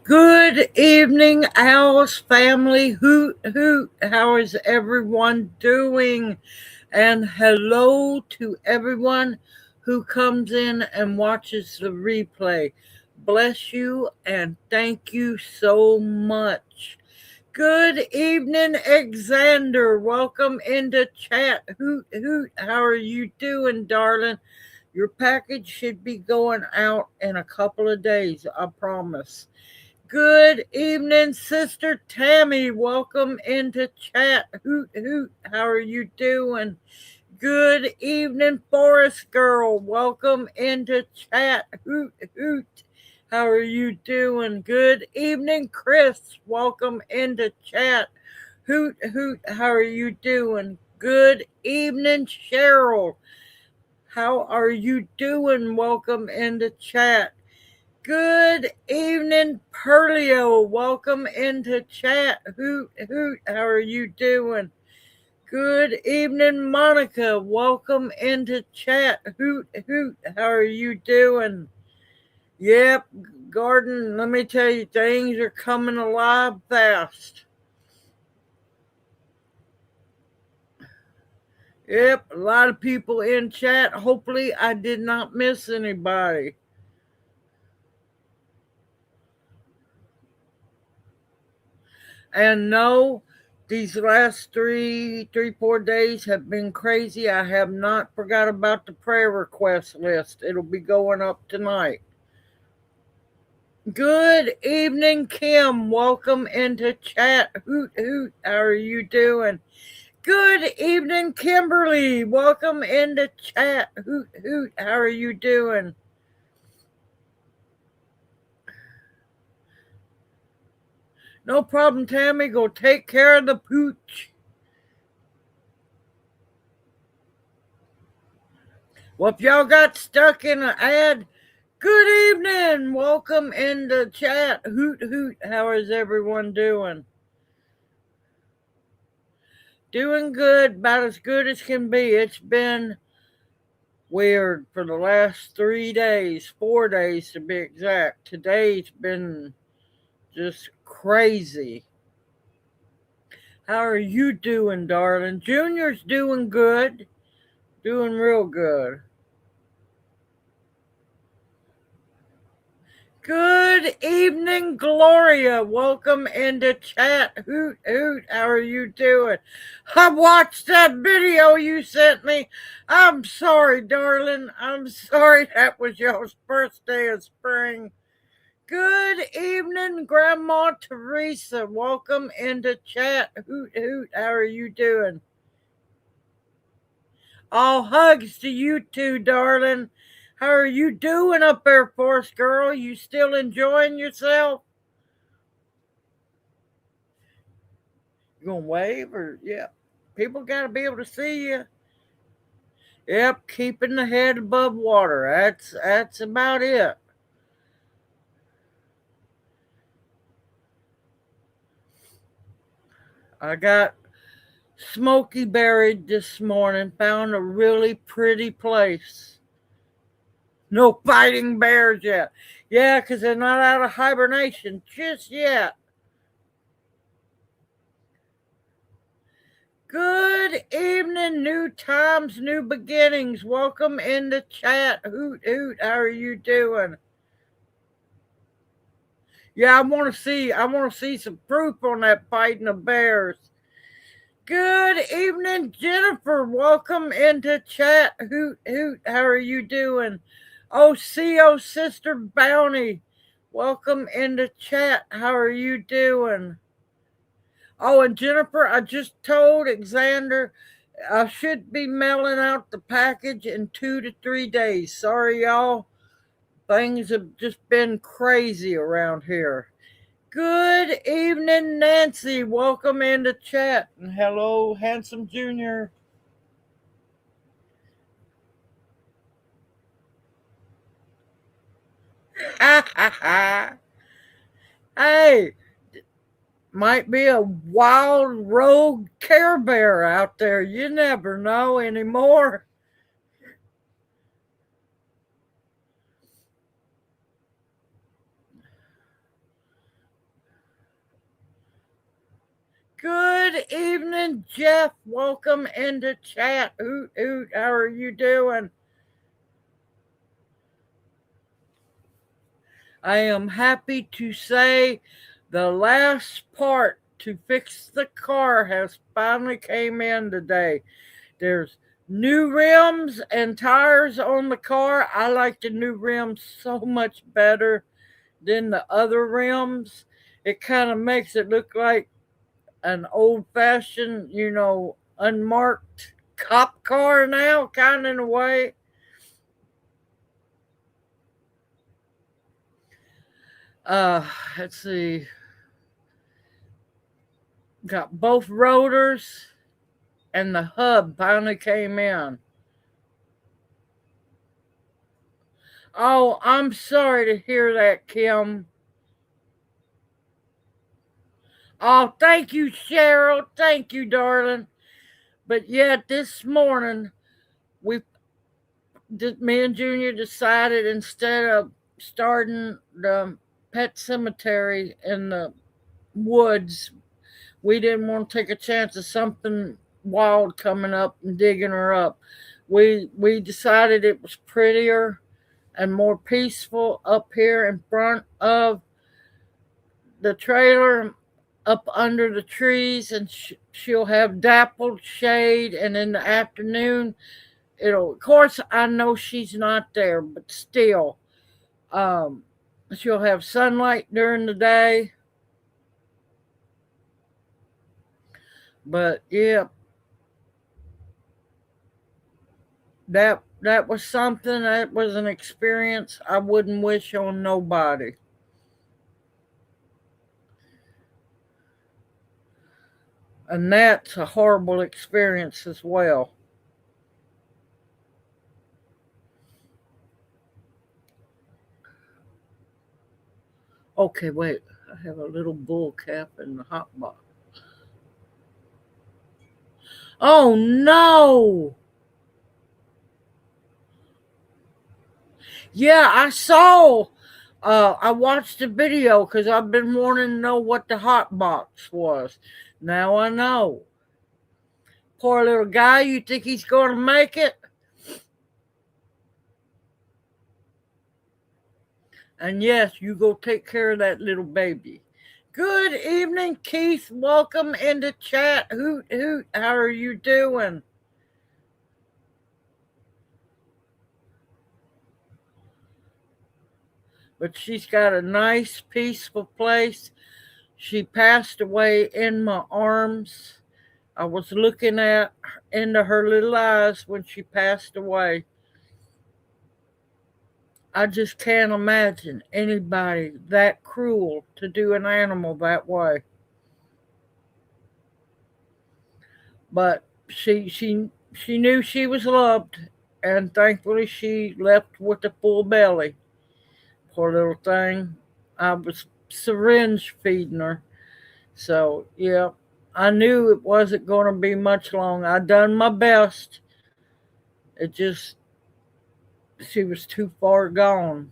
Good evening, OWLS family. Hoot, hoot. How is everyone doing? And hello to everyone who comes in and watches the replay. Bless you and thank you so much. Good evening, Alexander. Welcome into chat. Hoot, hoot. How are you doing, darling? Your package should be going out in a couple of days, I promise. Good evening, Sister Tammy. Welcome into chat. Hoot, hoot. How are you doing? Good evening, Forest Girl. Welcome into chat. Hoot, hoot. How are you doing? Good evening, Chris. Welcome into chat. Hoot, hoot. How are you doing? Good evening, Cheryl. How are you doing? Welcome into chat. Good evening, Perlio. Welcome into chat. Hoot, hoot. How are you doing? Good evening, Monica. Welcome into chat. Hoot, hoot. How are you doing? Yep, garden, let me tell you, things are coming alive fast. Yep, a lot of people in chat. Hopefully, I did not miss anybody. And no, these last 4 days have been crazy. I have not forgot about the prayer request list. It'll be going up tonight. Good evening, Kim. Welcome into chat. Hoot, hoot. How are you doing? Good evening, Kimberly. Welcome into chat. Hoot, hoot. How are you doing? No problem, Tammy. Go take care of the pooch. Well, if y'all got stuck in an ad, good evening. Welcome into chat. Hoot, hoot. How is everyone doing? Doing good, about as good as can be. It's been weird for the last 3 days, 4 days to be exact. Today's been just crazy. How are you doing, darling? Junior's doing good. Doing real good. Good evening, Gloria. Welcome into chat. Hoot, hoot. How are you doing? I watched that video you sent me. I'm sorry, darling. I'm sorry that was y'all's first day of spring. Good evening, Grandma Teresa. Welcome into chat. Hoot, hoot. How are you doing? All hugs to you too, darling. How are you doing up there, Forest Girl? You still enjoying yourself? You gonna wave or yeah? People gotta be able to see you. Yep, keeping the head above water. That's about it. I got Smoky buried this morning. Found a really pretty place. No fighting bears yet. Yeah, 'cause they're not out of hibernation just yet. Good evening, new times, new beginnings. Welcome in the chat. Hoot, hoot. How are you doing? Yeah, I want to see some proof on that fighting the bears. Good evening, Jennifer. Welcome into chat. Hoot, hoot. How are you doing? Oh, CO Sister Bounty. Welcome into chat. How are you doing? Oh, and Jennifer, I just told Alexander I should be mailing out the package in 2 to 3 days. Sorry, y'all. Things have just been crazy around here. Good evening, Nancy. Welcome into chat. And hello, Handsome Junior. Hey, might be a wild rogue Care Bear out there. You never know anymore. Good evening, Jeff. Welcome into chat. Hoot, hoot. How are you doing? I am happy to say the last part to fix the car has finally came in today. There's new rims and tires on the car. I like the new rims so much better than the other rims. It kind of makes it look like an old-fashioned, unmarked cop car now, kind of in a way. Let's see. Got both rotors and the hub finally came in. Oh, I'm sorry to hear that, Kim. Oh, thank you, Cheryl. Thank you, darling. But yet this morning, we, me and Junior decided instead of starting the pet cemetery in the woods, we didn't want to take a chance of something wild coming up and digging her up. We decided it was prettier and more peaceful up here in front of the trailer, up under the trees, and she'll have dappled shade. And in the afternoon, it'll. Of course, I know she's not there, but still, um, she'll have sunlight during the day. But yeah, that was something. That was an experience I wouldn't wish on nobody. And that's a horrible experience as well. Okay, wait. I have a little bull calf in the hot box. Oh no! Yeah, I saw. I watched the video because I've been wanting to know what the hot box was. Now I know. Poor little guy. You think he's going to make it? And yes, you go take care of that little baby. Good evening, Keith. Welcome into chat. Hoot hoot. How are you doing? But she's got a nice, peaceful place. She passed away in my arms. I was looking at into her little eyes when she passed away. I just can't imagine anybody that cruel to do an animal that way. But she knew she was loved, and thankfully she left with a full belly. Poor little thing. I was syringe feeding her. So yeah, I knew it wasn't going to be much long. I done my best. It just she was too far gone.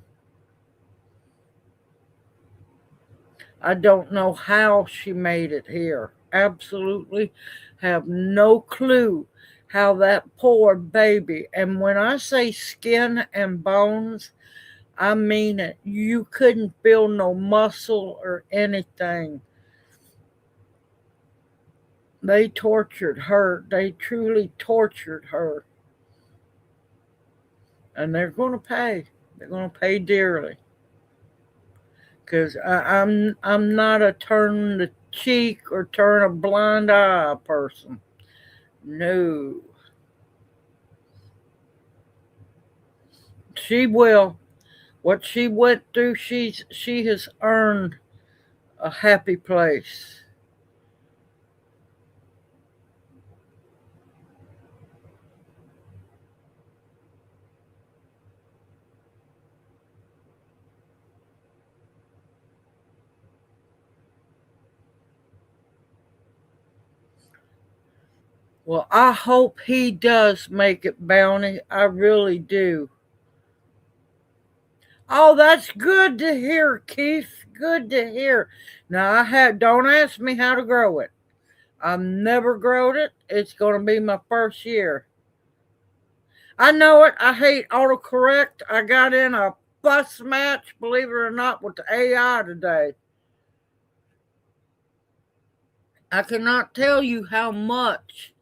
I don't know how she made it here. Absolutely have no clue how that poor baby, and when I say skin and bones, I mean it. You couldn't feel no muscle or anything. They tortured her. They truly tortured her. And they're going to pay. They're going to pay dearly. Because I'm not a turn the cheek or turn a blind eye person. No. She will. What she went through, she has earned a happy place. Well, I hope he does make it, Bounty. I really do. Oh, that's good to hear, Keith. Good to hear. Now don't ask me how to grow it. I've never growed it. It's going to be my first year. I know it. I hate autocorrect. I got in a bus match, believe it or not, with the AI today. I cannot tell you how much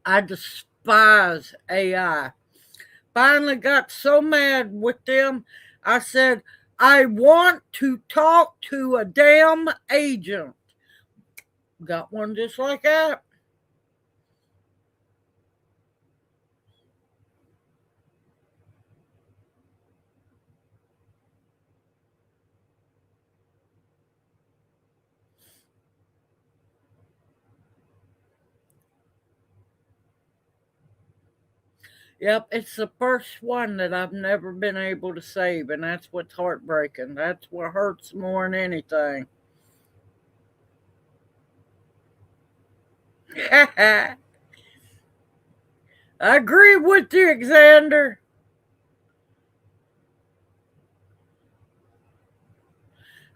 I despise AI. Finally got so mad with them, I said, I want to talk to a damn agent. Got one just like that. Yep, it's the first one that I've never been able to save, and that's what's heartbreaking. That's what hurts more than anything. I agree with you, Xander.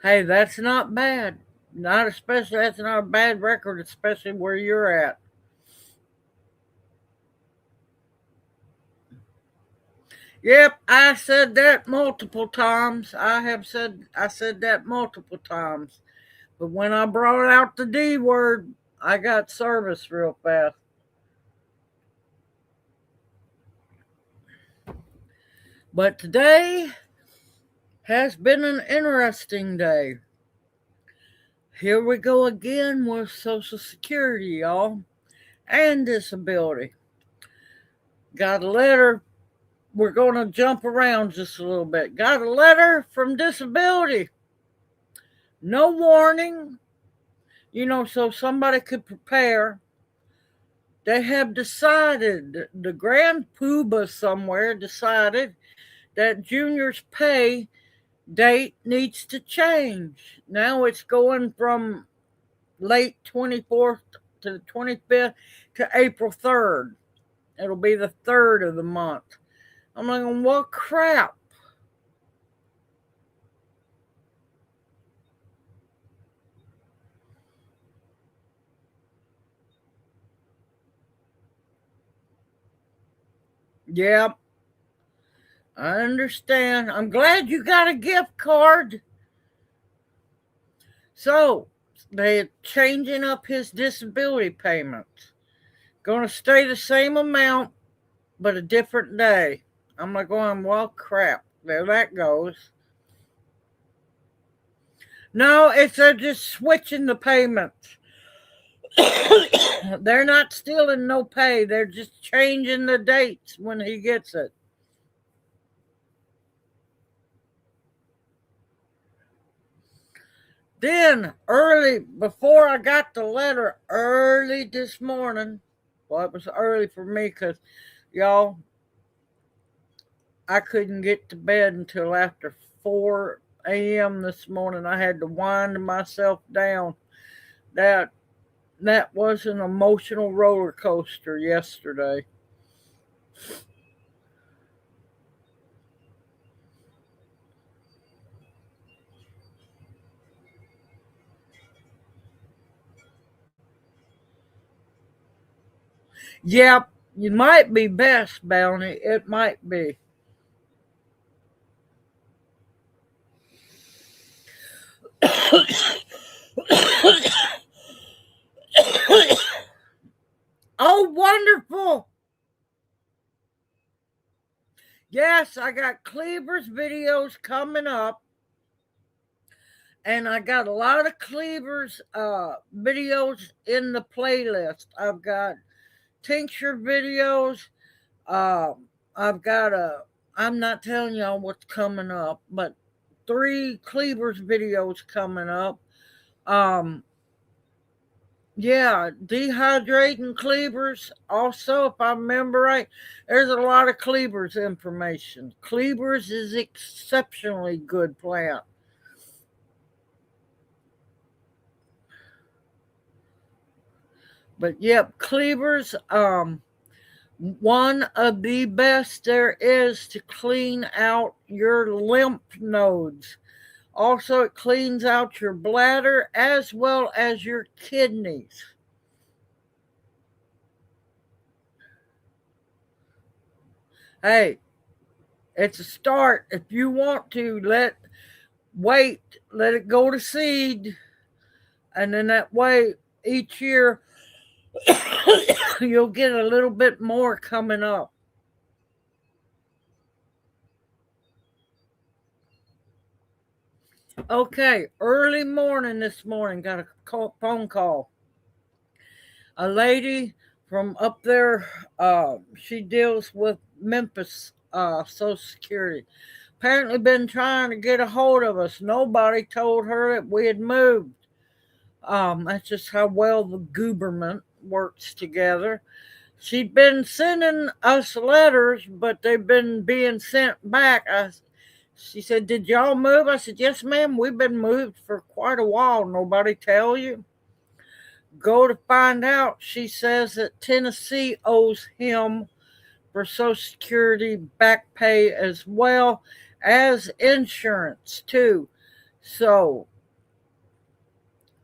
Hey, that's not bad. Not especially, that's not a bad record, especially where you're at. Yep, I said that multiple times. I said that multiple times. But when I brought out the D word, I got service real fast. But today has been an interesting day. Here we go again with Social Security, y'all, and disability. Got a letter. We're going to jump around just a little bit. Got a letter from disability. No warning, so somebody could prepare. They have decided, the grand poobah somewhere decided that Junior's pay date needs to change. Now it's going from late 24th to the 25th to April 3rd. It'll be the 3rd of the month. I'm like, well, crap. Yeah, I understand. I'm glad you got a gift card. So, they're changing up his disability payments. Going to stay the same amount, but a different day. I'm like going, well, crap. There that goes. No, it's they're just switching the payments. They're not stealing no pay. They're just changing the dates when he gets it. Then, early, before I got the letter, early this morning, well, it was early for me because, y'all, I couldn't get to bed until after 4 a.m. this morning. I had to wind myself down. That that was an emotional roller coaster yesterday. Yep, you might be best, Bounty. It might be. Oh, wonderful. Yes, I got Cleaver's videos coming up. And I got a lot of Cleaver's videos in the playlist. I've got tincture videos. Uh, I've got I'm not telling y'all what's coming up, but 3 Cleaver's videos coming up. Um, yeah, dehydrating Cleavers. Also, if I remember right, there's a lot of Cleavers information. Cleavers is exceptionally good plant. But yep, Cleavers, one of the best there is to clean out your lymph nodes. Also, it cleans out your bladder as well as your kidneys. Hey, it's a start. If you want to let it go to seed, and then that way each year you'll get a little bit more coming up. Okay, early morning this morning, got a phone call. A lady from up there, she deals with Memphis Social Security. Apparently been trying to get a hold of us. Nobody told her that we had moved. That's just how well the government works together. She'd been sending us letters, but they've been being sent back. She said, "Did y'all move?" I said, "Yes, ma'am. We've been moved for quite a while. Nobody tell you?" Go to find out. She says that Tennessee owes him for Social Security back pay as well as insurance too. So,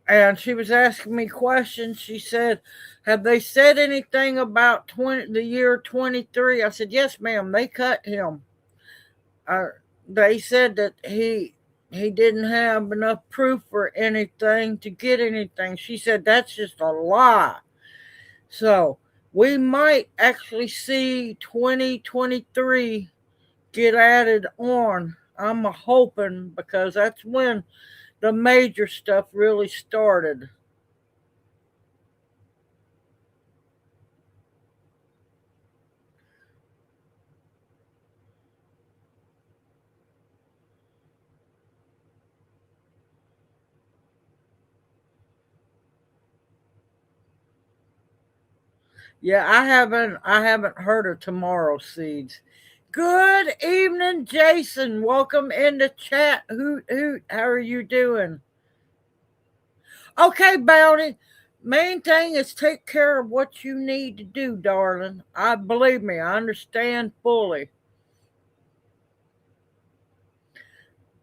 and she was asking me questions. She said, "Have they said anything about the year 23?" I said, "Yes, ma'am. They cut him. They said that he didn't have enough proof for anything to get anything." She said, "That's just a lie." So we might actually see 2023 get added on. I'm hoping, because that's when the major stuff really started. Yeah, I haven't heard of tomorrow seeds. Good evening, Jason. Welcome in the chat. Hoot hoot. How are you doing? Okay, Bounty. Main thing is take care of what you need to do, darling. I believe me, I understand fully.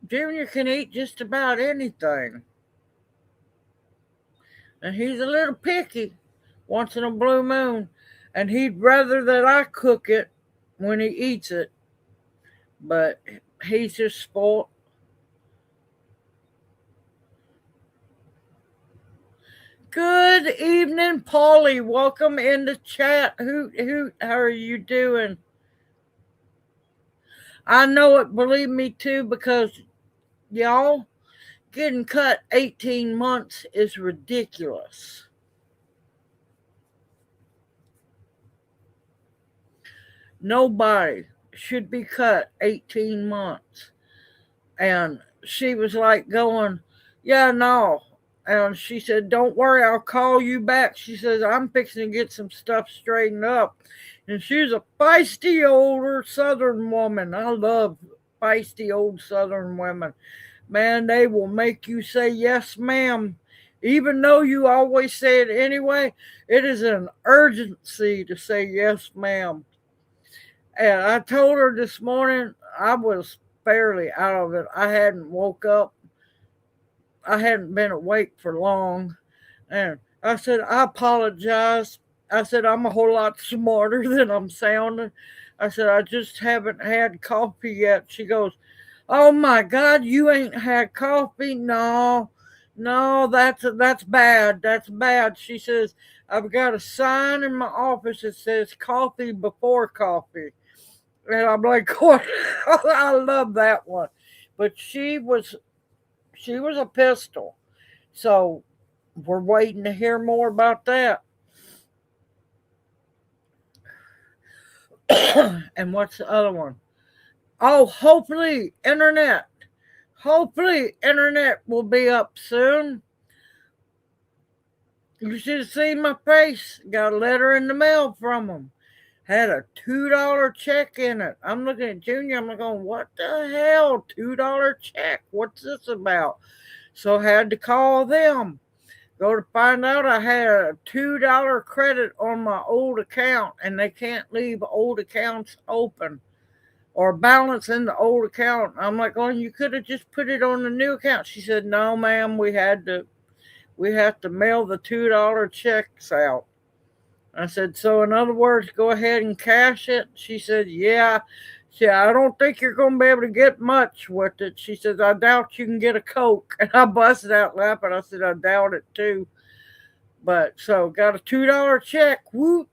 Junior can eat just about anything. And he's a little picky once in a blue moon. And he'd rather that I cook it when he eats it. But he's just spoiled. Good evening, Polly. Welcome in the chat. Hoot hoot. How are you doing? I know it, believe me too, because y'all, getting cut 18 months is ridiculous. Nobody should be cut 18 months. And she was like going, "Yeah, no." And she said, "Don't worry, I'll call you back." She says, "I'm fixing to get some stuff straightened up." And she's a feisty older Southern woman. I love feisty old Southern women. Man, they will make you say yes, ma'am. Even though you always say it anyway, it is an urgency to say yes, ma'am. And I told her this morning I was fairly out of it. I hadn't woke up. I hadn't been awake for long. And I said, "I apologize." I said, "I'm a whole lot smarter than I'm sounding." I said, "I just haven't had coffee yet." She goes, "Oh my God, you ain't had coffee?" "No, no, that's bad. That's bad." She says, "I've got a sign in my office that says coffee before coffee." And I'm like, "What?" I love that one. But she was a pistol. So we're waiting to hear more about that. And what's the other one? Oh, hopefully internet. Hopefully internet will be up soon. You should have seen my face. Got a letter in the mail from them. Had a $2 check in it. I'm looking at Junior. I'm going, "What the hell? $2 check? What's this about?" So I had to call them. Go to find out I had a $2 credit on my old account, and they can't leave old accounts open. or balance in the old account. I'm like, oh, you could have just put it on the new account. She said, no, ma'am, we have to mail the $2 checks out. I said, so in other words, go ahead and cash it. She said, yeah. She said, I don't think you're going to be able to get much with it. She says, I doubt you can get a Coke. And I busted out laughing. I said, I doubt it too. But so got a $2 check. Woot.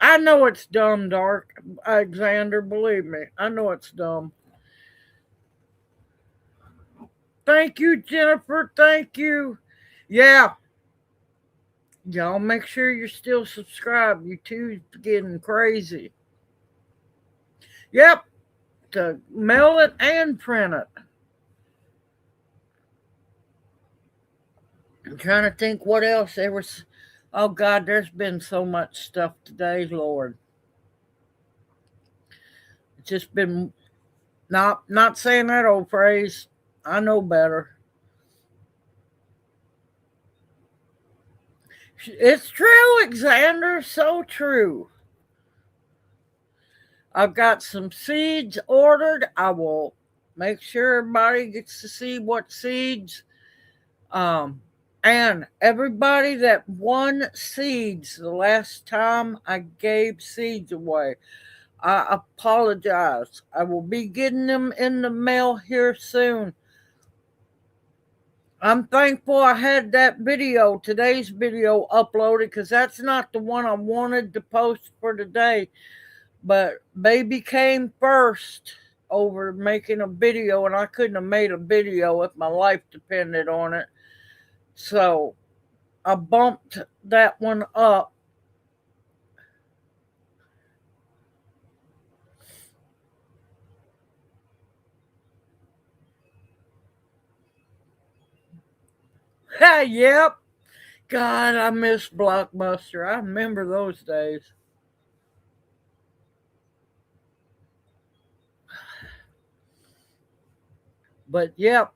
I know it's dumb, Dark Alexander. Believe me, I know it's dumb. Thank you, Jennifer. Thank you. Yeah. Y'all make sure you're still subscribed. YouTube's getting crazy. Yep. To mail it and print it. I'm trying to think what else there was. Oh God, there's been so much stuff today, Lord. It's just been not saying that old phrase. I know better. It's true, Alexander. So true. I've got some seeds ordered. I will make sure everybody gets to see what seeds. And everybody that won seeds the last time I gave seeds away, I apologize. I will be getting them in the mail here soon. I'm thankful I had that video, today's video, uploaded because that's not the one I wanted to post for today. But baby came first over making a video, and I couldn't have made a video if my life depended on it. So I bumped that one up. Yep. God, I miss Blockbuster. I remember those days. But yep.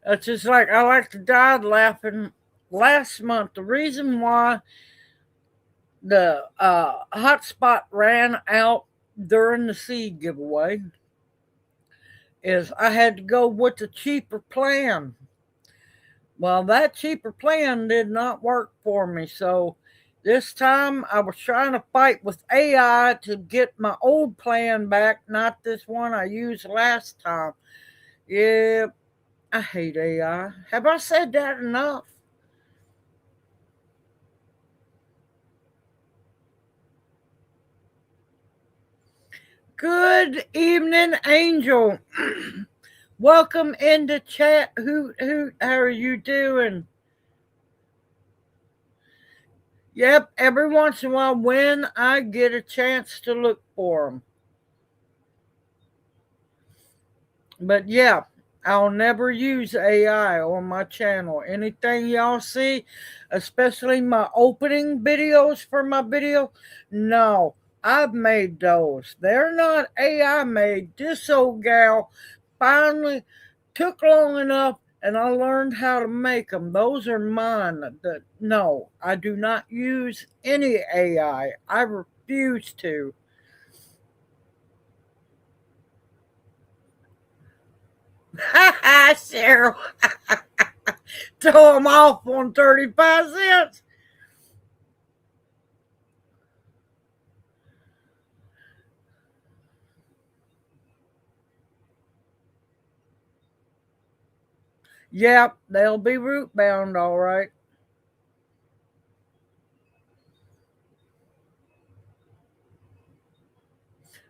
It's just like I like to die laughing. Last month, the reason why the hotspot ran out during the seed giveaway is I had to go with the cheaper plan. Well, that cheaper plan did not work for me. So this time I was trying to fight with AI to get my old plan back, not this one I used last time. Yeah, I hate AI. Have I said that enough? Good evening, Angel. Welcome into chat. Hoot, hoot. How are you doing? Yep, every once in a while when I get a chance to look for them. But yeah, I'll never use AI on my channel. Anything y'all see, especially my opening videos for my video, no, I've made those. They're not AI made. This old gal finally took long enough and I learned how to make them. Those are mine. No, I do not use any AI. I refuse to. Ha ha, Cheryl. Throw them off on 35 cents. Yep, they'll be root bound, all right.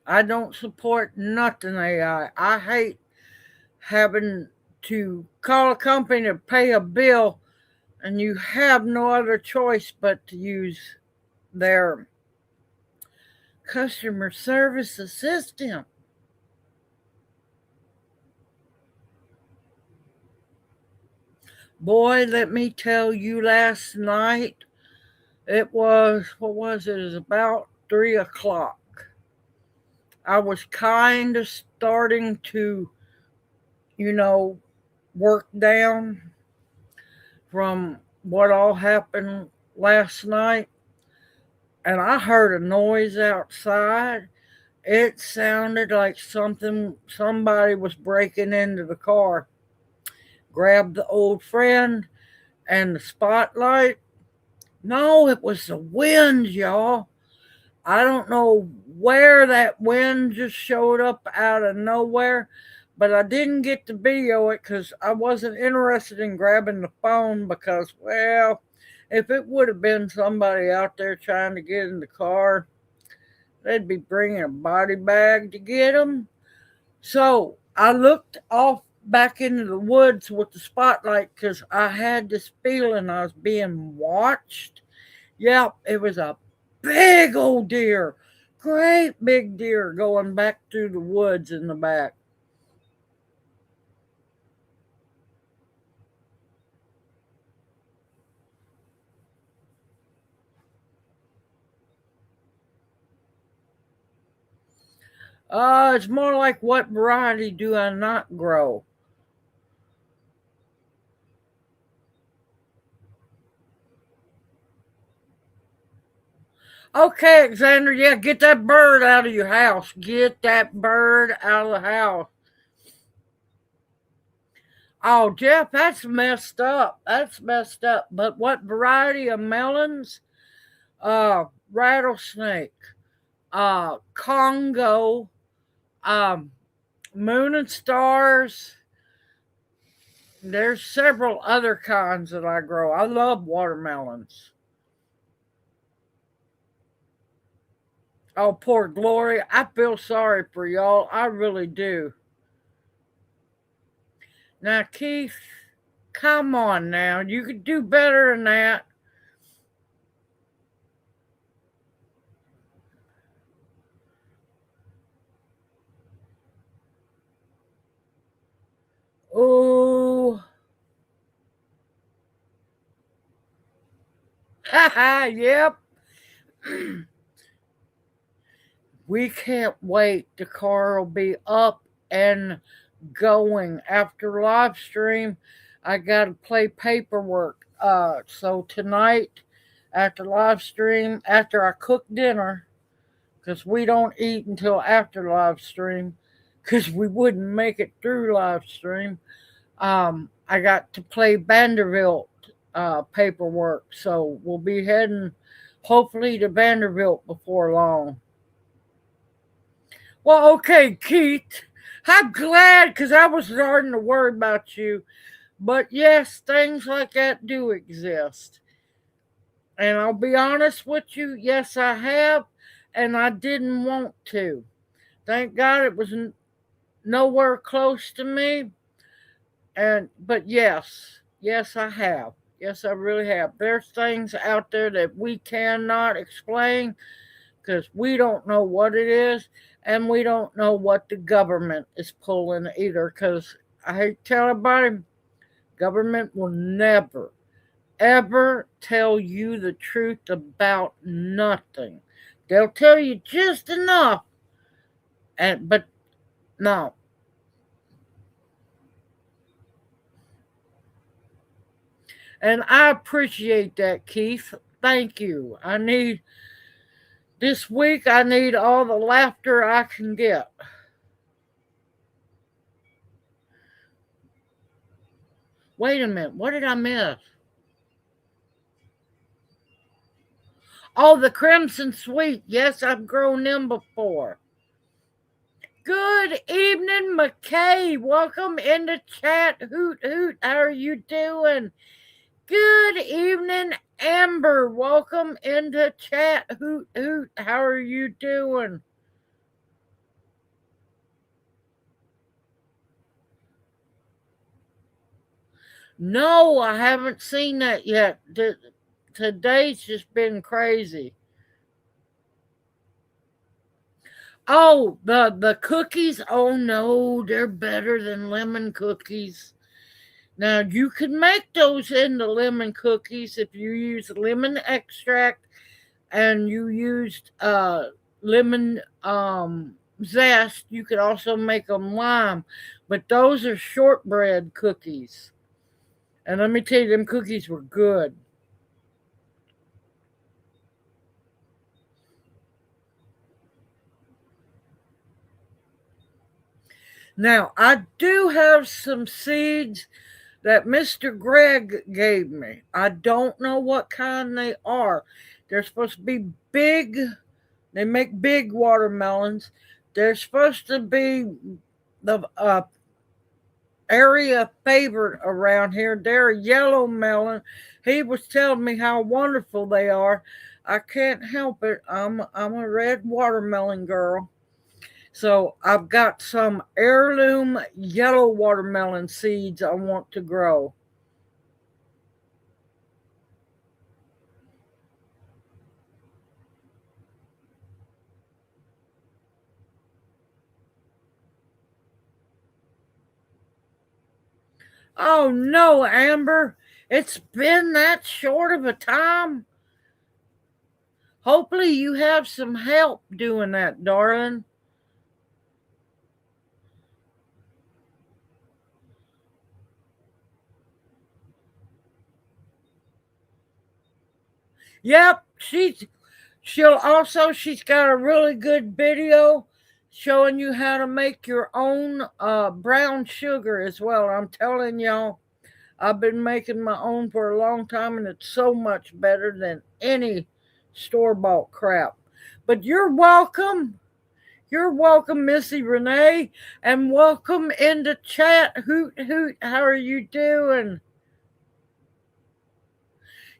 I don't support nothing AI. I hate having to call a company to pay a bill and you have no other choice but to use their customer service assistant. Boy, let me tell you, last night it was, what was it? It was about 3 o'clock. I was kind of starting to, you know, work down from what all happened last night. And I heard a noise outside. It sounded like somebody was breaking into the car. Grabbed the old friend and the spotlight. No, it was the wind, y'all. I don't know where that wind just showed up out of nowhere, but I didn't get to video it because I wasn't interested in grabbing the phone because, well, if it would have been somebody out there trying to get in the car, they'd be bringing a body bag to get them. So I looked off back into the woods with the spotlight because I had this feeling I was being watched. Yep, it was a big old deer, great big deer going back through the woods in the back. It's more like what variety do I not grow? Okay, Alexander, yeah, get that bird out of your house. Get that bird out of the house. Oh, Jeff, that's messed up. That's messed up. But what variety of melons? Rattlesnake, Congo, um, moon and stars. There's several other kinds that I grow. I love watermelons. Oh, poor Glory. I feel sorry for y'all. I really do. Now, Keith, come on now. You could do better than that. Oh, haha, yep. We can't wait. The car will be up and going after live stream. I got to play paperwork. So tonight after live stream, after I cook dinner, because we don't eat until after live stream, because we wouldn't make it through live stream. I got to play Vanderbilt paperwork, so we'll be heading hopefully to Vanderbilt before long. Well, okay, Keith. I'm glad because I was starting to worry about you. But yes, things like that do exist. And I'll be honest with you, yes, I have, and I didn't want to. Thank God it was nowhere close to me. And but yes, I have. Yes, I really have. There's things out there that we cannot explain because we don't know what it is, and we don't know what the government is pulling either. Because I hate to tell everybody, government will never, ever tell you the truth about nothing. They'll tell you just enough, and but no. And I appreciate that, Keith. Thank you. I need this week. I need all the laughter I can get. Wait a minute. What did I miss? Oh, the Crimson Sweet. Yes, I've grown them before. Good evening, McKay. Welcome in the chat. Hoot, hoot. How are you doing? Good evening, Amber. Welcome into chat. Hoot, hoot. How are you doing? No, I haven't seen that yet. Today's just been crazy. Oh, the cookies. Oh no, they're better than lemon cookies. Now you can make those into lemon cookies if you use lemon extract and you used lemon zest. You could also make them lime, but those are shortbread cookies. And let me tell you, them cookies were good. Now, I do have some seeds that Mr. Greg gave me. I don't know what kind they are. They're supposed to be big. They make big watermelons. They're supposed to be the area favorite around here. They're a yellow melon. He was telling me how wonderful they are. I can't help it. I'm a red watermelon girl. So I've got some heirloom yellow watermelon seeds I want to grow. Oh no, Amber. It's been that short of a time. Hopefully you have some help doing that, darling. Yep, she's got a really good video showing you how to make your own brown sugar as well. I'm telling y'all, I've been making my own for a long time and it's so much better than any store-bought crap. But you're welcome. You're welcome, Missy Renee, and welcome into chat. Hoot hoot, how are you doing?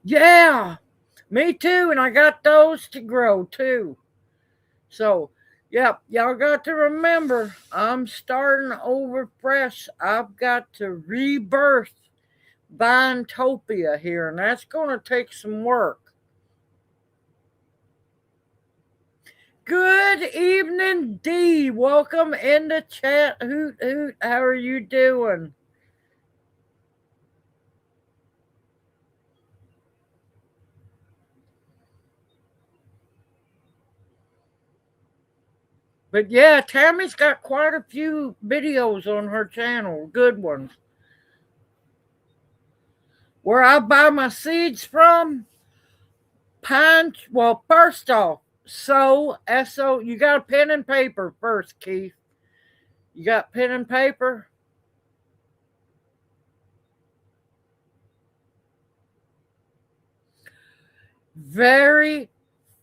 Yeah, me too, and I got those to grow too. So, yep, y'all got to remember, I'm starting over fresh. I've got to rebirth Vinetopia here, and that's going to take some work. Good evening, Dee. Welcome in the chat. Hoot hoot. How are you doing? But yeah, Tammy's got quite a few videos on her channel, good ones. Where I buy my seeds from, well, first off, S-O, you got a pen and paper first, Keith. You got pen and paper? Very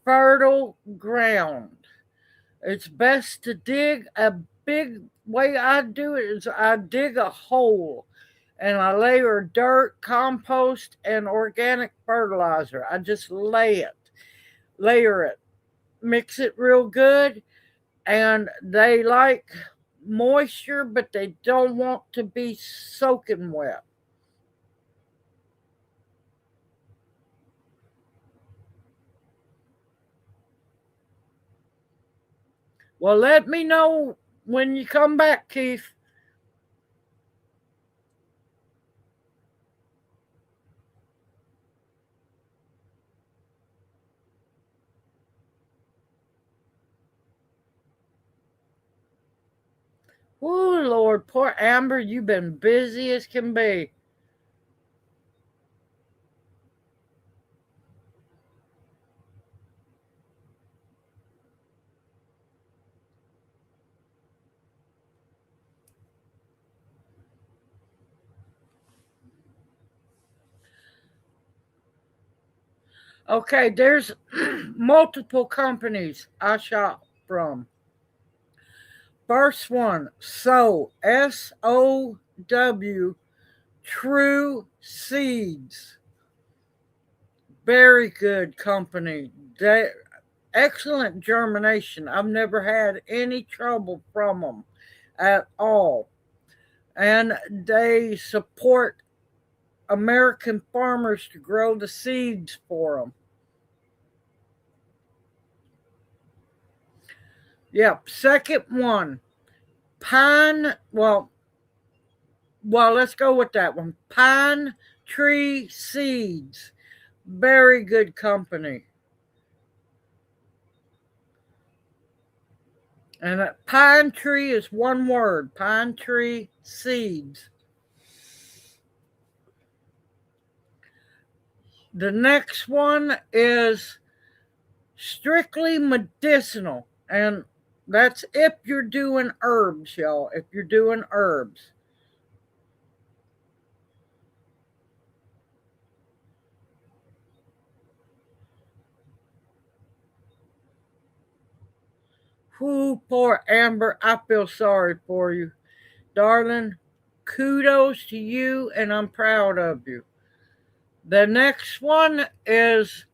fertile ground. It's best to dig a big way I do it is I dig a hole and I layer dirt, compost, and organic fertilizer. I just layer it, mix it real good, and they like moisture, but they don't want to be soaking wet. Well, let me know when you come back, Keith. Oh, Lord, poor Amber, you've been busy as can be. Okay, there's multiple companies I shop from. First one, SOW, True Seeds. Very good company. Excellent germination. I've never had any trouble from them at all. And they support American farmers to grow the seeds for them. Yep. Second one, Pine. Let's go with that one. Pine Tree Seeds. Very good company. And pine tree is one word. Pine Tree Seeds. The next one is Strictly Medicinal. And That's if you're doing herbs, y'all. If you're doing herbs. Whoo, poor Amber. I feel sorry for you. Darling, kudos to you, and I'm proud of you. The next one is,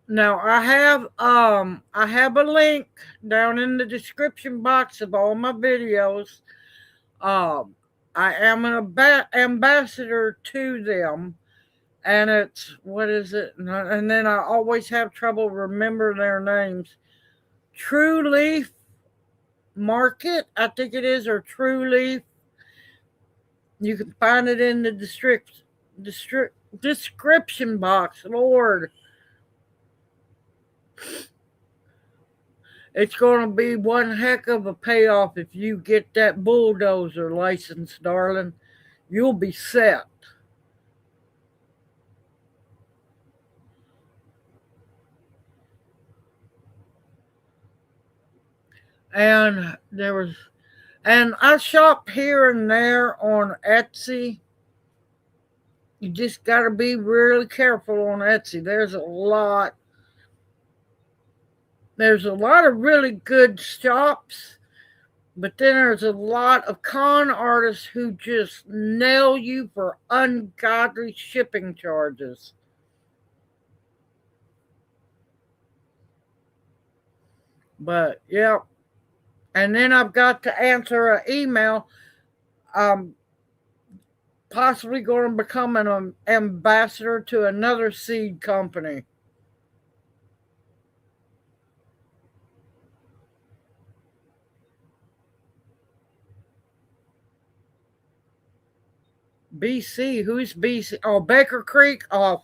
now I have a link down in the description box of all my videos. Um I am an ambassador to them, and it's, what is it? And then I always have trouble remember their names. True Leaf Market, I think it is, or True Leaf. You can find it in the description box. Lord, it's going to be one heck of a payoff if you get that bulldozer license, darling. You'll be set. And I shop here and there on Etsy. You just got to be really careful on Etsy. There's a lot of really good shops, but then there's a lot of con artists who just nail you for ungodly shipping charges. But yeah, and then I've got to answer an email. I'm possibly going to become an ambassador to another seed company. BC, who's BC? Oh, Baker Creek. Oh,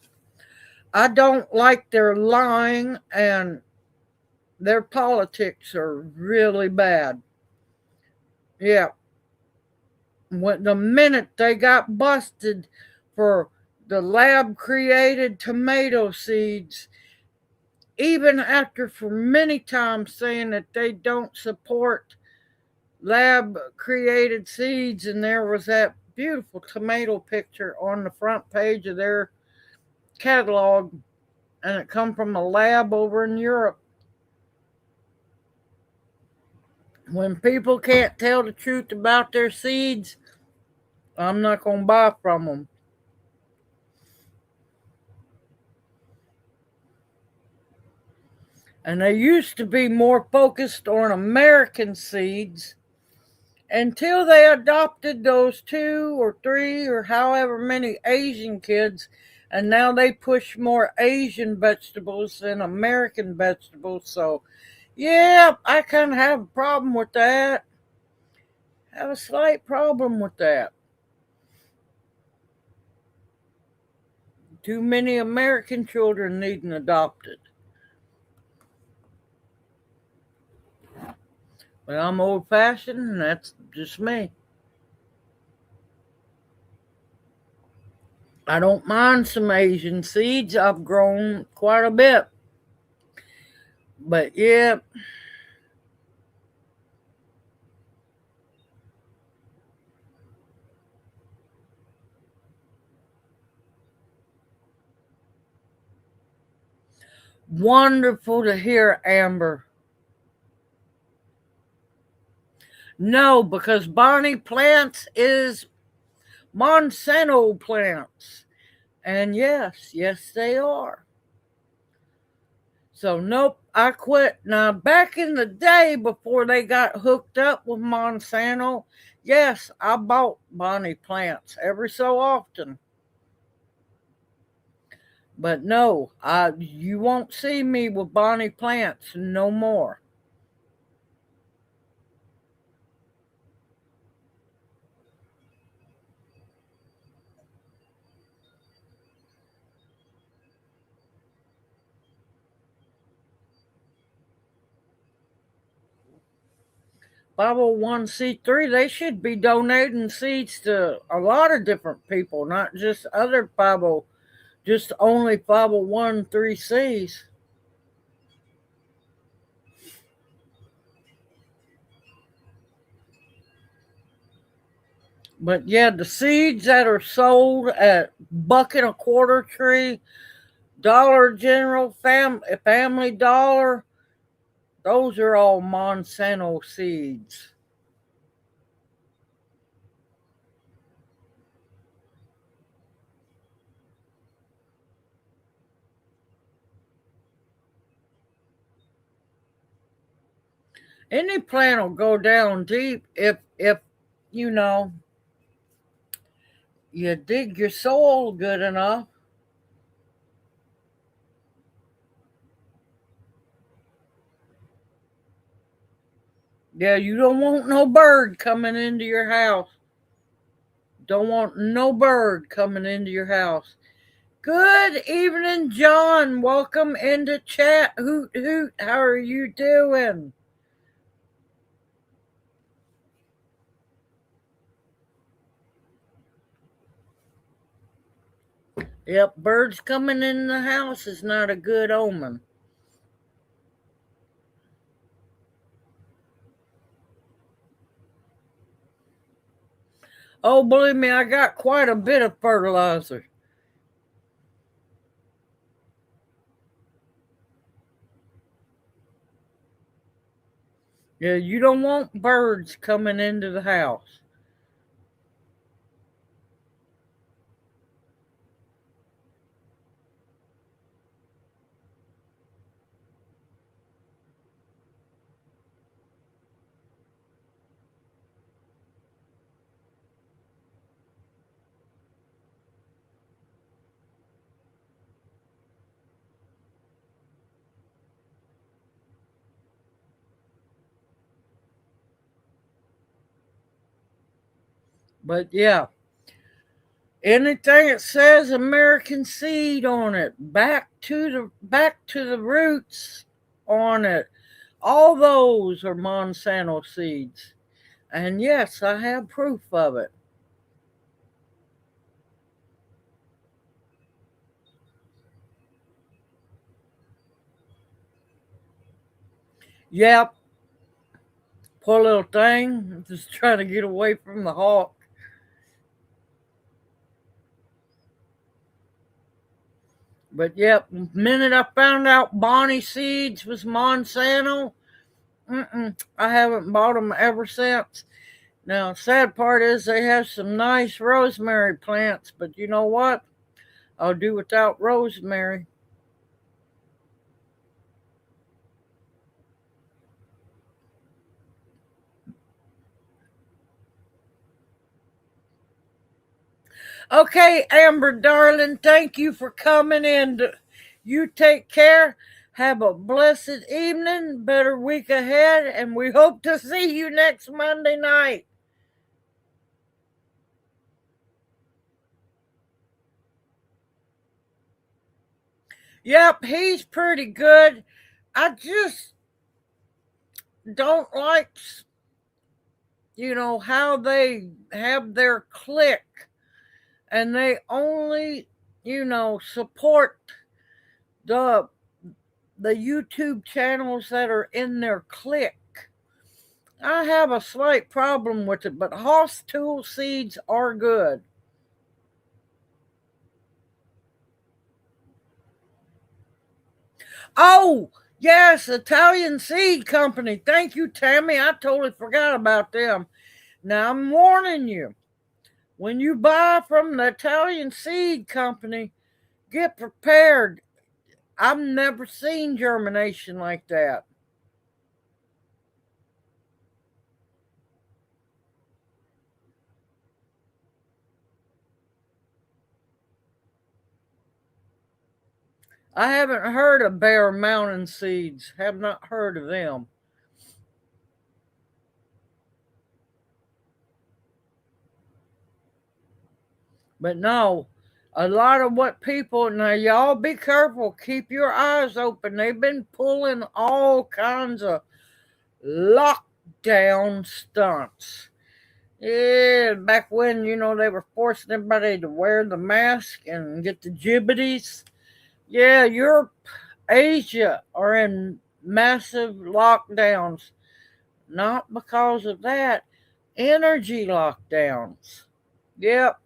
I don't like their lying, and their politics are really bad. Yeah, when the minute they got busted for the lab created tomato seeds, even after for many times saying that they don't support lab created seeds, and there was that beautiful tomato picture on the front page of their catalog, and it come from a lab over in Europe. When people can't tell the truth about their seeds, I'm not going to buy from them. And they used to be more focused on American seeds until they adopted those 2 or 3 or however many Asian kids, and now they push more Asian vegetables than American vegetables. So yeah, I kind of have a problem with that. Have a slight problem with that. Too many American children needing adopted. But I'm old fashioned, and that's just me. I don't mind some Asian seeds. I've grown quite a bit. But yeah, wonderful to hear, Amber. No, because Bonnie plants is Monsanto plants. And yes, they are. So nope, I quit. Now back in the day before they got hooked up with Monsanto, yes, I bought Bonnie plants every so often. But no, you won't see me with Bonnie plants no more. Five 501(c)(3), they should be donating seeds to a lot of different people, not just other 50, just only 501(c)(3)s. But yeah, the seeds that are sold at $1.25 tree, Dollar General, Family Dollar, those are all Monsanto seeds. Any plant will go down deep if you know you dig your soil good enough. Yeah, you don't want no bird coming into your house. Don't want no bird coming into your house. Good evening, John. Welcome into chat. Hoot hoot. How are you doing? Yep, birds coming in the house is not a good omen. Oh, believe me, I got quite a bit of fertilizer. Yeah, you don't want birds coming into the house. But yeah, anything that says American seed on it, back to the roots on it, all those are Monsanto seeds. And yes, I have proof of it. Yep, poor little thing, just trying to get away from the hawk. But yep, the minute I found out Bonnie Seeds was Monsanto, I haven't bought them ever since. Now, sad part is they have some nice rosemary plants, but you know what? I'll do without rosemary. Okay, Amber, darling, thank you for coming in. You take care. Have a blessed evening, better week ahead, and we hope to see you next Monday night. Yep, he's pretty good. I just don't like, how they have their click and they only, support the the YouTube channels that are in their click. I have a slight problem with it, but Hoss Tool seeds are good. Oh, yes, Italian Seed Company. Thank you, Tammy. I totally forgot about them. Now I'm warning you. When you buy from the Italian Seed Company, get prepared. I've never seen germination like that. I haven't heard of Bear Mountain Seeds. Have not heard of them. But no, a lot of what people, now y'all be careful, keep your eyes open. They've been pulling all kinds of lockdown stunts. Yeah, back when, they were forcing everybody to wear the mask and get the gibbities. Yeah, Europe, Asia are in massive lockdowns. Not because of that, energy lockdowns. Yep.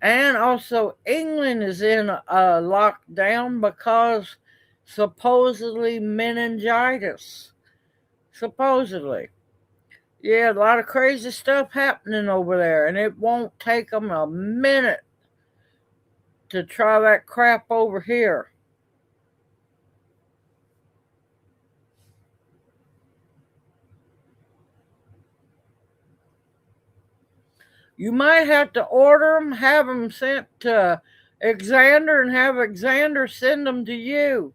And also, England is in a lockdown because supposedly meningitis. Supposedly. Yeah, a lot of crazy stuff happening over there, and it won't take them a minute to try that crap over here. You might have to order them, have them sent to Xander, and have Xander send them to you.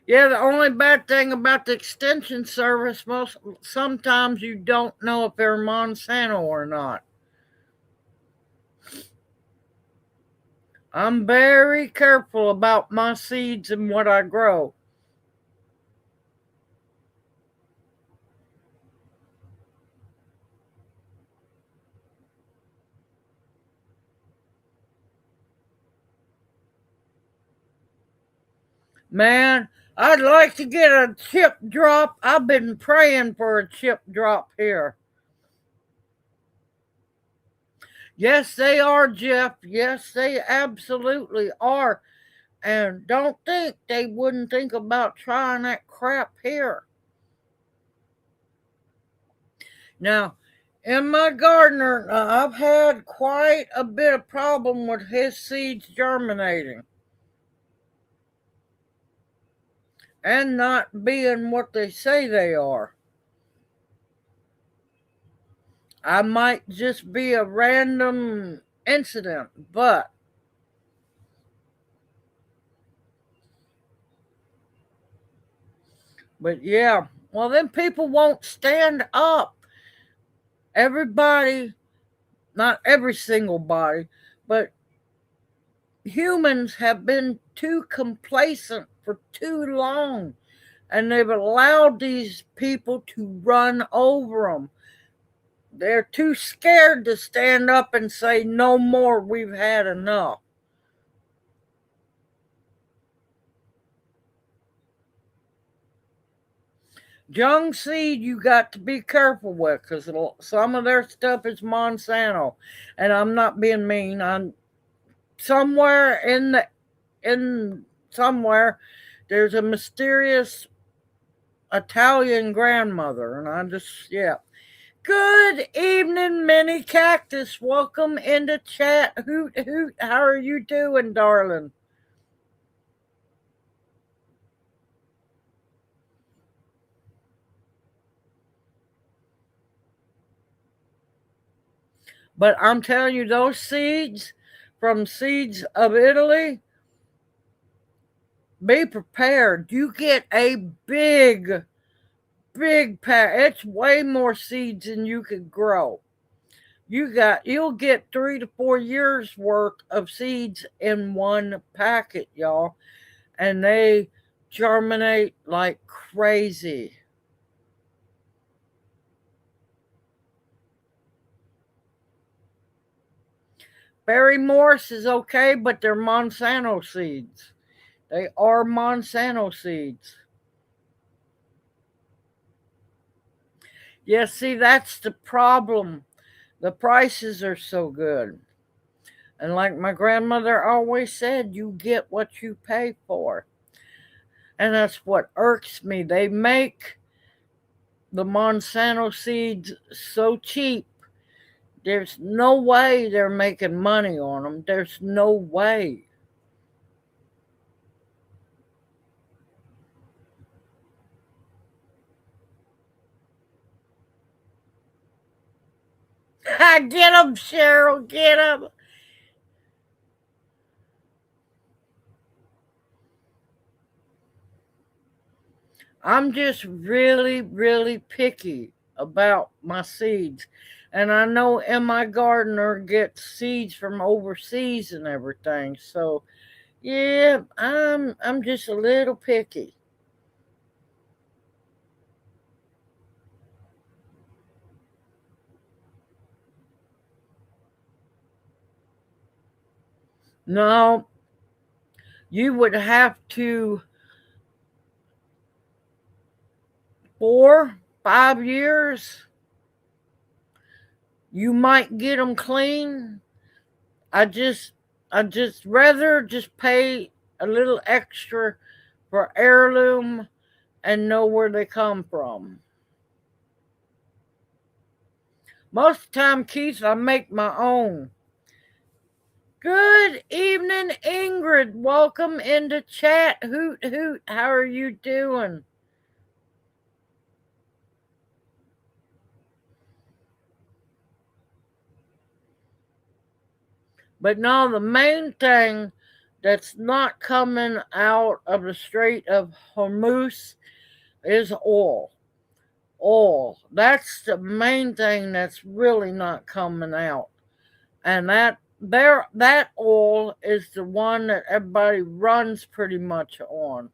Yeah, the only bad thing about the extension service, sometimes you don't know if they're Monsanto or not. I'm very careful about my seeds and what I grow. Man, I'd like to get a chip drop. I've been praying for a chip drop here. Yes, they are, Jeff. Yes, they absolutely are. And don't think they wouldn't think about trying that crap here. Now, in my gardener, I've had quite a bit of problem with his seeds germinating and not being what they say they are. I might just be a random incident, but yeah, well, then people won't stand up. Everybody, not every single body, but humans have been too complacent for too long, and they've allowed these people to run over them. They're too scared to stand up and say, no more, we've had enough. Young seed, you got to be careful with because some of their stuff is Monsanto, and I'm not being mean. I'm somewhere in somewhere there's a mysterious Italian grandmother, and I just yeah. Good evening, Mini Cactus. Welcome into chat. Hoot hoot. How are you doing, darling? But I'm telling you, those seeds from Seeds of Italy, be prepared. You get a big pack. It's way more seeds than you could grow. You'll get 3 to 4 years worth of seeds in one packet, y'all. And they germinate like crazy. Barry Morse is okay, but they're Monsanto seeds. They are Monsanto seeds. Yeah, see, that's the problem. The prices are so good. And like my grandmother always said, you get what you pay for. And that's what irks me. They make the Monsanto seeds so cheap. There's no way they're making money on them. There's no way. Get them, Cheryl. Get them. I'm just really picky about my seeds. And I know in my gardener gets seeds from overseas and everything. So yeah, I'm just a little picky. No, you would have to 4 5 years, you might get them clean. I just I just rather just pay a little extra for heirloom and know where they come from. Most of the time, Keith, I make my own. Good evening, Ingrid. Welcome into chat. Hoot hoot. How are you doing? But no, the main thing that's not coming out of the Strait of Hormuz is oil. Oil. That's the main thing that's really not coming out. And that oil is the one that everybody runs pretty much on.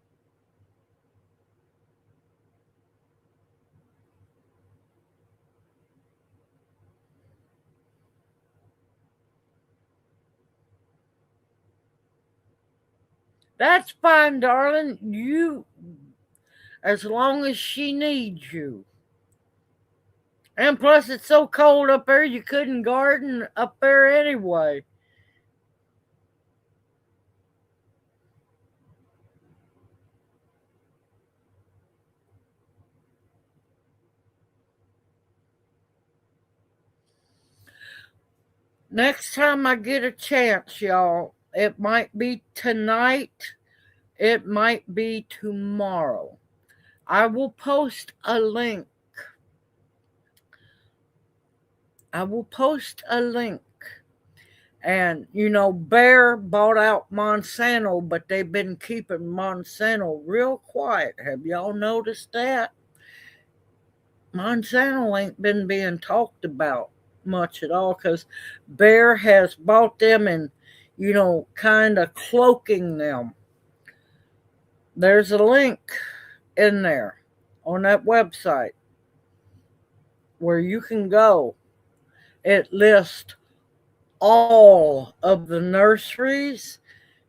That's fine, darling. You, as long as she needs you. And plus, it's so cold up there, you couldn't garden up there anyway. Next time I get a chance, y'all, it might be tonight, it might be tomorrow. I will post a link. I will post a link. And, Bayer bought out Monsanto, but they've been keeping Monsanto real quiet. Have y'all noticed that? Monsanto ain't been being talked about much at all because Bayer has bought them and, kind of cloaking them. There's a link in there on that website where you can go. It lists all of the nurseries,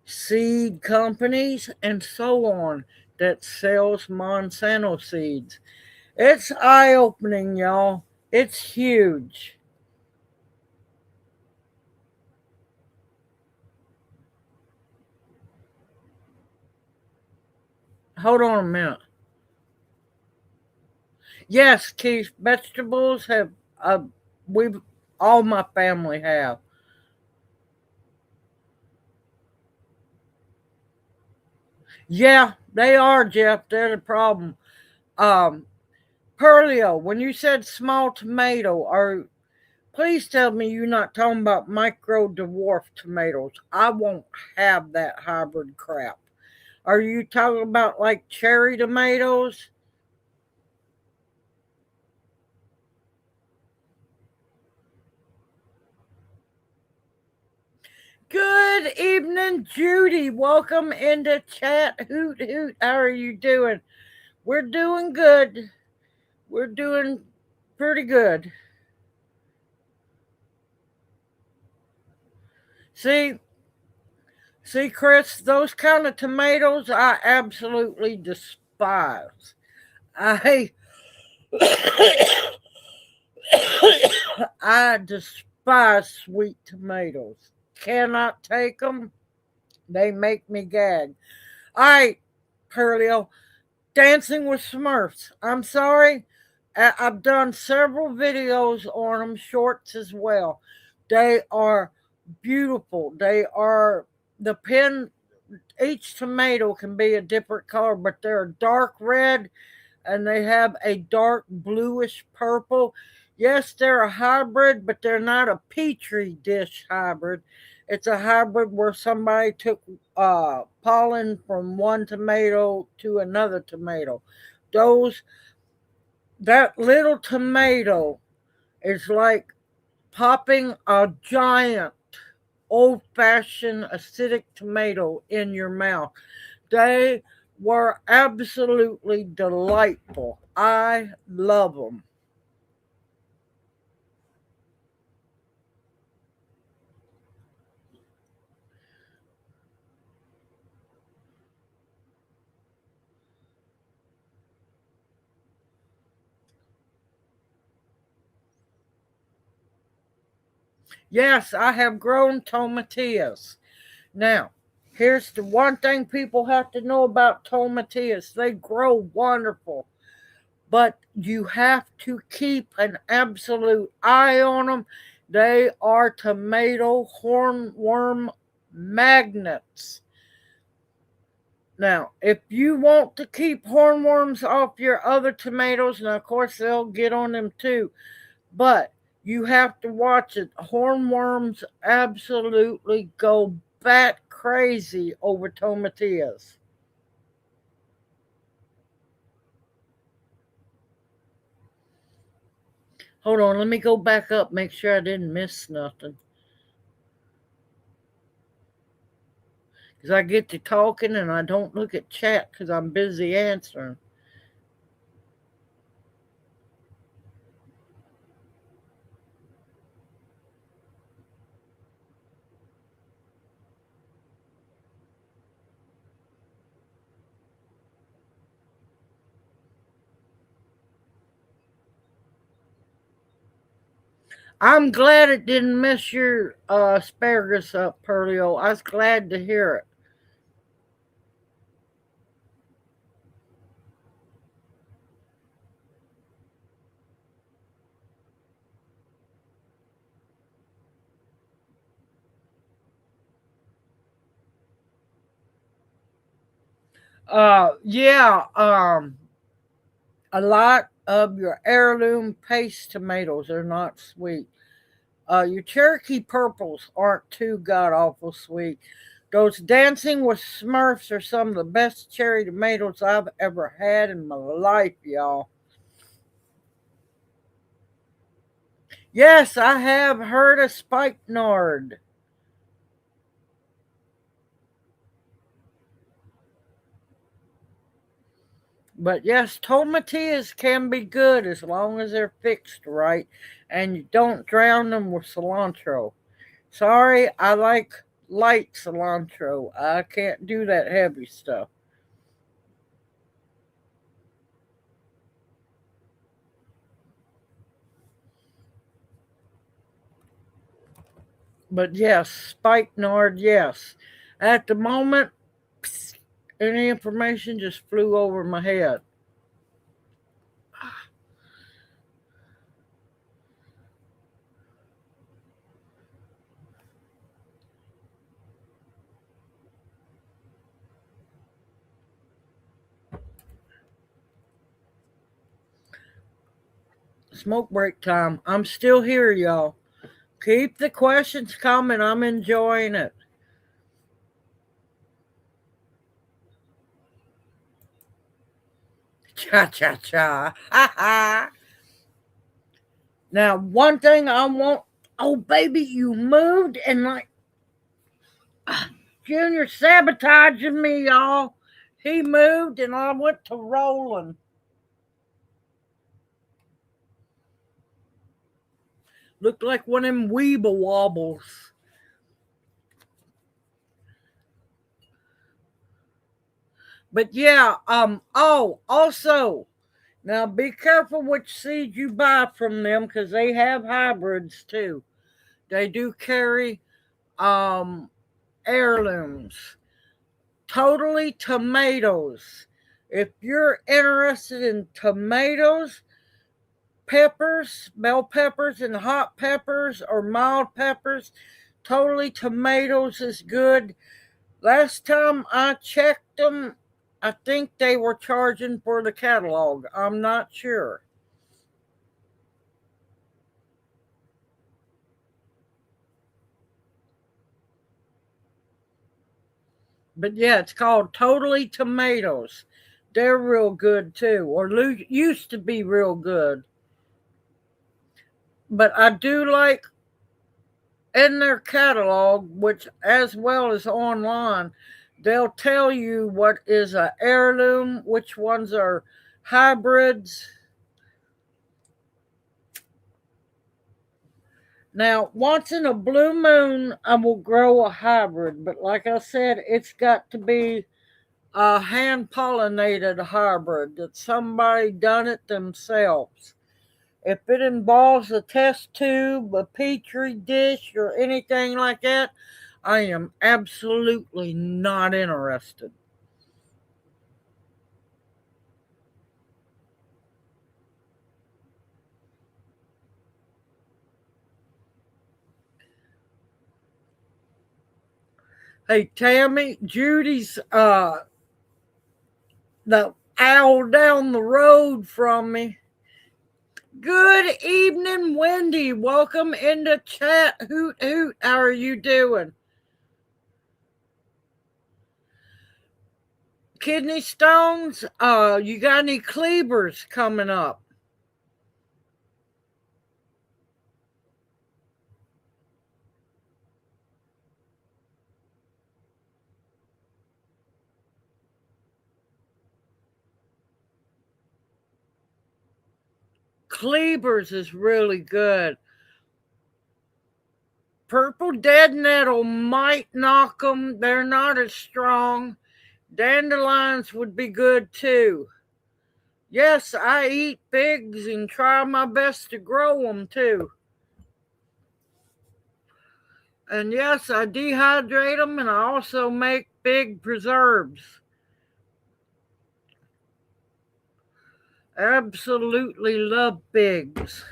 seed companies, and so on that sells Monsanto seeds. It's eye-opening, y'all. It's huge. Hold on a minute. Yes, Keith, vegetables have, we've, all my family have. Yeah, they are, Jeff. They're the problem. Um, Perlio, when you said small tomato, please tell me you're not talking about micro dwarf tomatoes. I won't have that hybrid crap. Are you talking about like cherry tomatoes? Good evening, Judy. Welcome into chat. Hoot hoot. How are you doing? We're doing good. We're doing pretty good. See, see, Chris, those kind of tomatoes I absolutely despise. I I despise sweet tomatoes. Cannot take them. They make me gag. All right, Perlio, Dancing with Smurfs. I'm sorry. I've done several videos on them, shorts as well. They are beautiful. They are the pin. Each tomato can be a different color, but they're dark red and they have a dark bluish purple. Yes, they're a hybrid, but they're not a petri dish hybrid. It's a hybrid where somebody took pollen from one tomato to another tomato. Those that little tomato is like popping a giant old fashioned acidic tomato in your mouth. They were absolutely delightful. I love them. Yes, I have grown tomatillas. Now, here's the one thing people have to know about tomatillas. They grow wonderful, but you have to keep an absolute eye on them. They are tomato hornworm magnets. Now, if you want to keep hornworms off your other tomatoes, now of course they'll get on them too, but you have to watch it. Hornworms absolutely go bat crazy over tomatillas. Hold on, let me go back up, make sure I didn't miss nothing. Because I get to talking and I don't look at chat because I'm busy answering. I'm glad it didn't mess your asparagus up, Pearlio. I was glad to hear it. Yeah, a lot of your heirloom paste tomatoes are not sweet. Your Cherokee purples aren't too god awful sweet. Those Dancing with Smurfs are some of the best cherry tomatoes I've ever had in my life, y'all. Yes, I have heard of spikenard. But yes, tomatillas can be good as long as they're fixed right and you don't drown them with cilantro. Sorry, I like light cilantro. I can't do that heavy stuff. But yes, spikenard, yes. At the moment, psst, any information just flew over my head. Smoke break time. I'm still here, y'all. Keep the questions coming. I'm enjoying it. Cha cha cha. Ha ha. Now, one thing I want. Oh, baby, you moved and like Junior sabotaging me, y'all. He moved and I went to rolling. Looked like one of them weeble wobbles. But yeah, also, now be careful which seed you buy from them because they have hybrids too. They do carry um heirlooms. Totally tomatoes. If you're interested in tomatoes, peppers, bell peppers, and hot peppers or mild peppers, totally tomatoes is good. Last time I checked them, I think they were charging for the catalog. I'm not sure. But yeah, it's called Totally Tomatoes. They're real good too, or used to be real good. But I do like in their catalog, which as well as online, they'll tell you what is a heirloom, which ones are hybrids. Now, once in a blue moon, I will grow a hybrid, but like I said, it's got to be a hand pollinated hybrid that somebody done it themselves. If it involves a test tube, a petri dish, or anything like that, I am absolutely not interested. Hey Tammy, Judy's the owl down the road from me. Good evening, Wendy. Welcome into chat. Hoot hoot. How are you doing? Kidney stones? You got any cleavers coming up? Cleavers is really good. Purple dead nettle might knock them. They're not as strong. Dandelions would be good too. Yes, I eat figs and try my best to grow them too. And yes, I dehydrate them and I also make fig preserves. Absolutely love figs.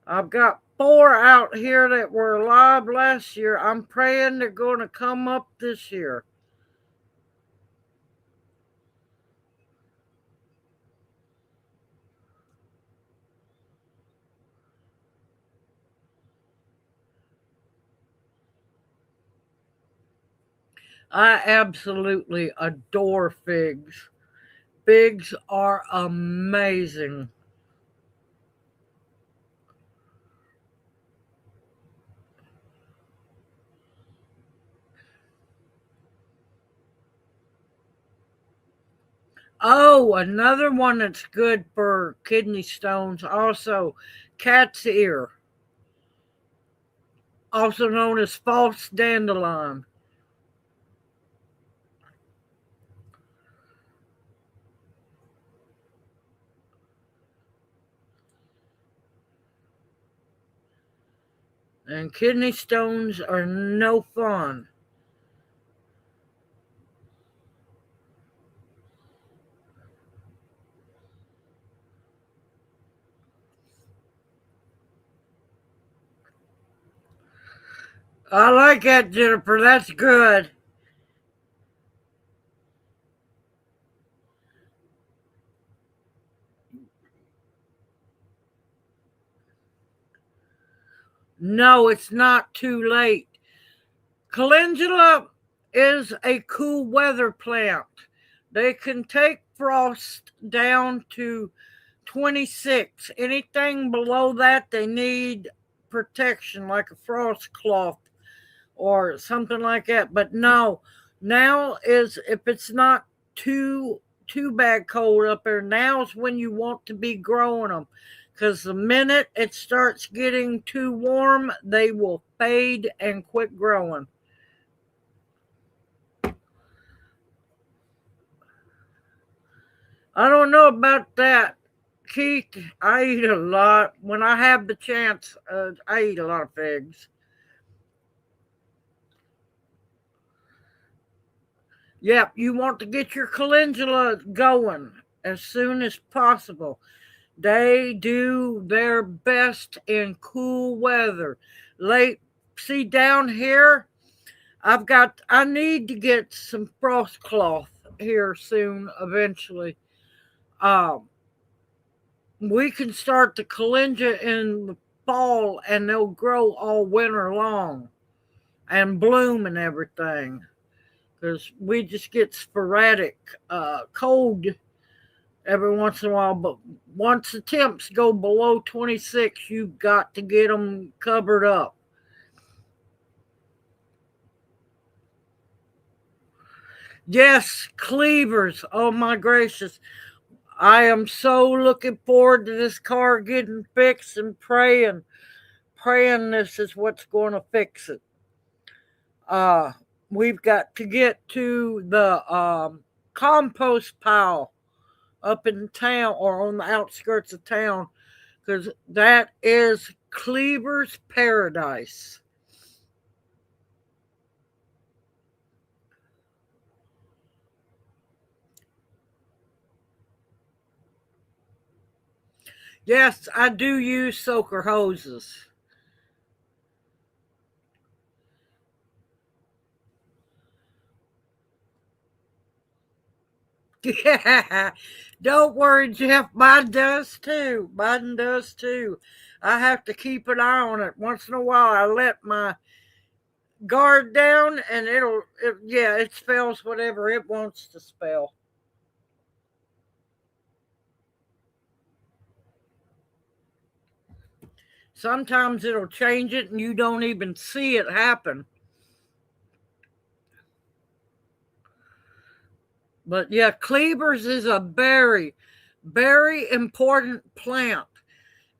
I've got 4 out here that were alive last year. I'm praying they're going to come up this year. I absolutely adore figs. Figs are amazing. Oh, another one that's good for kidney stones, also cat's ear, also known as false dandelion. And kidney stones are no fun. I like that, Jennifer. That's good. No, it's not too late. Calendula is a cool weather plant. They can take frost down to 26. Anything below that, they need protection, like a frost cloth or something like that. But no, now is if it's not too bad cold up there, now's when you want to be growing them. Because the minute it starts getting too warm, they will fade and quit growing. I don't know about that, Keith. I eat a lot. When I have the chance, I eat a lot of figs. Yep, you want to get your calendula going as soon as possible. They do their best in cool weather. Late, see down here, I need to get some frost cloth here soon, eventually. Um, we can start the calendula in the fall and they'll grow all winter long and bloom and everything. Because we just get sporadic cold every once in a while. But once the temps go below 26, you've got to get them covered up. Yes, cleavers. Oh my gracious. I am so looking forward to this car getting fixed and praying this is what's going to fix it. Uh, we've got to get to the compost pile up in town or on the outskirts of town, because that is cleaver's paradise. Yes, I do use soaker hoses. Yeah, don't worry, Jeff. Mine does too. Mine does too. I have to keep an eye on it. Once in a while, I let my guard down, and yeah, it spells whatever it wants to spell. Sometimes it'll change it, and you don't even see it happen. But yeah, cleavers is a very, very important plant.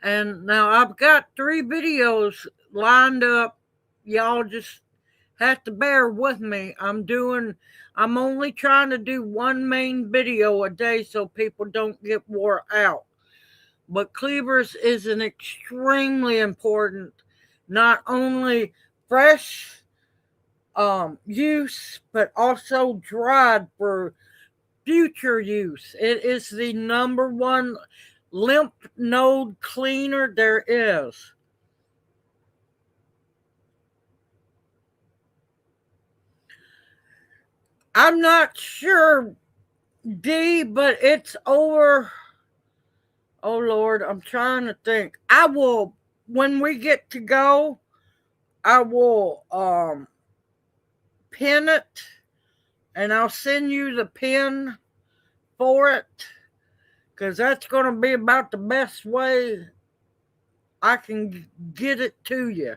And now I've got 3 videos lined up. Y'all just have to bear with me. I'm only trying to do one main video a day so people don't get wore out. But cleavers is an extremely important, not only fresh use, but also dried for future use. It is the number one lymph node cleaner there is. I'm not sure, D, but it's over. Oh Lord, I'm trying to think. I will, when we get to go, I will pin it, and I'll send you the pin for it, because that's going to be about the best way I can get it to you.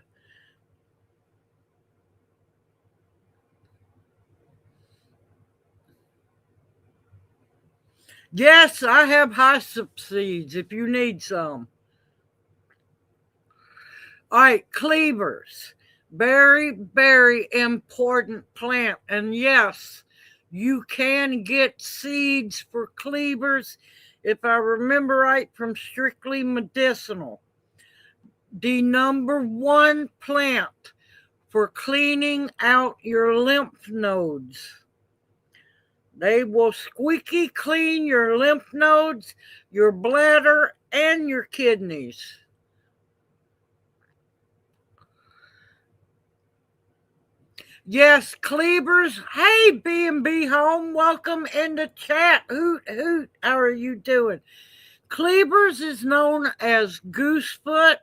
Yes, I have hyssop seeds if you need some. All right, cleavers. Very, very important plant. And yes, you can get seeds for cleavers, if I remember right, from Strictly Medicinal. The number one plant for cleaning out your lymph nodes. They will squeaky clean your lymph nodes, your bladder, and your kidneys. Yes, Cleavers. Hey, B&B Home. Welcome in the chat. Hoot, hoot. How are you doing? Cleavers is known as Goosefoot,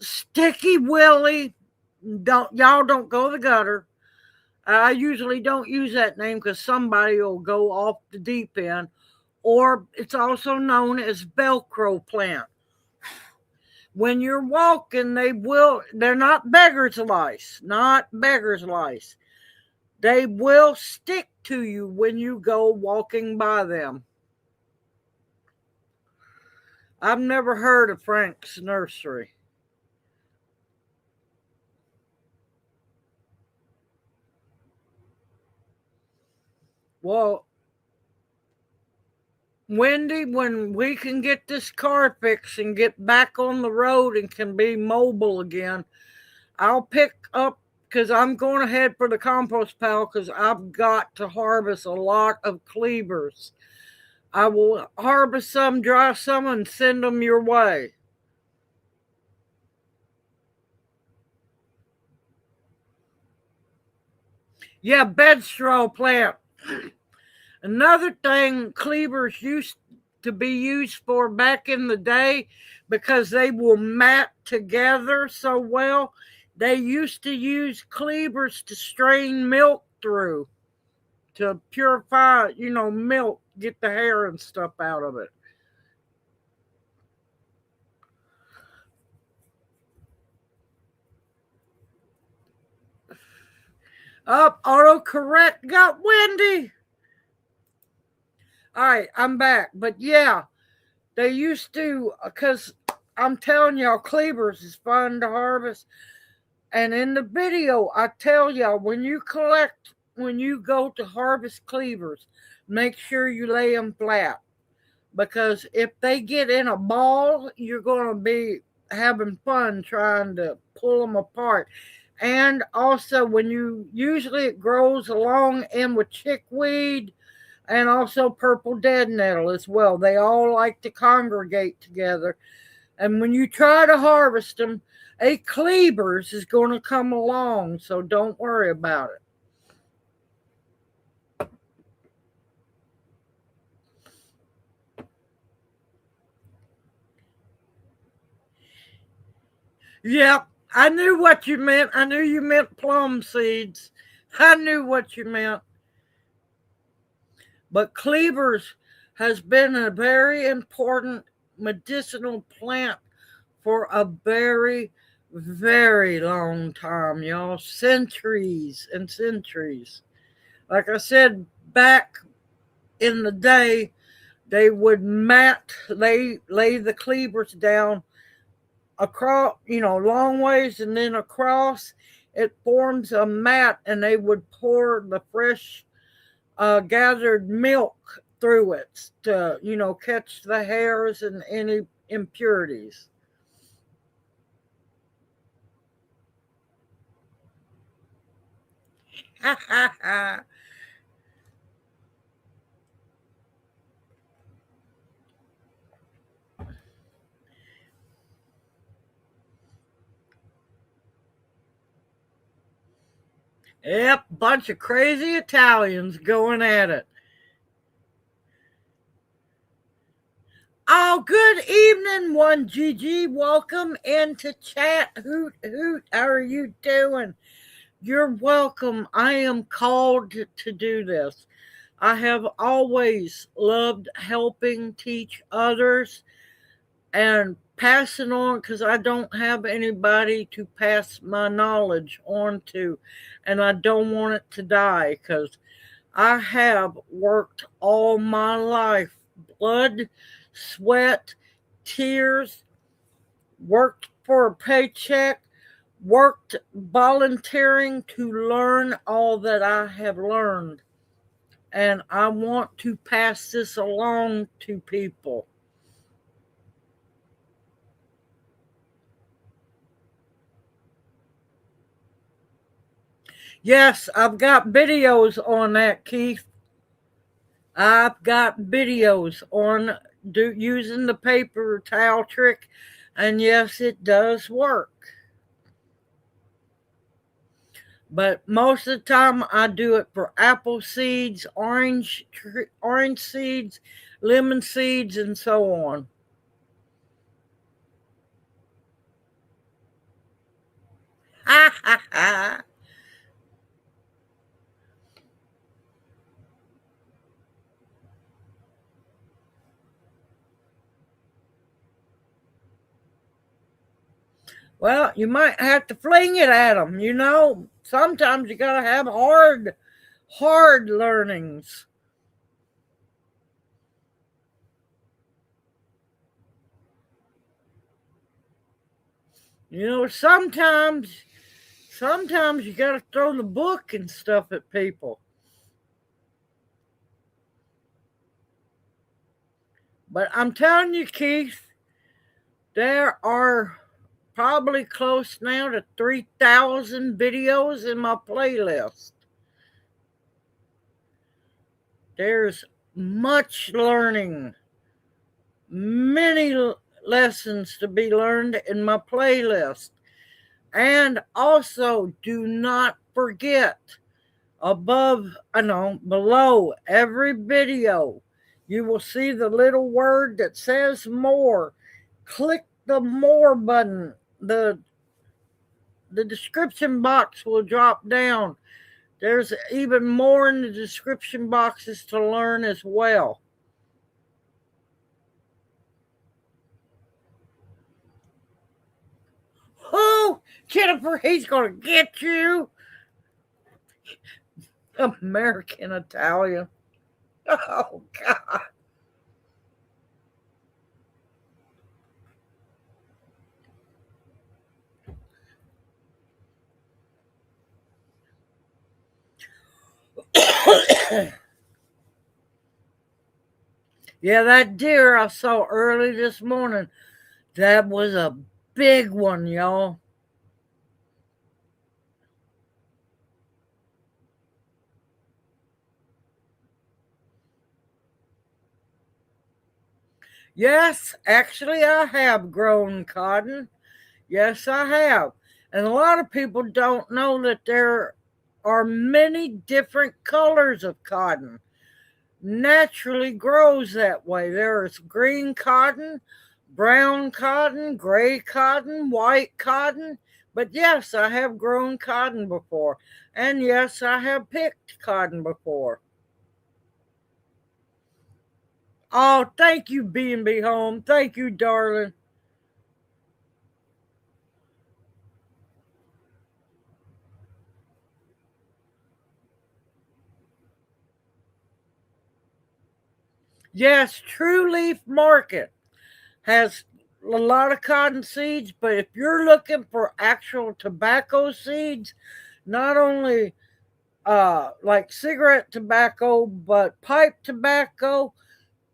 Sticky Willie. Y'all don't go the gutter. I usually don't use that name because somebody will go off the deep end. Or it's also known as Velcro plant. When you're walking, they're not beggar's lice, not beggar's lice. They will stick to you when you go walking by them. I've never heard of Frank's Nursery. Well, Wendy, when we can get this car fixed and get back on the road and can be mobile again, I'll pick up, because I'm going to head for the compost pile because I've got to harvest a lot of cleavers. I will harvest some, dry some, and send them your way. Yeah, bed straw plant. Another thing cleavers used to be used for back in the day, because they will mat together so well, they used to use cleavers to strain milk through, to purify, milk, get the hair and stuff out of it. Up, autocorrect got Wendy. All right, I'm back. But yeah, they used to, because I'm telling y'all, cleavers is fun to harvest. And in the video, I tell y'all, when you go to harvest cleavers, make sure you lay them flat. because if they get in a ball, you're going to be having fun trying to pull them apart. And also, when you usually it grows along in with chickweed and also purple dead nettle as well. They all like to congregate together. And when you try to harvest them, a cleavers is going to come along, so don't worry about it. Yep, I knew what you meant. I knew you meant plum seeds. I knew what you meant. But cleavers has been a very important medicinal plant for a very, very long time, y'all. Centuries and centuries. Like I said, back in the day, they would lay the cleavers down across, long ways and then across. It forms a mat, and they would pour the fresh gathered milk through it to, catch the hairs and any impurities. Yep, bunch of crazy Italians going at it. Oh, good evening, one GG. Welcome into chat. Hoot, hoot. How are you doing? You're welcome. I am called to do this. I have always loved helping teach others and passing on because I don't have anybody to pass my knowledge on to, and I don't want it to die because I have worked all my life, blood, sweat, tears, worked for a paycheck, worked volunteering to learn all that I have learned. And I want to pass this along to people. Yes, I've got videos on that, Keith. I've got videos on using the paper towel trick, and yes, it does work. But most of the time, I do it for apple seeds, orange seeds, lemon seeds, and so on. Ha ha ha! Well, you might have to fling it at them. Sometimes you got to have hard learnings. Sometimes you got to throw the book and stuff at people. But I'm telling you, Keith, there are probably close now to 3,000 videos in my playlist. There's much learning, many lessons to be learned in my playlist. And also, do not forget below every video, you will see the little word that says more. Click the more button. The description box will drop down. There's even more in the description boxes to learn as well. Oh, Jennifer, he's going to get you. American Italian. Oh, God. Yeah, that deer I saw early this morning, that was a big one, y'all. Yes, actually, I have grown cotton. Yes, I have. And a lot of people don't know that there are many different colors of cotton. Naturally grows that way. There is green cotton, brown cotton, gray cotton, white cotton. But yes, I have grown cotton before. And yes, I have picked cotton before. Oh, thank you, B&B Home. Thank you, darling. Yes, True Leaf Market has a lot of cotton seeds, but if you're looking for actual tobacco seeds, not only like cigarette tobacco, but pipe tobacco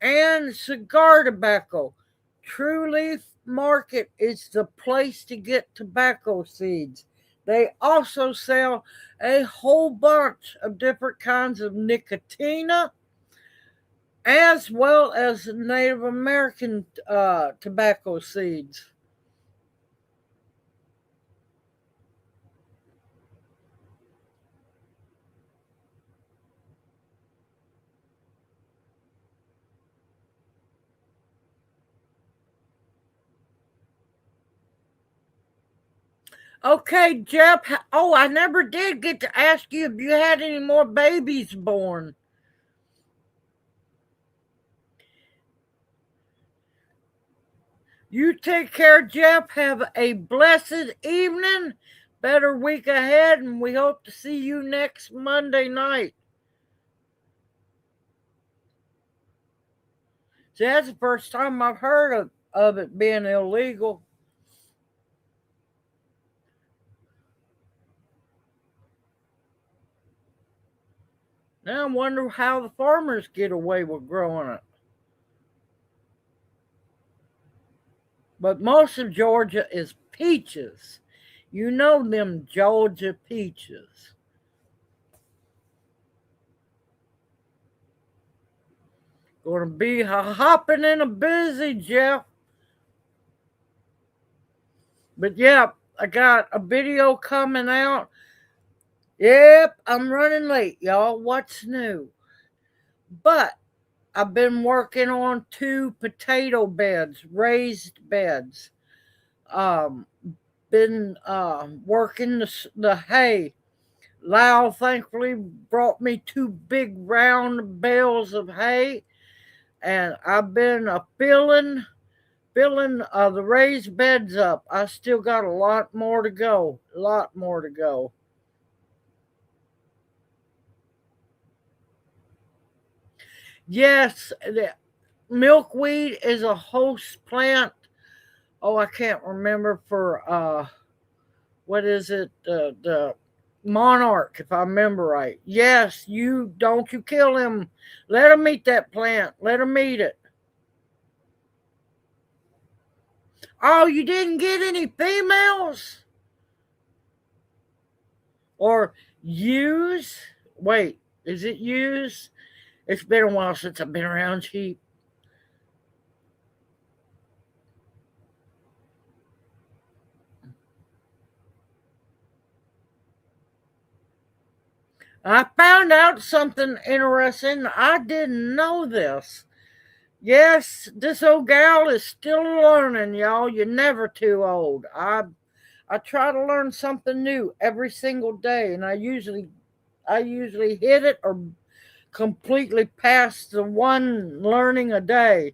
and cigar tobacco, True Leaf Market is the place to get tobacco seeds. They also sell a whole bunch of different kinds of nicotina as well as Native American tobacco seeds. Okay, Jeff. Oh, I never did get to ask you if you had any more babies born. You take care, Jeff. Have a blessed evening, better week ahead, and we hope to see you next Monday night. See, that's the first time I've heard of it being illegal. Now I wonder how the farmers get away with growing it. But most of Georgia is peaches. You know them Georgia peaches. Gonna be hopping in a busy, Jeff. But yeah, I got a video coming out. Yep, I'm running late, y'all. What's new? But I've been working on two potato beds, raised beds. Um, been working the hay. Lyle thankfully brought me two big round bales of hay, and I've been filling the raised beds up. I still got a lot more to go. A lot more to go. Yes, the milkweed is a host plant. Oh, I can't remember for what is it? The monarch, if I remember right. Yes, you don't you kill him. Let him eat that plant. Let him eat it. Oh, you didn't get any females or ewes? Wait, is it ewes? It's been a while since I've been around sheep. I found out something interesting. I didn't know this. Yes, this old gal is still learning, y'all. You're never too old. I try to learn something new every single day, and I usually hit it or completely pass the one learning a day.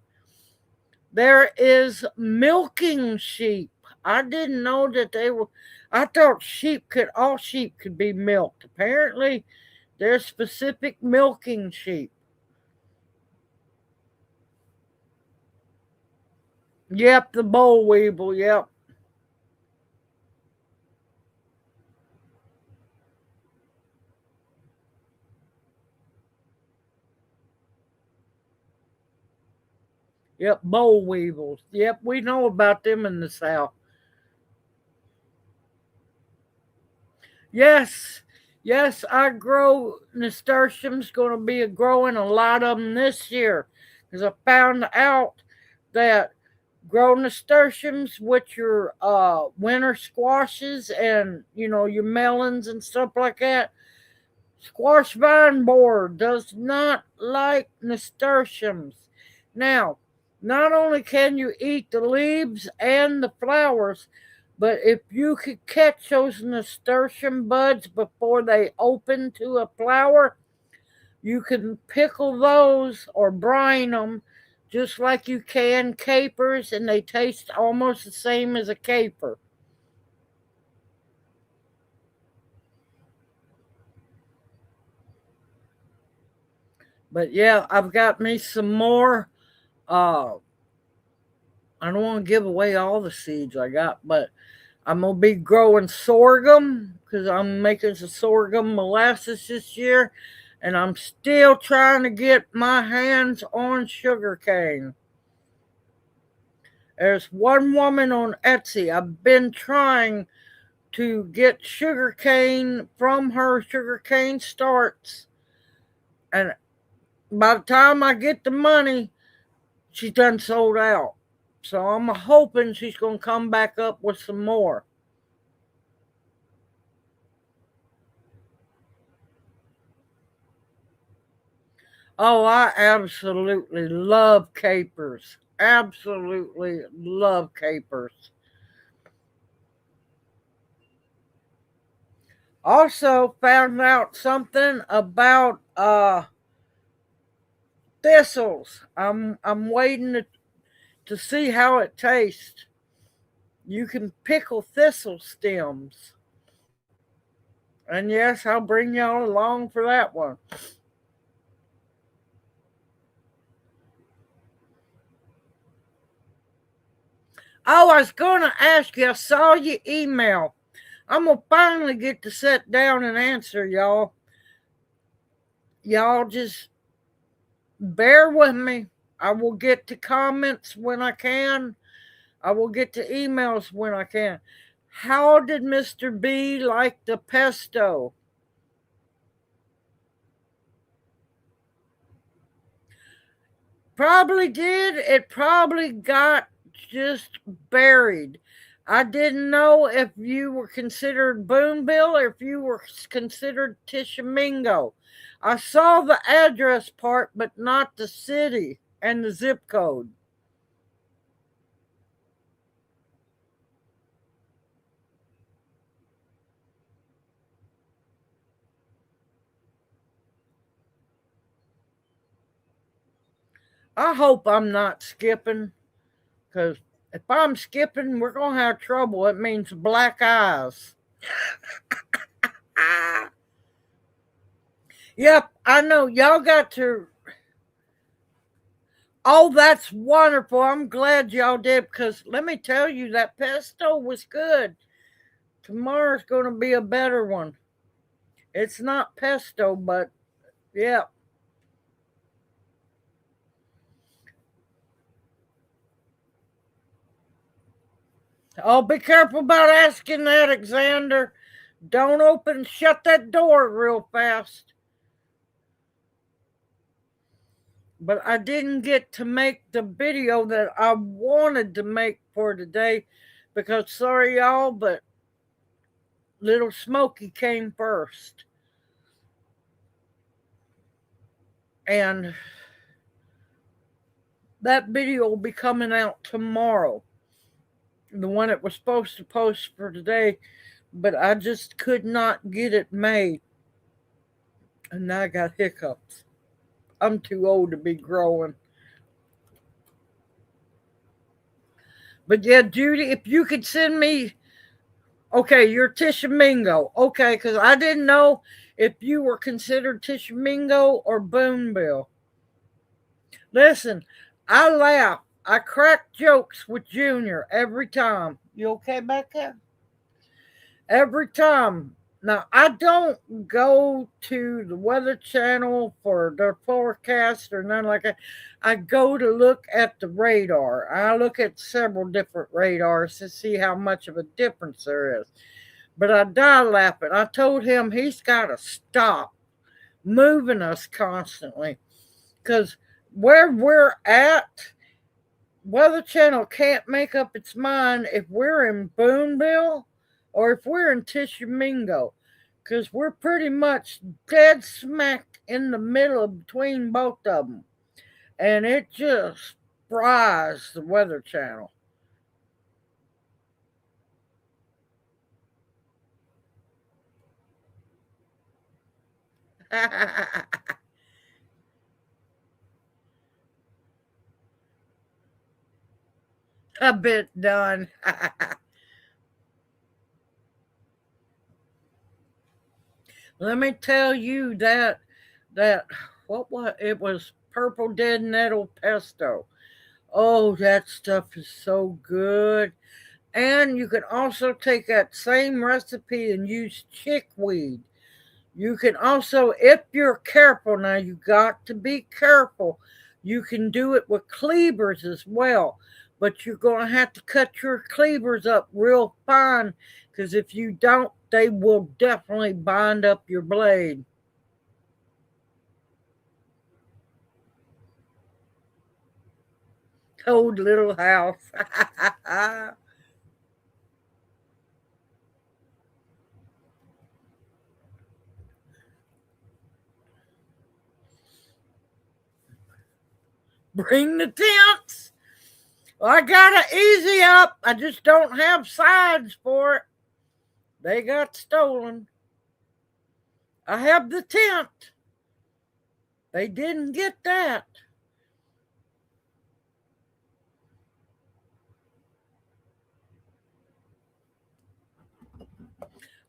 There is milking sheep. I didn't know that they were. I thought all sheep could be milked. Apparently, there's specific milking sheep. Yep, the boll weevil. Yep. Yep, boll weevils. Yep, we know about them in the South. Yes, yes, I grow nasturtiums. Going to be growing a lot of them this year because I found out that grow nasturtiums with your winter squashes and your melons and stuff like that. Squash vine borer does not like nasturtiums. Now, not only can you eat the leaves and the flowers, but if you could catch those nasturtium buds before they open to a flower, you can pickle those or brine them just like you can capers, and they taste almost the same as a caper. But yeah, I've got me some more. Uh, I don't want to give away all the seeds I got, but I'm gonna be growing sorghum because I'm making some sorghum molasses this year, and I'm still trying to get my hands on sugarcane. There's one woman on Etsy. I've been trying to get sugarcane from her. Sugarcane starts, and by the time I get the money, she's done sold out. So I'm hoping she's going to come back up with some more. Oh, I absolutely love capers. Absolutely love capers. Also found out something about thistles. I'm waiting to see how it tastes. You can pickle thistle stems. And yes, I'll bring y'all along for that one. Oh, I was going to ask you, I saw your email. I'm going to finally get to sit down and answer y'all. Y'all just bear with me. I will get to comments when I can. I will get to emails when I can. How did Mr. B like the pesto? Probably did. It probably got just buried. I didn't know if you were considered Booneville or if you were considered Tishomingo. I saw the address part, but not the city and the zip code. I hope I'm not skipping, because if I'm skipping, we're going to have trouble. It means black eyes. Yep, I know. Y'all got to. Oh, that's wonderful. I'm glad y'all did, because let me tell you, that pesto was good. Tomorrow's going to be a better one. It's not pesto, but yeah. Oh, be careful about asking that, Alexander. Don't shut that door real fast. But I didn't get to make the video that I wanted to make for today because, sorry, y'all, but Little Smokey came first. And that video will be coming out tomorrow. The one it was supposed to post for today, but I just could not get it made. And now I got hiccups. I'm too old to be growing. But yeah, Judy, if you could send me, okay, you're Tishomingo. Okay, because I didn't know if you were considered Tishomingo or Booneville. Listen, I laugh. I crack jokes with Junior every time. You okay back there? Every time. Now, I don't go to the Weather Channel for their forecast or none like that. I go to look at the radar. I look at several different radars to see how much of a difference there is. But I die laughing. I told him he's got to stop moving us constantly because where we're at, Weather Channel can't make up its mind if we're in Booneville or if we're in Tishomingo, because we're pretty much dead smack in the middle between both of them, and it just fries the Weather Channel. A bit done. Let me tell you that what was it was purple dead nettle pesto. Oh, that stuff is so good. And you can also take that same recipe and use chickweed. You can also, if you're careful, now you got to be careful. You can do it with cleavers as well, but you're going to have to cut your cleavers up real fine because if you don't, they will definitely bind up your blade. Old little house. Bring the tents. Well, I got an easy up. I just don't have sides for it. They got stolen. I have the tent. They didn't get that.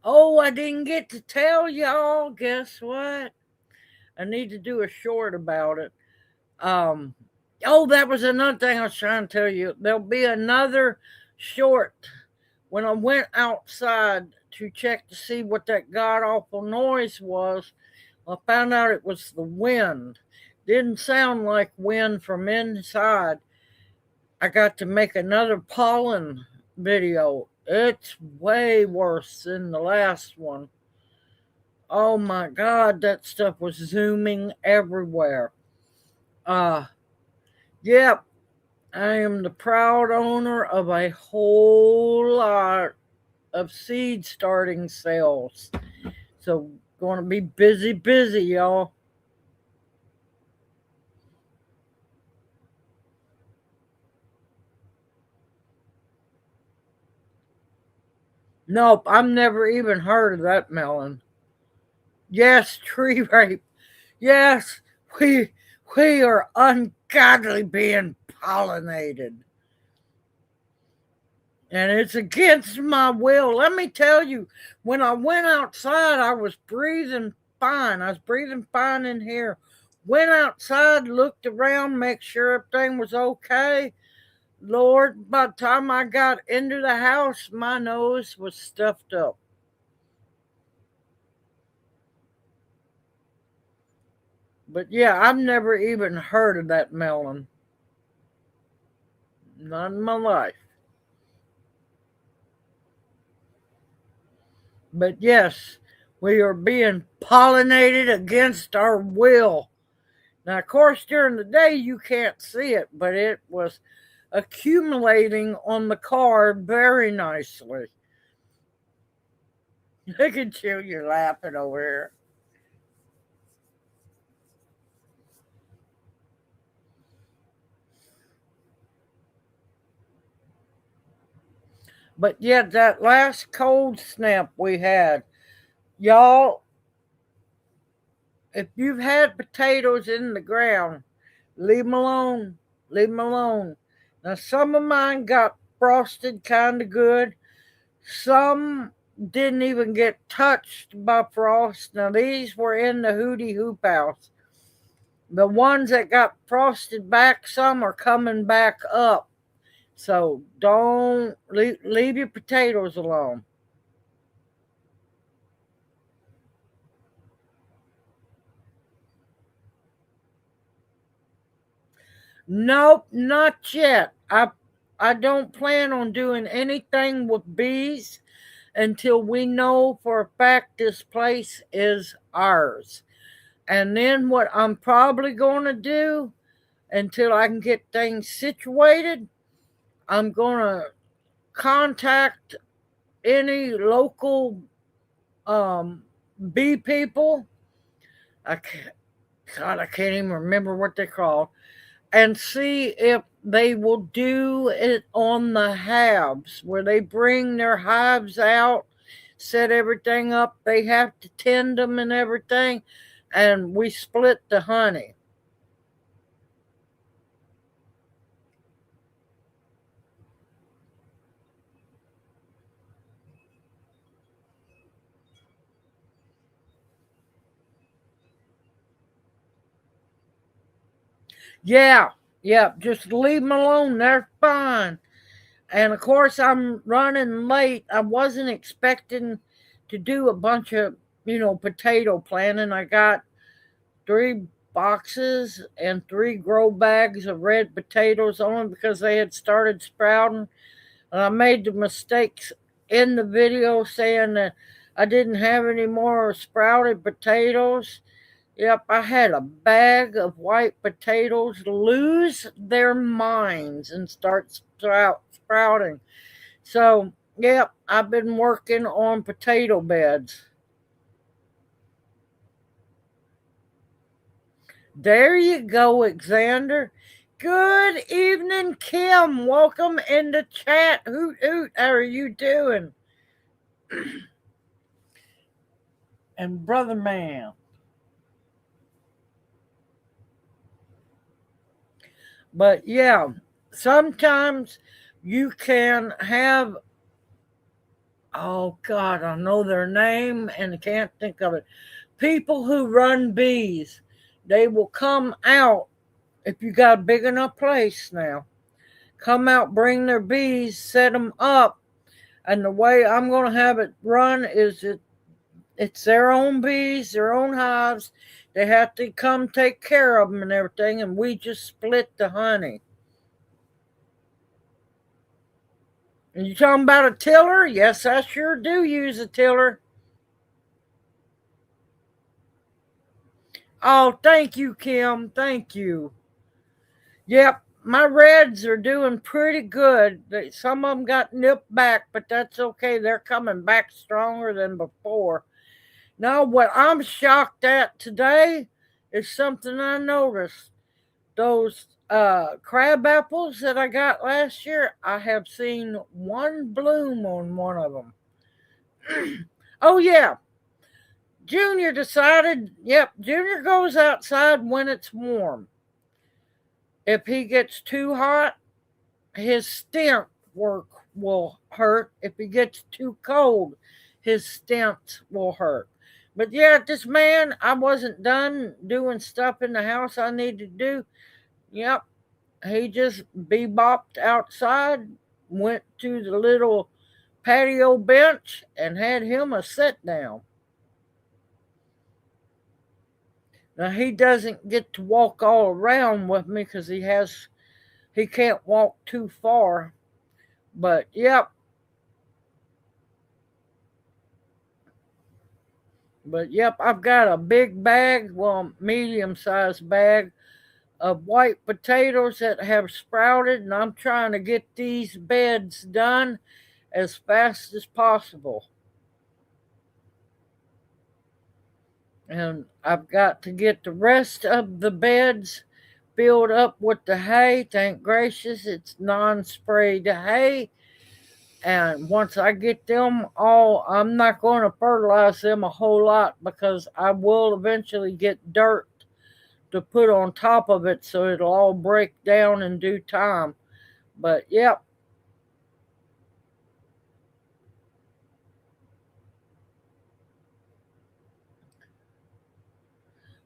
Oh, I didn't get to tell y'all. Guess what? I need to do a short about it. Um, oh, that was another thing I was trying to tell you. There'll be another short when I went outside to check to see what that god awful noise was. I found out it was the wind. Didn't sound like wind from inside. I got to make another pollen video. It's way worse than the last one. Oh my god, that stuff was zooming everywhere. Uh yep, I am the proud owner of a whole lot of seed starting cells. So going to be busy, y'all. Nope, I've never even heard of that melon. Yes, tree rape. Yes, we we are ungodly being pollinated. And it's against my will. Let me tell you, when I went outside, I was breathing fine. I was breathing fine in here. Went outside, looked around, make sure everything was okay. Lord, by the time I got into the house, my nose was stuffed up. But yeah, I've never even heard of that melon. Not in my life. But yes, we are being pollinated against our will. Now, of course, during the day you can't see it, but it was accumulating on the card very nicely. Look at you, you're laughing over here. But yet, that last cold snap we had, y'all, if you've had potatoes in the ground, leave them alone. Leave them alone. Now, some of mine got frosted kind of good. Some didn't even get touched by frost. Now, these were in the Hootie Hoop House. The ones that got frosted back, some are coming back up. So don't leave your potatoes alone. Nope, not yet. I don't plan on doing anything with bees until we know for a fact this place is ours. And then what I'm probably going to do until I can get things situated, I'm going to contact any local um, bee people. I can't, God, I can't even remember what they're called, and see if they will do it on the hives where they bring their hives out, set everything up. They have to tend them and everything, and we split the honey. Yeah, yeah, just leave them alone. They're fine. And of course, I'm running late. I wasn't expecting to do a bunch of, potato planting. I got 3 boxes and 3 grow bags of red potatoes only because they had started sprouting. And I made the mistakes in the video saying that I didn't have any more sprouted potatoes. Yep, I had a bag of white potatoes lose their minds and start sprouting. So, yep, I've been working on potato beds. There you go, Alexander. Good evening, Kim. Welcome in the chat. Hoot hoot. How are you doing? And brother man. But yeah, sometimes you can have, oh God, I know their name and I can't think of it. People who run bees, they will come out if you got a big enough place now. Come out, bring their bees, set them up. And the way I'm going to have it run is it's their own bees, their own hives. They have to come take care of them and everything, and we just split the honey. And you talking about a tiller? Yes, I sure do use a tiller. Oh, thank you, Kim. Thank you. Yep, my reds are doing pretty good. Some of them got nipped back, but that's okay. They're coming back stronger than before. Now, what I'm shocked at today is something I noticed. Those crab apples that I got last year, I have seen one bloom on one of them. Oh, yeah. Junior decided, yep, Junior goes outside when it's warm. If he gets too hot, his stent work will hurt. If he gets too cold, his stents will hurt. But yeah, this man, I wasn't done doing stuff in the house I needed to do. Yep, he just bebopped outside, went to the little patio bench, and had him a sit down. Now he doesn't get to walk all around with me because he can't walk too far. But yep. But yep, I've got a big bag, well, medium sized bag of white potatoes that have sprouted, and I'm trying to get these beds done as fast as possible. And I've got to get the rest of the beds filled up with the hay. Thank gracious it's non sprayed hay. And once I get them all, I'm not going to fertilize them a whole lot because I will eventually get dirt to put on top of it so it'll all break down in due time. But yep.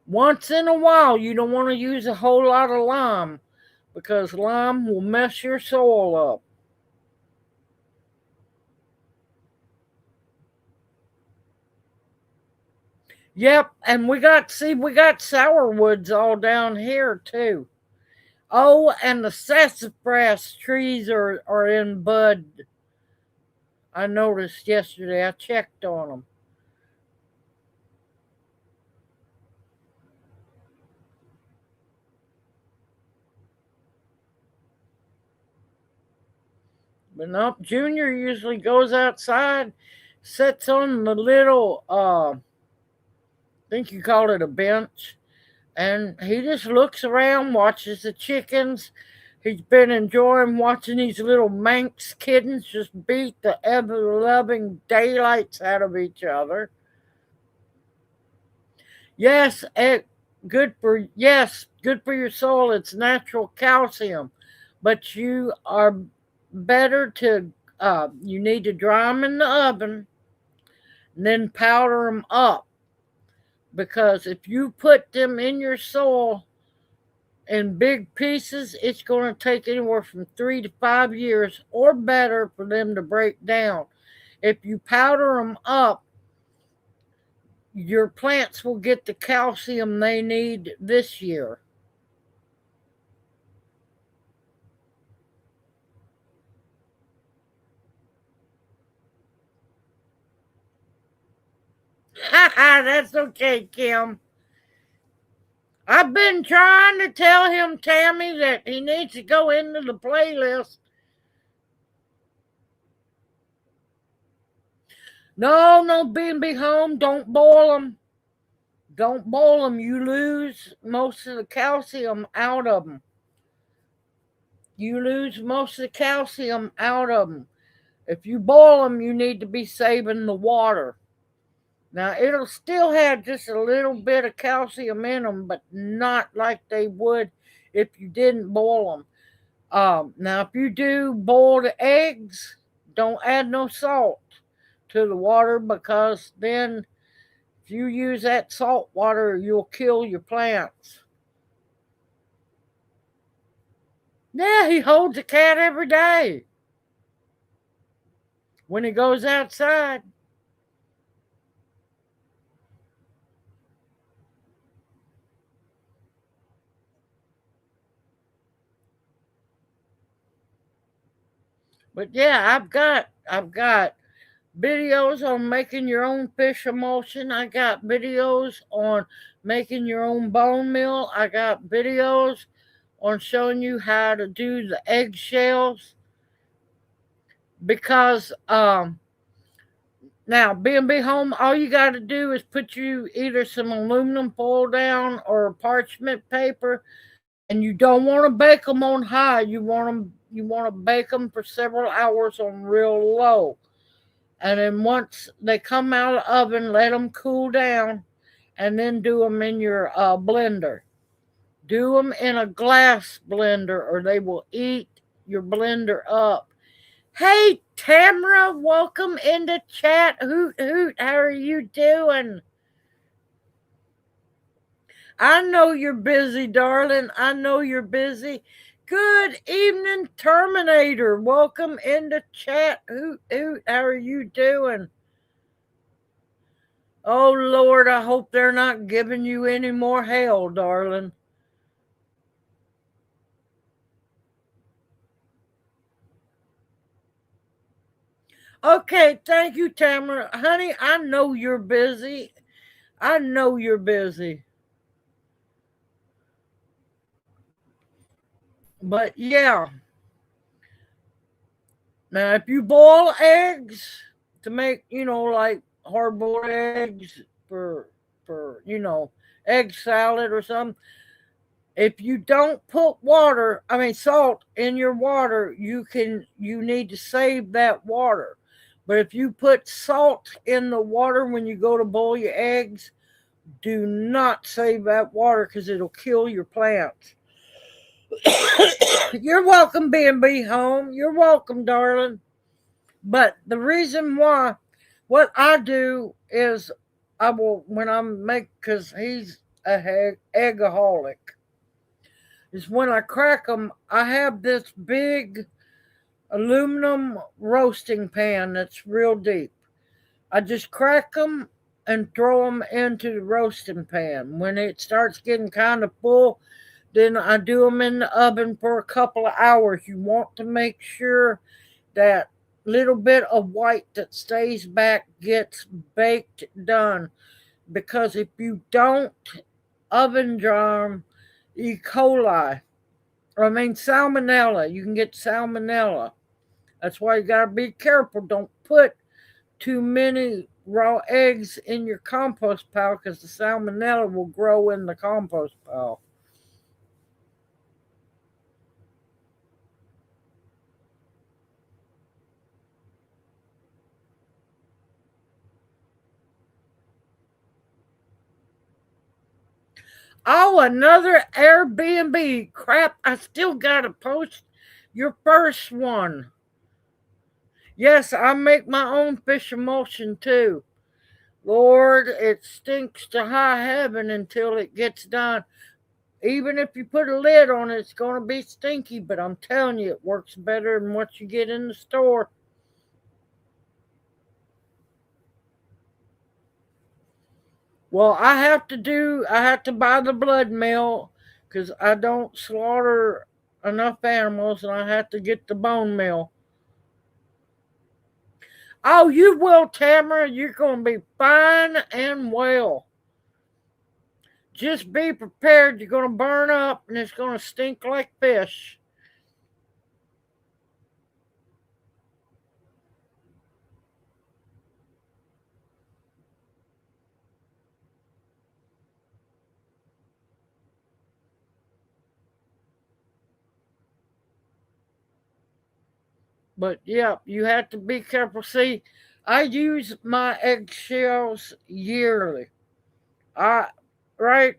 Once in a while, you don't want to use a whole lot of lime because lime will mess your soil up. Yep, and we got sourwoods all down here too. Oh, and the sassafras trees are in bud. I noticed yesterday. I checked on them. But no, Junior usually goes outside, sits on the little, I think you call it a bench, and he just looks around, watches the chickens. He's been enjoying watching these little Manx kittens just beat the ever loving daylights out of each other. Yes, good for your soul. It's natural calcium, but you are better to you need to dry them in the oven and then powder them up, because if you put them in your soil in big pieces, it's going to take anywhere from 3 to 5 years or better for them to break down. If you powder them up, your plants will get the calcium they need this year. That's okay, Kim. I've been trying to tell him, Tammy, that he needs to go into the playlist. No, be home. Don't boil them. Don't boil them. You lose most of the calcium out of them. You lose most of the calcium out of them. If you boil them, you need to be saving the water. Now, it'll still have just a little bit of calcium in them, but not like they would if you didn't boil them. Now, if you do boil the eggs, don't add no salt to the water, because then if you use that salt water, you'll kill your plants. Yeah, he holds a cat every day when he goes outside. But yeah, I've got videos on making your own fish emulsion. I got videos on making your own bone meal. I got videos on showing you how to do the eggshells, because now B&B home, all you got to do is put you either some aluminum foil down or parchment paper, and you don't want to bake them on high. You want to bake them for several hours on real low. And then once they come out of the oven, let them cool down, and then do them in your blender. Do them in a glass blender, or they will eat your blender up. Hey, Tamara, welcome into chat. Hoot, hoot, how are you doing? I know you're busy, darling. I know you're busy. Good evening, Terminator. Welcome into chat. Hoot, hoot, how are you doing? Oh, Lord, I hope they're not giving you any more hell, darling. Okay, thank you, Tamara. Honey, I know you're busy. I know you're busy. But yeah, now if you boil eggs to make, like hard boiled eggs for egg salad or something, if you don't put salt in your water, you need to save that water. But if you put salt in the water when you go to boil your eggs, do not save that water, because it'll kill your plants. You're welcome, B&B home. You're welcome, darling. But the reason why, what I do is, I will, when I make, because he's a eggaholic, is when I crack them, I have this big aluminum roasting pan that's real deep. I just crack them and throw them into the roasting pan. When it starts getting kind of full, Then I do them in the oven for a couple of hours. You want to make sure that little bit of white that stays back gets baked done, because if you don't oven dry them, E. coli, salmonella, you can get salmonella. That's why you got to be careful. Don't put too many raw eggs in your compost pile, because the salmonella will grow in the compost pile. Oh, another Airbnb. Crap, I still got to post your first one. Yes, I make my own fish emulsion too. Lord, it stinks to high heaven until it gets done. Even if you put a lid on it, it's going to be stinky, but I'm telling you, it works better than what you get in the store. Well, I have to buy the blood meal, because I don't slaughter enough animals, and I have to get the bone meal. Oh, you will, Tamara. You're going to be fine and well. Just be prepared. You're going to burn up, and it's going to stink like fish. But yeah, you have to be careful. See, I use my eggshells yearly. I right.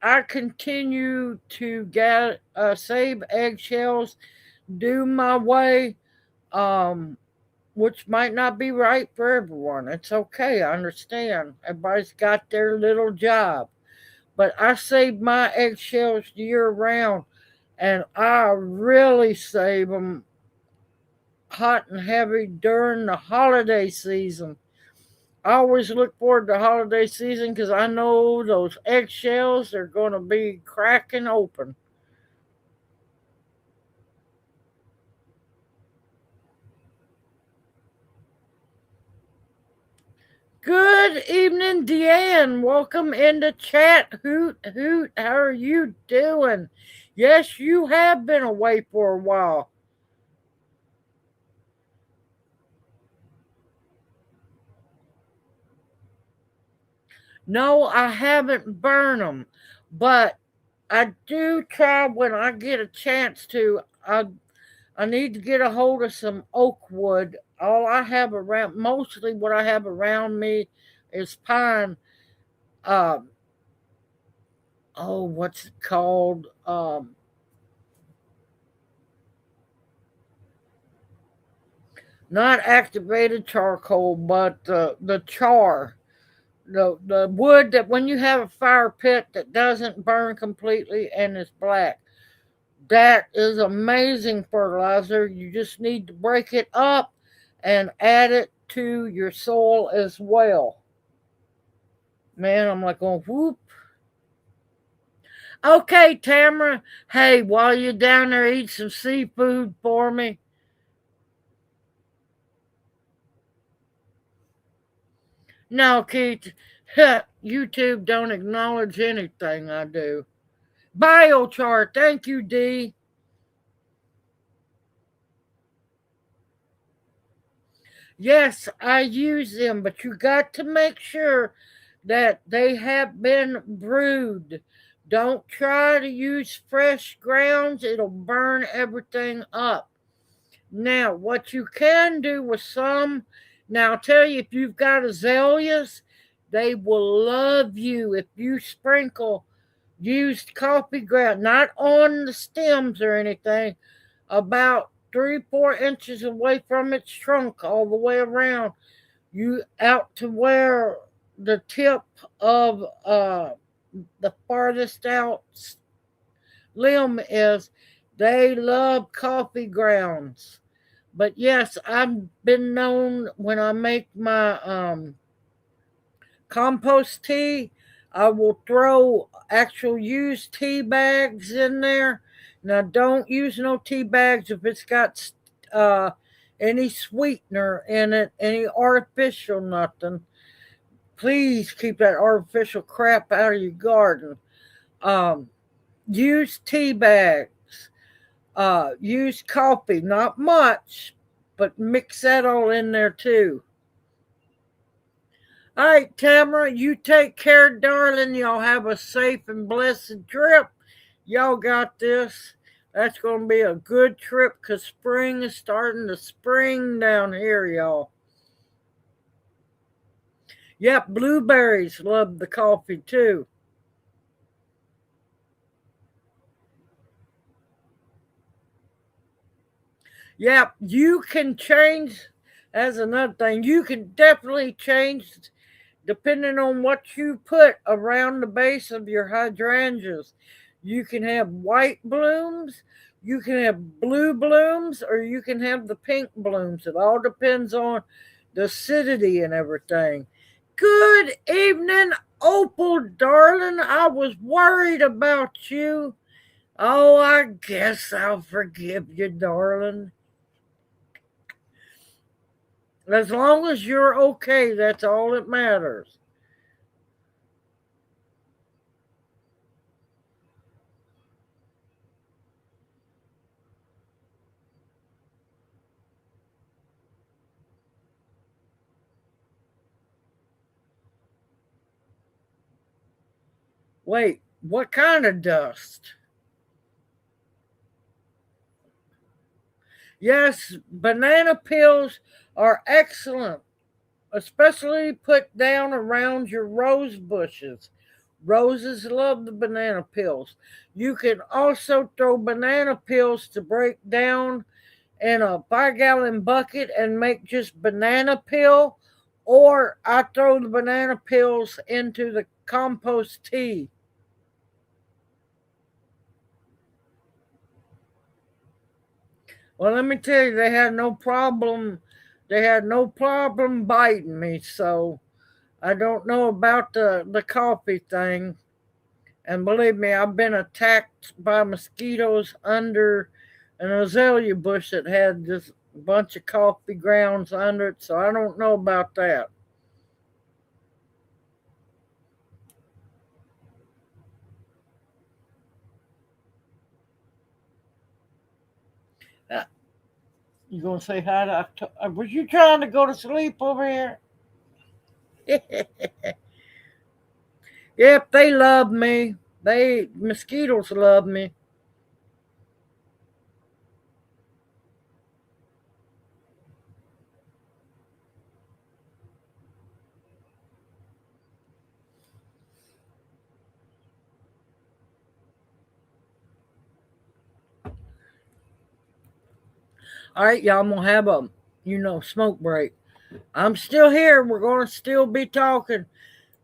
I continue to get save eggshells, do my way, um, which might not be right for everyone. It's okay. I understand. Everybody's got their little job, but I save my eggshells year round, and I really save them hot and heavy during the holiday season. I always look forward to holiday season, because I know those eggshells are going to be cracking open. Good evening, Deanne. Welcome into chat. Hoot, hoot. How are you doing? Yes, you have been away for a while. No, I haven't burned them, but I do try when I get a chance to. I need to get a hold of some oak wood. All I have around, mostly what I have around me, is pine. Um, what's it called? Not activated charcoal, but the char. The wood that when you have a fire pit that doesn't burn completely and is black. That is amazing fertilizer. You just need to break it up and add it to your soil as well. Man, I'm like going whoop. Okay, Tamara. Hey, while you're down there, eat some seafood for me. No, Keith. YouTube don't acknowledge anything I do. Biochar. Thank you, D. Yes, I use them, but you got to make sure that they have been brewed. Don't try to use fresh grounds, it'll burn everything up. Now, what you can do with some, now I'll tell you, if you've got azaleas, they will love you if you sprinkle used coffee ground, not on the stems or anything, about 3, 4 inches away from its trunk, all the way around. You out to where the tip of the farthest out limb is. They love coffee grounds. But yes, I've been known when I make my compost tea, I will throw actual used tea bags in there. Now, don't use no tea bags if it's got any sweetener in it, any artificial nothing. Please keep that artificial crap out of your garden. Um, use tea bags. Use coffee, not much, but mix that all in there too. All right, Tamara, you take care, darling. Y'all have a safe and blessed trip. Y'all got this. That's going to be a good trip because spring is starting to spring down here, y'all. Yep, blueberries love the coffee too. Yep, you can change. That's another thing. You can definitely change depending on what you put around the base of your hydrangeas. You can have white blooms, you can have blue blooms, or you can have the pink blooms. It all depends on the acidity and everything. Good evening, Opal, darling. I was worried about you. Oh, I guess I'll forgive you, darling. As long as you're okay, that's all that matters. Wait, what kind of dust? Yes, banana peels are excellent, especially put down around your rose bushes. Roses love the banana peels. You can also throw banana peels to break down in a 5-gallon bucket and make just banana peel, or I throw the banana peels into the compost tea. Well, let me tell you, they had no problem. They had no problem biting me. So I don't know about the coffee thing. And believe me, I've been attacked by mosquitoes under an azalea bush that had just a bunch of coffee grounds under it. So I don't know about that. Uh, you gonna say hi to? Was you trying to go to sleep over here? Yep, they love me. They mosquitoes love me. All right, y'all, I'm gonna have a smoke break. I'm still here. We're gonna still be talking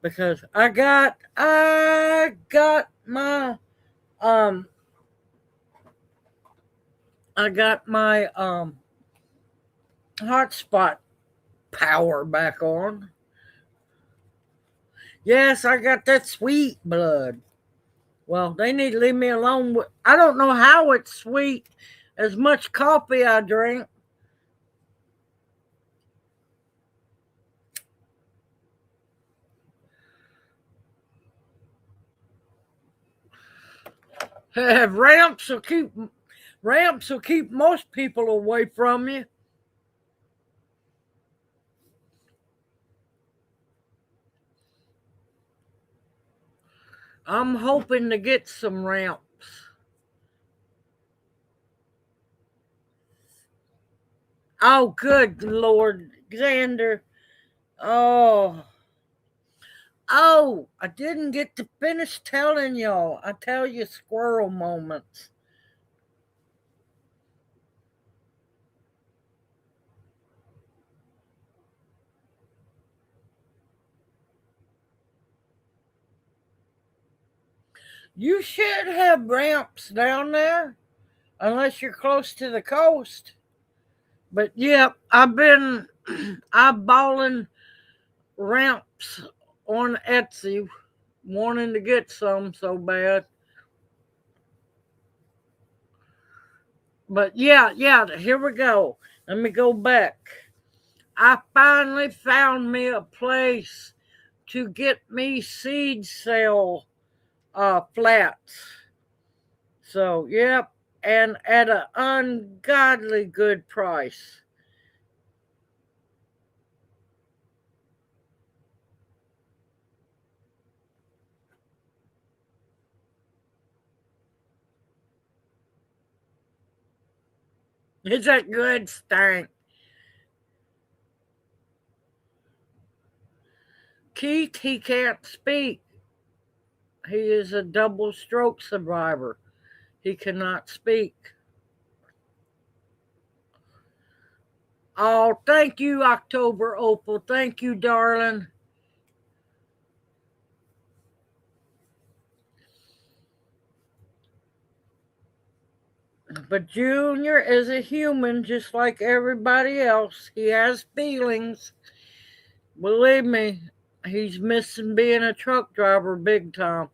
because I got my um hotspot power back on. Yes, I got that sweet blood. Well, they need to leave me alone. I don't know how it's sweet. As much coffee I drink. ramps will keep ramps will keep most people away from you. I'm hoping to get some ramps. Oh, good Lord, Xander. Oh, I didn't get to finish telling y'all. I tell you squirrel moments. You should have ramps down there, unless you're close to the coast. But yeah, I've been eyeballing ramps on Etsy wanting to get some so bad. But yeah, here we go. Let me go back. I finally found me a place to get me seed cell flats. So, yep, and at an ungodly good price. Is that good, Stank? Keith, he can't speak. He is a double stroke survivor. He cannot speak. Oh, thank you, October Opal. Thank you, darling. But Junior is a human just like everybody else. He has feelings. Believe me, he's missing being a truck driver big time.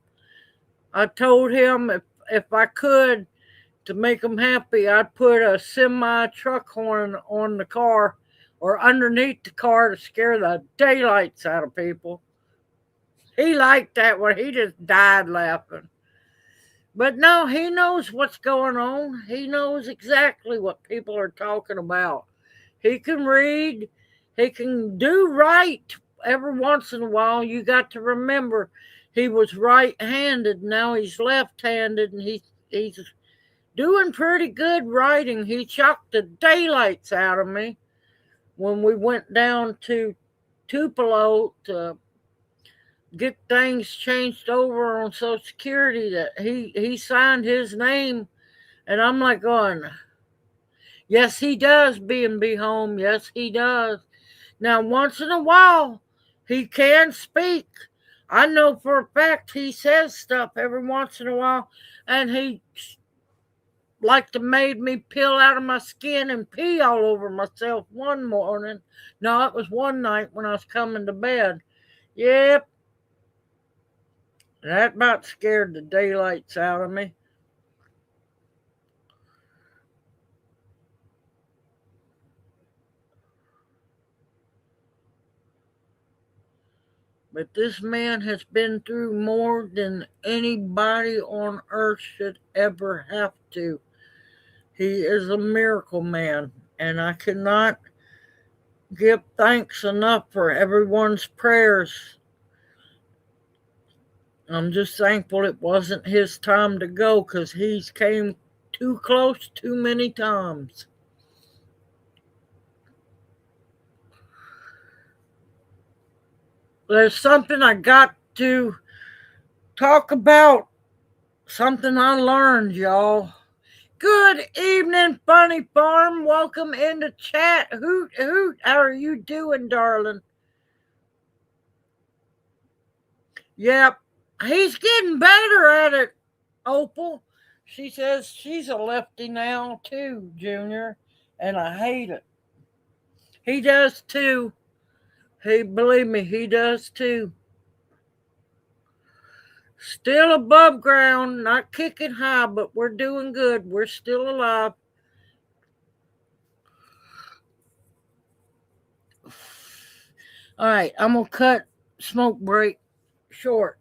I told him if I could, to make him happy, I'd put a semi truck horn on the car or underneath the car to scare the daylights out of people. He liked that one. He just died laughing. But no, he knows what's going on. He knows exactly what people are talking about. He can read. He can do right every once in a while. You got to remember he was right-handed. Now he's left-handed, and he's doing pretty good writing. He shocked the daylights out of me when we went down to Tupelo to get things changed over on Social Security. That he signed his name, and I'm like going, yes, he does. Be home. Yes, he does. Now, once in a while, he can speak. I know for a fact he says stuff every once in a while, and he like to made me peel out of my skin and pee all over myself one morning. No, it was one night when I was coming to bed. Yep, that about scared the daylights out of me. But this man has been through more than anybody on earth should ever have to. He is a miracle man, and I cannot give thanks enough for everyone's prayers. I'm just thankful it wasn't his time to go because he's came too close too many times. There's something I got to talk about, something I learned, y'all. Good evening, Funny Farm. Welcome into chat. Hoot, hoot. How are you doing, darling? Yep. He's getting better at it, Opal. She says she's a lefty now, too, Junior. And I hate it. He does, too. Believe me, he does, too. Still above ground, not kicking high, but we're doing good. We're still alive. All right, I'm going to cut smoke break short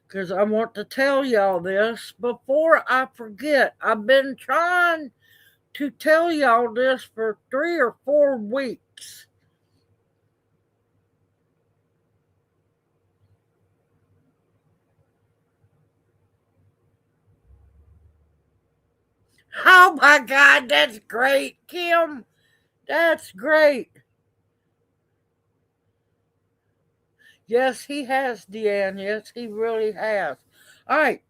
because I want to tell y'all this before I forget. I've been trying to tell y'all this for 3 or 4 weeks. Oh my God, that's great, Kim. That's great. Yes, he has, Deanne. Yes, he really has. All right,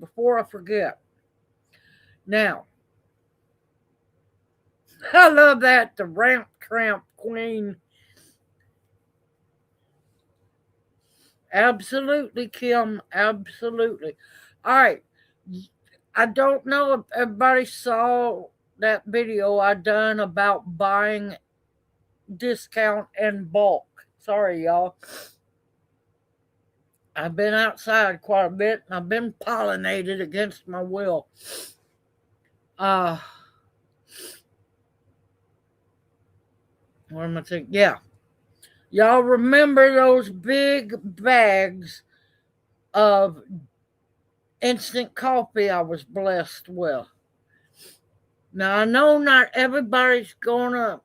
before I forget. Now, I love that, the ramp tramp queen. Absolutely, Kim. Absolutely. All right. I don't know if everybody saw that video I done about buying discount and bulk. Sorry, y'all. I've been outside quite a bit and I've been pollinated against my will. What am I thinking? Yeah. Y'all remember those big bags of instant coffee I was blessed with? Now, I know not everybody's going to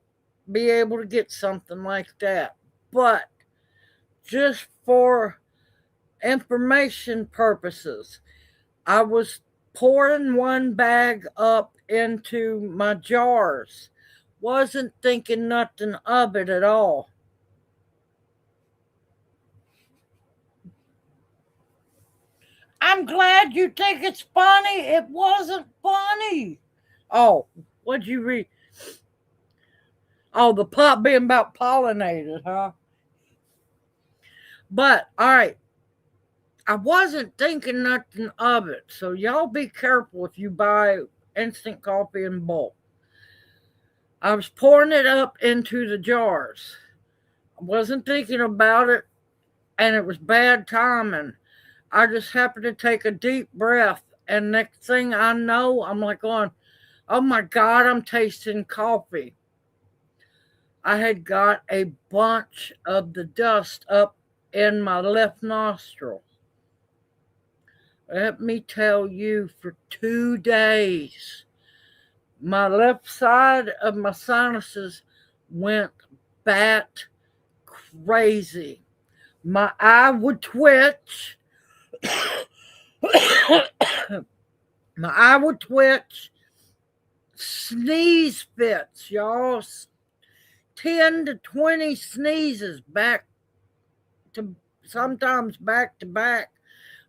be able to get something like that, but just for information purposes, I was pouring one bag up into my jars. Wasn't thinking nothing of it at all. I'm glad you think it's funny. It wasn't funny. Oh, what'd you read? Oh, the pot being about pollinated, huh? But, all right, I wasn't thinking nothing of it. So, y'all be careful if you buy instant coffee in bulk. I was pouring it up into the jars. I wasn't thinking about it, and it was bad timing. I just happened to take a deep breath, and next thing I know, I'm like going, oh my God, I'm tasting coffee. I had got a bunch of the dust up in my left nostril. Let me tell you, for 2 days, my left side of my sinuses went bat crazy. My eye would twitch. My eye would twitch. Sneeze fits, y'all. 10 to 20 sneezes back to sometimes back to back,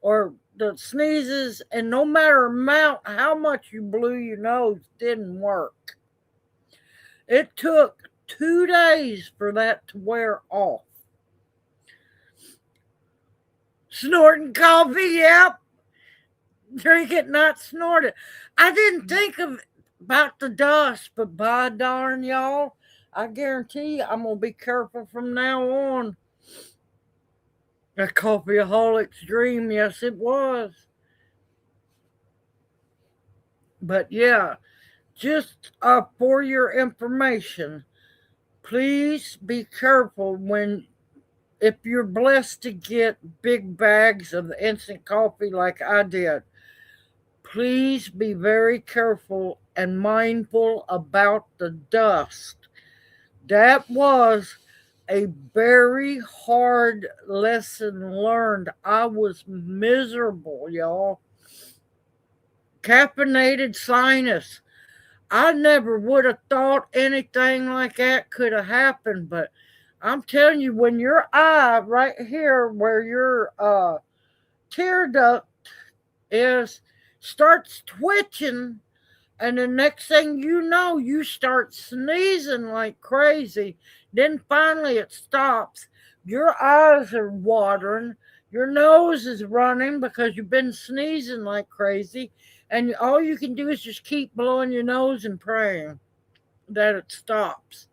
or the sneezes, and no matter amount how much you blew your nose, didn't work. It took 2 days for that to wear off. Snorting coffee, yep. Drink it, not snort it. I didn't think about the dust, but by darn, y'all, I guarantee you I'm going to be careful from now on. A coffeeholic's dream, yes, it was. But yeah, just for your information, please be careful if you're blessed to get big bags of the instant coffee like I did. Please be very careful and mindful about the dust. That was a very hard lesson learned. I was miserable, y'all. Caffeinated sinus. I never would have thought anything like that could have happened, but I'm telling you, when your eye right here where your tear duct is starts twitching, and the next thing you know, you start sneezing like crazy. Then finally it stops. Your eyes are watering. Your nose is running because you've been sneezing like crazy. And all you can do is just keep blowing your nose and praying that it stops.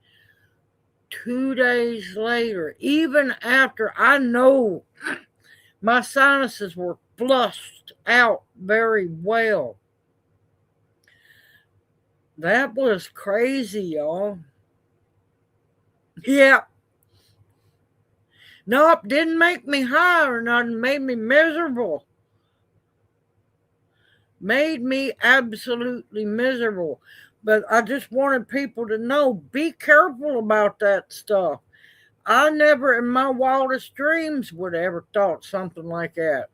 2 days later, even after I know my sinuses were flushed out very well, that was crazy, y'all. Yeah. Nope, didn't make me high or nothing, made me miserable. Made me absolutely miserable. But I just wanted people to know, be careful about that stuff. I never in my wildest dreams would have ever thought something like that.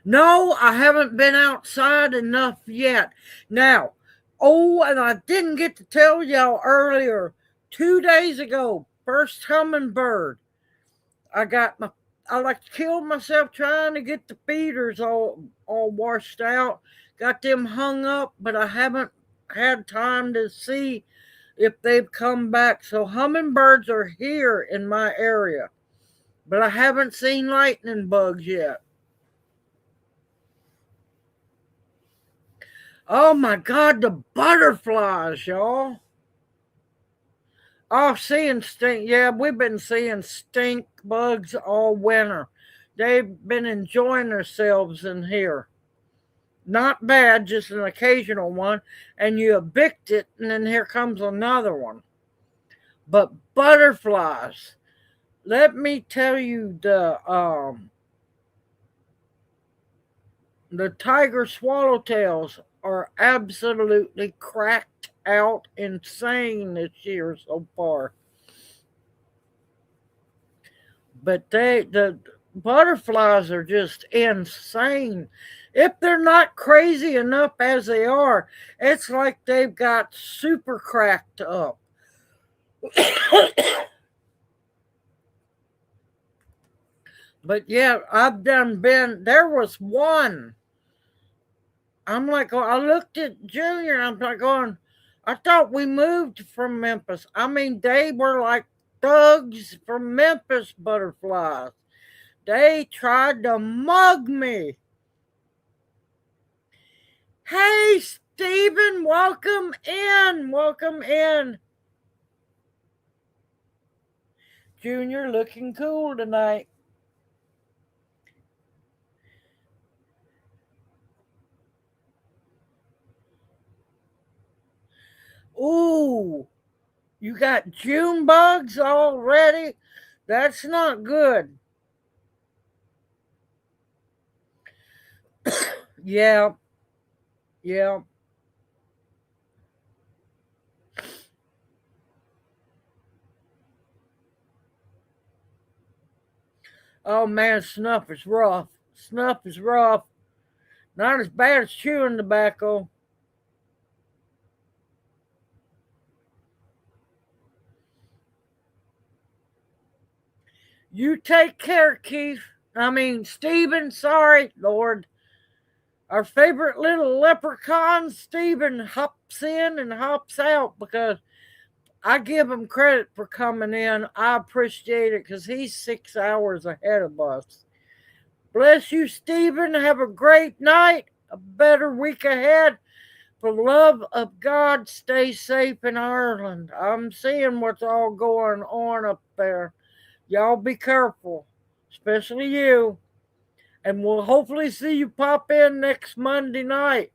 No, I haven't been outside enough yet. Now, oh, and I didn't get to tell y'all earlier, 2 days ago, first hummingbird. I like killed myself trying to get the feeders all washed out. Got them hung up, but I haven't had time to see if they've come back. So hummingbirds are here in my area, but I haven't seen lightning bugs yet. Oh my God, the butterflies, y'all. Oh, seeing stink. Yeah, we've been seeing stink bugs all winter. They've been enjoying themselves in here. Not bad, just an occasional one. And you evict it, and then here comes another one. But butterflies, let me tell you, the tiger swallowtails are absolutely cracked out insane this year so far. But the butterflies are just insane. If they're not crazy enough as they are, it's like they've got super cracked up. But yeah, I've done been. There was one. I'm like, I looked at Junior. I'm like, going. I thought we moved from Memphis. I mean, they were like thugs from Memphis butterflies. They tried to mug me. Hey, Stephen, welcome in. Welcome in. Junior looking cool tonight. Ooh, you got June bugs already? That's not good. Yeah, yeah. Oh man, snuff is rough. Snuff is rough. Not as bad as chewing tobacco. You take care, Keith. I mean, Stephen, sorry, Lord. Our favorite little leprechaun, Stephen, hops in and hops out because I give him credit for coming in. I appreciate it because he's 6 hours ahead of us. Bless you, Stephen. Have a great night, a better week ahead. For the love of God, stay safe in Ireland. I'm seeing what's all going on up there. Y'all be careful, especially you. And we'll hopefully see you pop in next Monday night.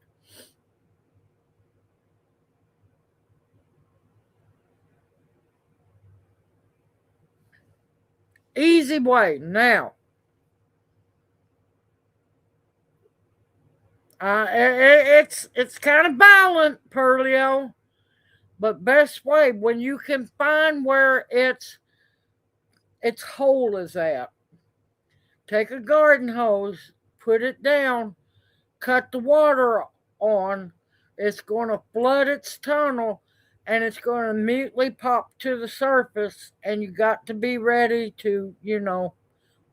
Easy way. Now, it's kind of violent, Perlio, but best way when you can find where its hole is at. Take a garden hose, put it down, cut the water on. It's going to flood its tunnel, and it's going to immediately pop to the surface. And you got to be ready to,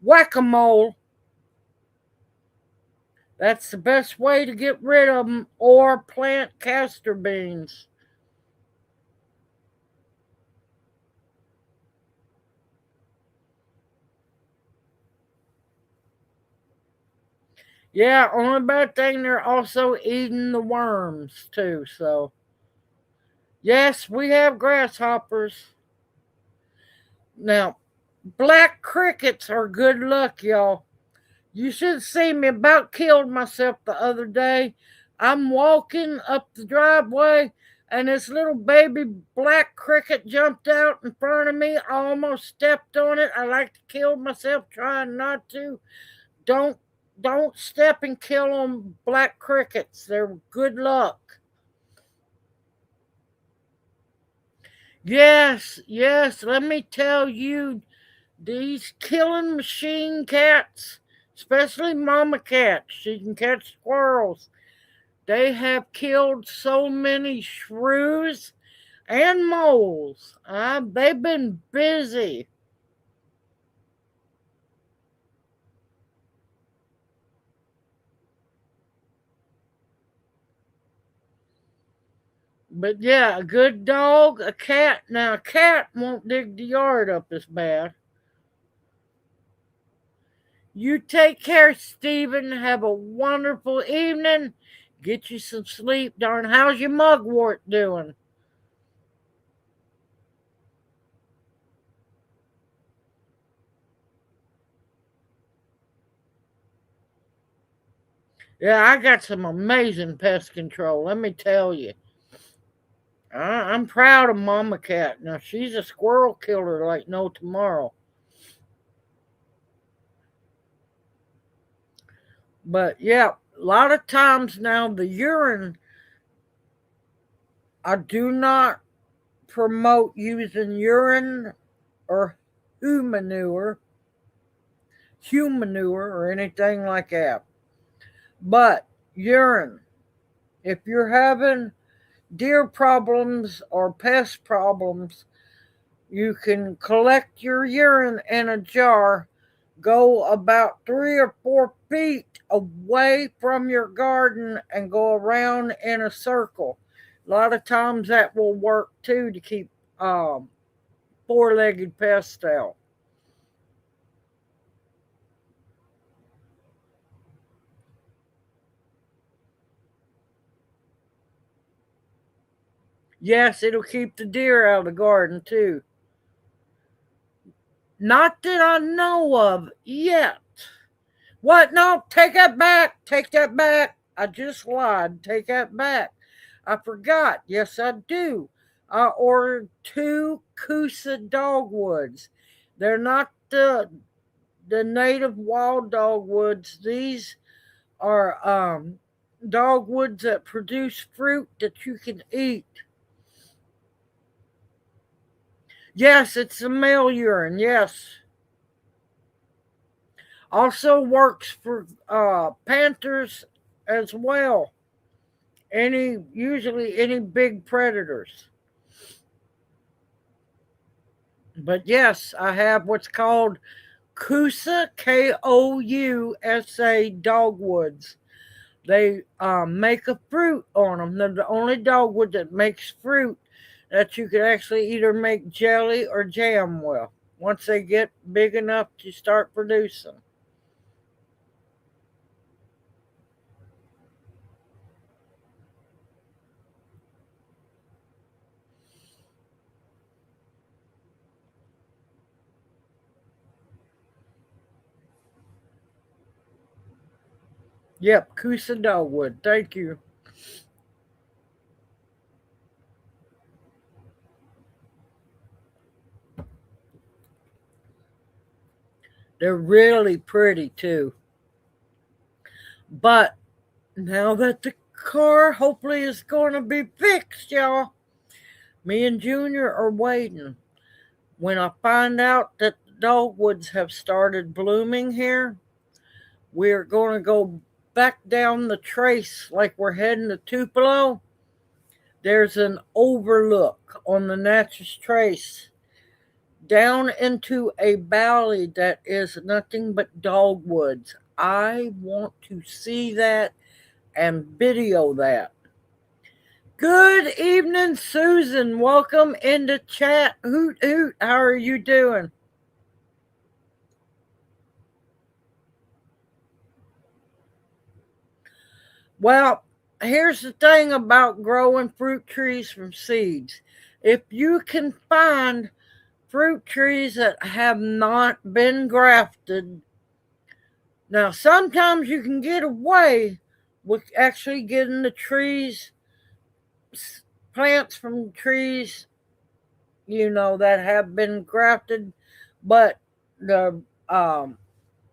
whack a mole. That's the best way to get rid of them, or plant castor beans. Yeah, only bad thing, they're also eating the worms too. So, yes, we have grasshoppers. Now, black crickets are good luck, y'all. You should see me. About killed myself the other day. I'm walking up the driveway, and this little baby black cricket jumped out in front of me. I almost stepped on it. I like to kill myself, trying not to. Don't don't step and kill on black crickets. They're good luck. Yes, yes. Let me tell you, these killing machine cats, especially mama cats, she can catch squirrels. They have killed so many shrews and moles. They've been busy. But yeah, a good dog, a cat. Now, a cat won't dig the yard up as bad. You take care, Stephen. Have a wonderful evening. Get you some sleep, darn. How's your mugwort doing? Yeah, I got some amazing pest control, let me tell you. I'm proud of Mama Cat. Now, she's a squirrel killer like no tomorrow. But yeah, a lot of times now the urine, I do not promote using urine or humanure, humanure or anything like that. But urine, if you're having deer problems or pest problems, you can collect your urine in a jar, go about 3 or 4 feet away from your garden, and go around in a circle. A lot of times that will work too to keep um, four-legged pests out. Yes, it'll keep the deer out of the garden too. Not that I know of yet. What? No, take that back. Take that back. I just lied. Take that back. I forgot. Yes, I do. I ordered 2 Coosa dogwoods. They're not the native wild dogwoods. These are dogwoods that produce fruit that you can eat. Yes, it's the male urine. Yes. Also works for panthers as well. Usually any big predators. But yes, I have what's called Kousa, Kousa dogwoods. They make a fruit on them. They're the only dogwood that makes fruit that you can actually either make jelly or jam with once they get big enough to start producing. Yep, Kousa dogwood. Thank you. They're really pretty too. But now that the car hopefully is going to be fixed, y'all, me and Junior are waiting. When I find out that the dogwoods have started blooming here, we're going to go back down the trace like we're heading to Tupelo. There's an overlook on the Natchez Trace down into a valley that is nothing but dogwoods. I want to see that and video that. Good evening, Susan. Welcome into chat. Hoot hoot. How are you doing? Well, here's the thing about growing fruit trees from seeds. If you can find fruit trees that have not been grafted, now sometimes you can get away with actually getting the trees, plants from trees, that have been grafted, but the um,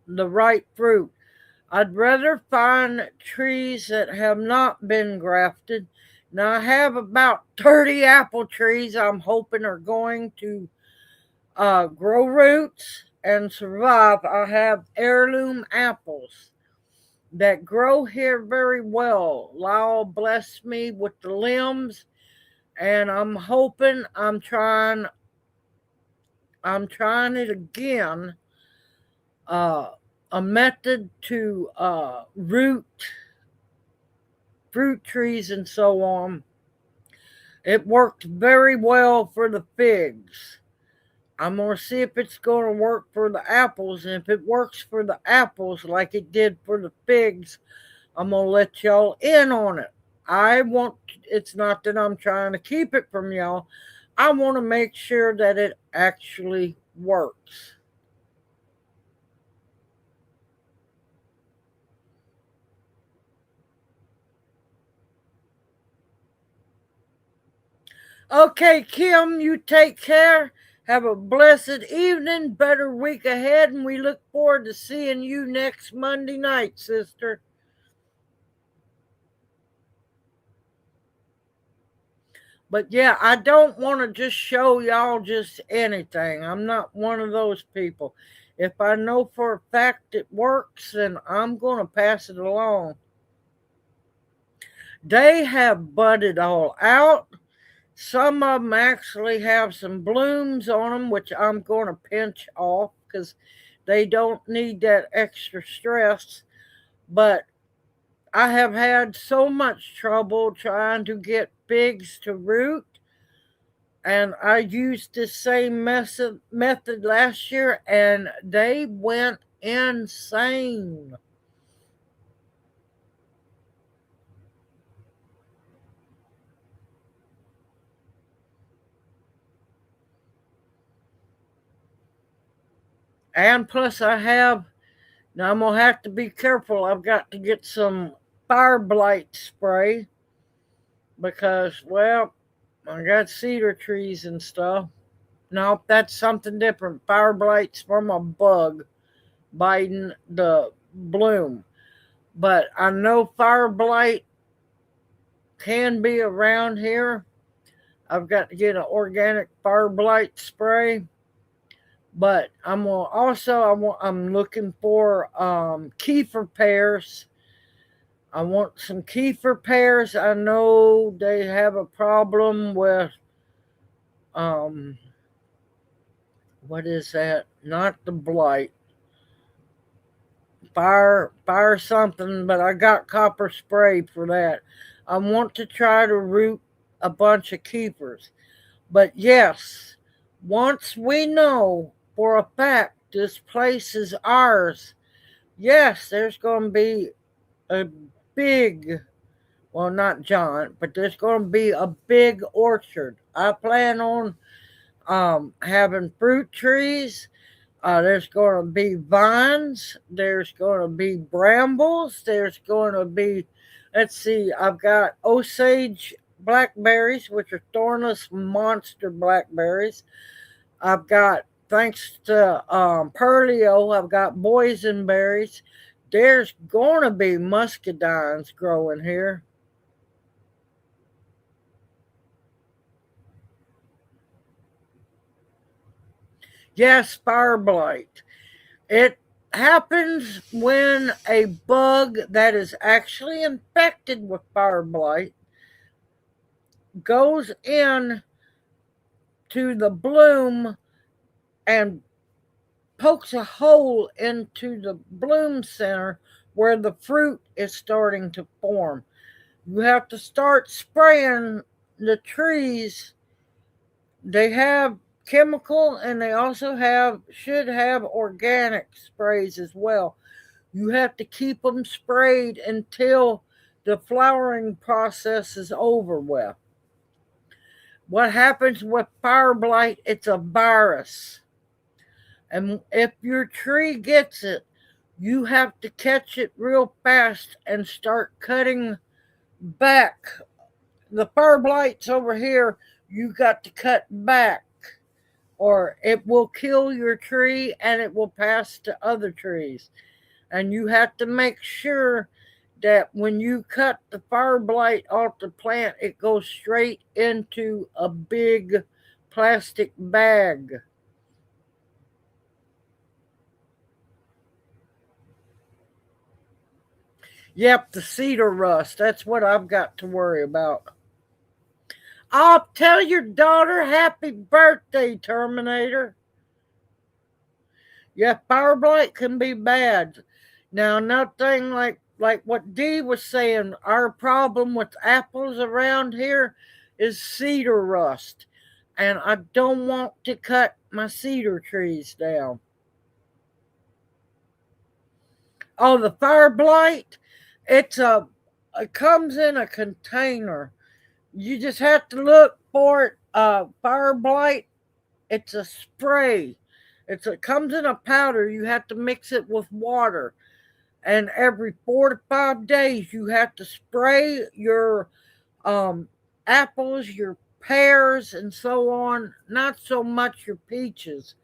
the right fruit. I'd rather find trees that have not been grafted. Now, I have about 30 apple trees I'm hoping are going to grow roots and survive. I have heirloom apples that grow here very well. Lyle blessed me with the limbs, and I'm trying it again. Uh, a method to root fruit trees and so on. It worked very well for the figs. I'm going to see if it's going to work for the apples. And if it works for the apples like it did for the figs, I'm going to let y'all in on it. It's not that I'm trying to keep it from y'all. I want to make sure that it actually works. Okay, Kim, you take care. Have a blessed evening, better week ahead, and we look forward to seeing you next Monday night, sister. But yeah, I don't want to just show y'all just anything. I'm not one of those people. If I know for a fact it works, then I'm going to pass it along. They have budded all out. Some of them actually have some blooms on them, which I'm going to pinch off because they don't need that extra stress. But I have had so much trouble trying to get figs to root, and I used the same method last year, and they went insane. And plus, now I'm gonna have to be careful. I've got to get some fire blight spray because, well, I got cedar trees and stuff. No, that's something different. Fire blight's from a bug biting the bloom. But I know fire blight can be around here. I've got to get an organic fire blight spray. But I'm looking for kefir pears. I want some kefir pears. I know they have a problem with um what is that? Not the blight. Fire something, but I got copper spray for that. I want to try to root a bunch of keepers. But yes, once we know for a fact this place is ours, yes, there's going to be a big, well, not giant, but there's going to be a big orchard. I plan on having fruit trees. There's going to be vines. There's going to be brambles. There's going to be, let's see, I've got Osage blackberries, which are thornless monster blackberries. I've got, thanks to Perlio, I've got boysenberries. There's going to be muscadines growing here. Yes, fire blight. It happens when a bug that is actually infected with fire blight goes in to the bloom and pokes a hole into the bloom center where the fruit is starting to form. You have to start spraying the trees. They have chemical and they also should have organic sprays as well. You have to keep them sprayed until the flowering process is over with. What happens with fire blight? It's a virus. And if your tree gets it, you have to catch it real fast and start cutting back. The fire blight's over here, you got to cut back, or it will kill your tree and it will pass to other trees. And you have to make sure that when you cut the fire blight off the plant, it goes straight into a big plastic bag. Yep, the cedar rust. That's what I've got to worry about. I'll tell your daughter happy birthday, Terminator. Yeah, fire blight can be bad. Now, another thing, like what Dee was saying, our problem with apples around here is cedar rust, and I don't want to cut my cedar trees down. Oh, the fire blight, it comes in a container. You just have to look for it. Fire blight, it's a spray. It comes in a powder. You have to mix it with water, and every 4 to 5 days you have to spray your apples, your pears and so on, not so much your peaches,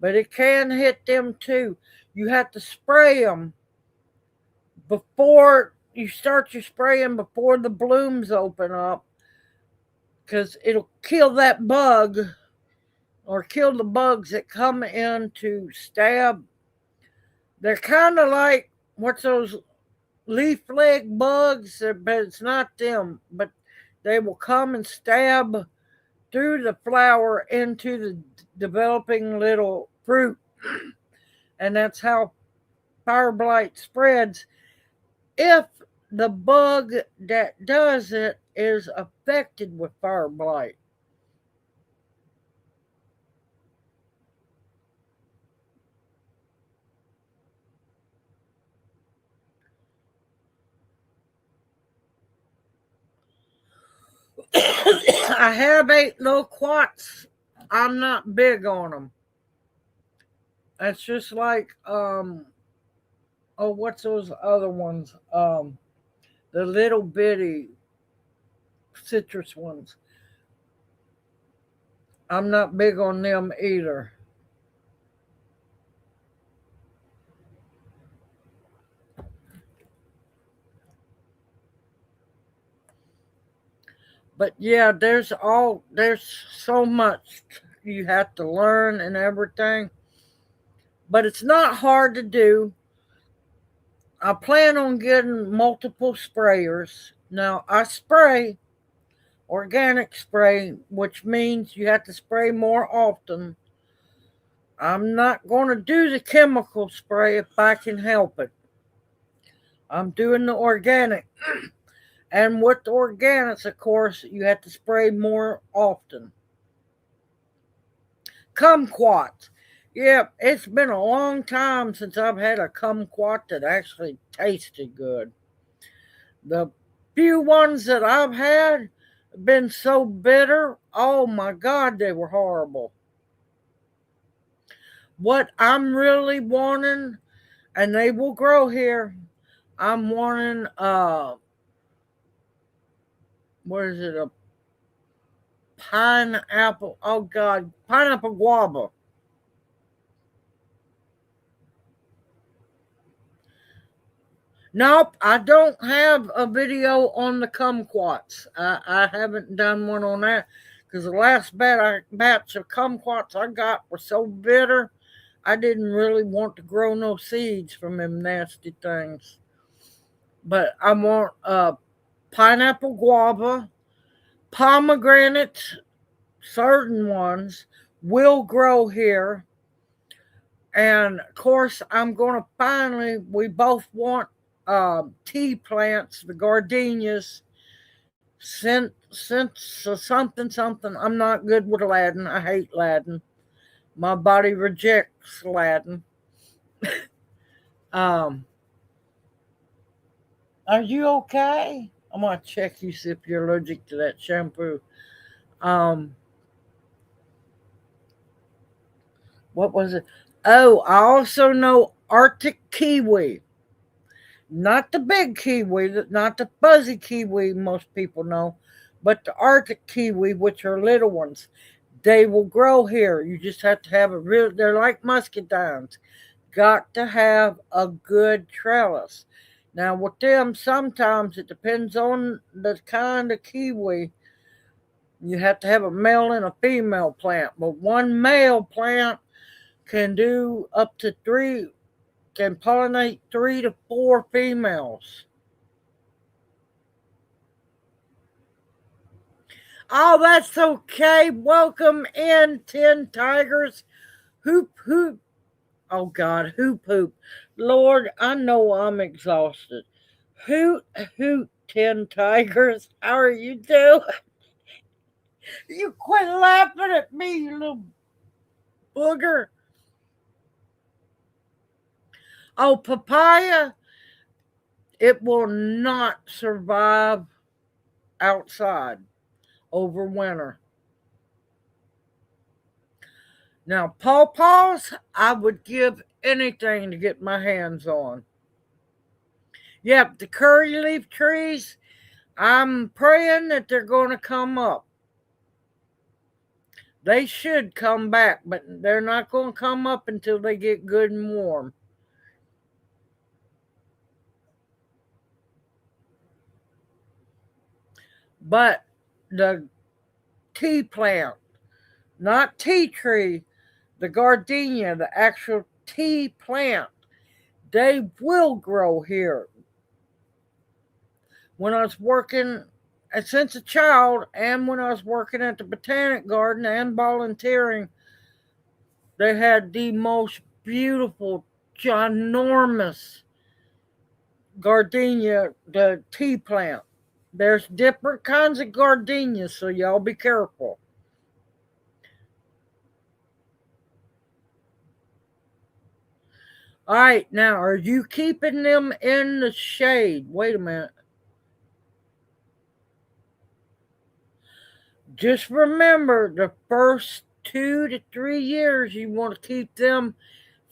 but it can hit them too. You have to spray them before you start your spraying, before the blooms open up, because it'll kill that bug or kill the bugs that come in to stab. They're kind of like, what's those leaf leg bugs? But it's not them, but they will come and stab through the flower into the developing little fruit. And that's how fire blight spreads. If the bug that does it is affected with fire blight. I have 8 little quats. I'm not big on them. That's just like what's those other ones? The little bitty citrus ones. I'm not big on them either. But yeah, there's so much you have to learn and everything. But it's not hard to do. I plan on getting multiple sprayers. Now I spray organic spray, which means you have to spray more often. I'm not going to do the chemical spray if I can help it. I'm doing the organic. And with the organics, of course, you have to spray more often. Kumquats. Yeah, it's been a long time since I've had a kumquat that actually tasted good. The few ones that I've had have been so bitter. Oh my God, they were horrible. What I'm really wanting, and they will grow here, I'm wanting what is it, a pineapple, oh God, pineapple guava. Nope, I don't have a video on the kumquats. I haven't done one on that because the last batch of kumquats I got were so bitter, I didn't really want to grow no seeds from them nasty things. But I want pineapple guava, pomegranates, certain ones will grow here. And of course, I'm going to finally, we both want tea plants, the gardenias, since something. I'm not good with Latin. I hate Latin. My body rejects Latin. um, are you okay? I'm going to check you, see if you're allergic to that shampoo. Um, what was it? Oh, I also know Arctic kiwi. Not the big kiwi, not the fuzzy kiwi most people know, but the Arctic kiwi, which are little ones. They will grow here. You just have to have a real, they're like muscadines. Got to have a good trellis. Now, with them, sometimes it depends on the kind of kiwi. You have to have a male and a female plant, but one male plant can do up to 3, can pollinate 3 to 4 females. Oh, that's okay. Welcome in, 10 tigers. Hoop, hoop. Oh, God, hoop, hoop. Lord, I know I'm exhausted. Hoot, hoot, 10 tigers. How are you doing? You quit laughing at me, you little booger. Oh, papaya, it will not survive outside over winter. Now, pawpaws, I would give anything to get my hands on. Yep, the curry leaf trees, I'm praying that they're going to come up. They should come back, but they're not going to come up until they get good and warm. But the tea plant, not tea tree, the gardenia, the actual tea plant, they will grow here. When I was working since a child and when I was working at the Botanic Garden and volunteering, they had the most beautiful, ginormous gardenia, the tea plant. There's different kinds of gardenias, so y'all be careful. All right, now are you keeping them in the shade? Wait a minute. Just remember the first 2 to 3 years, you want to keep them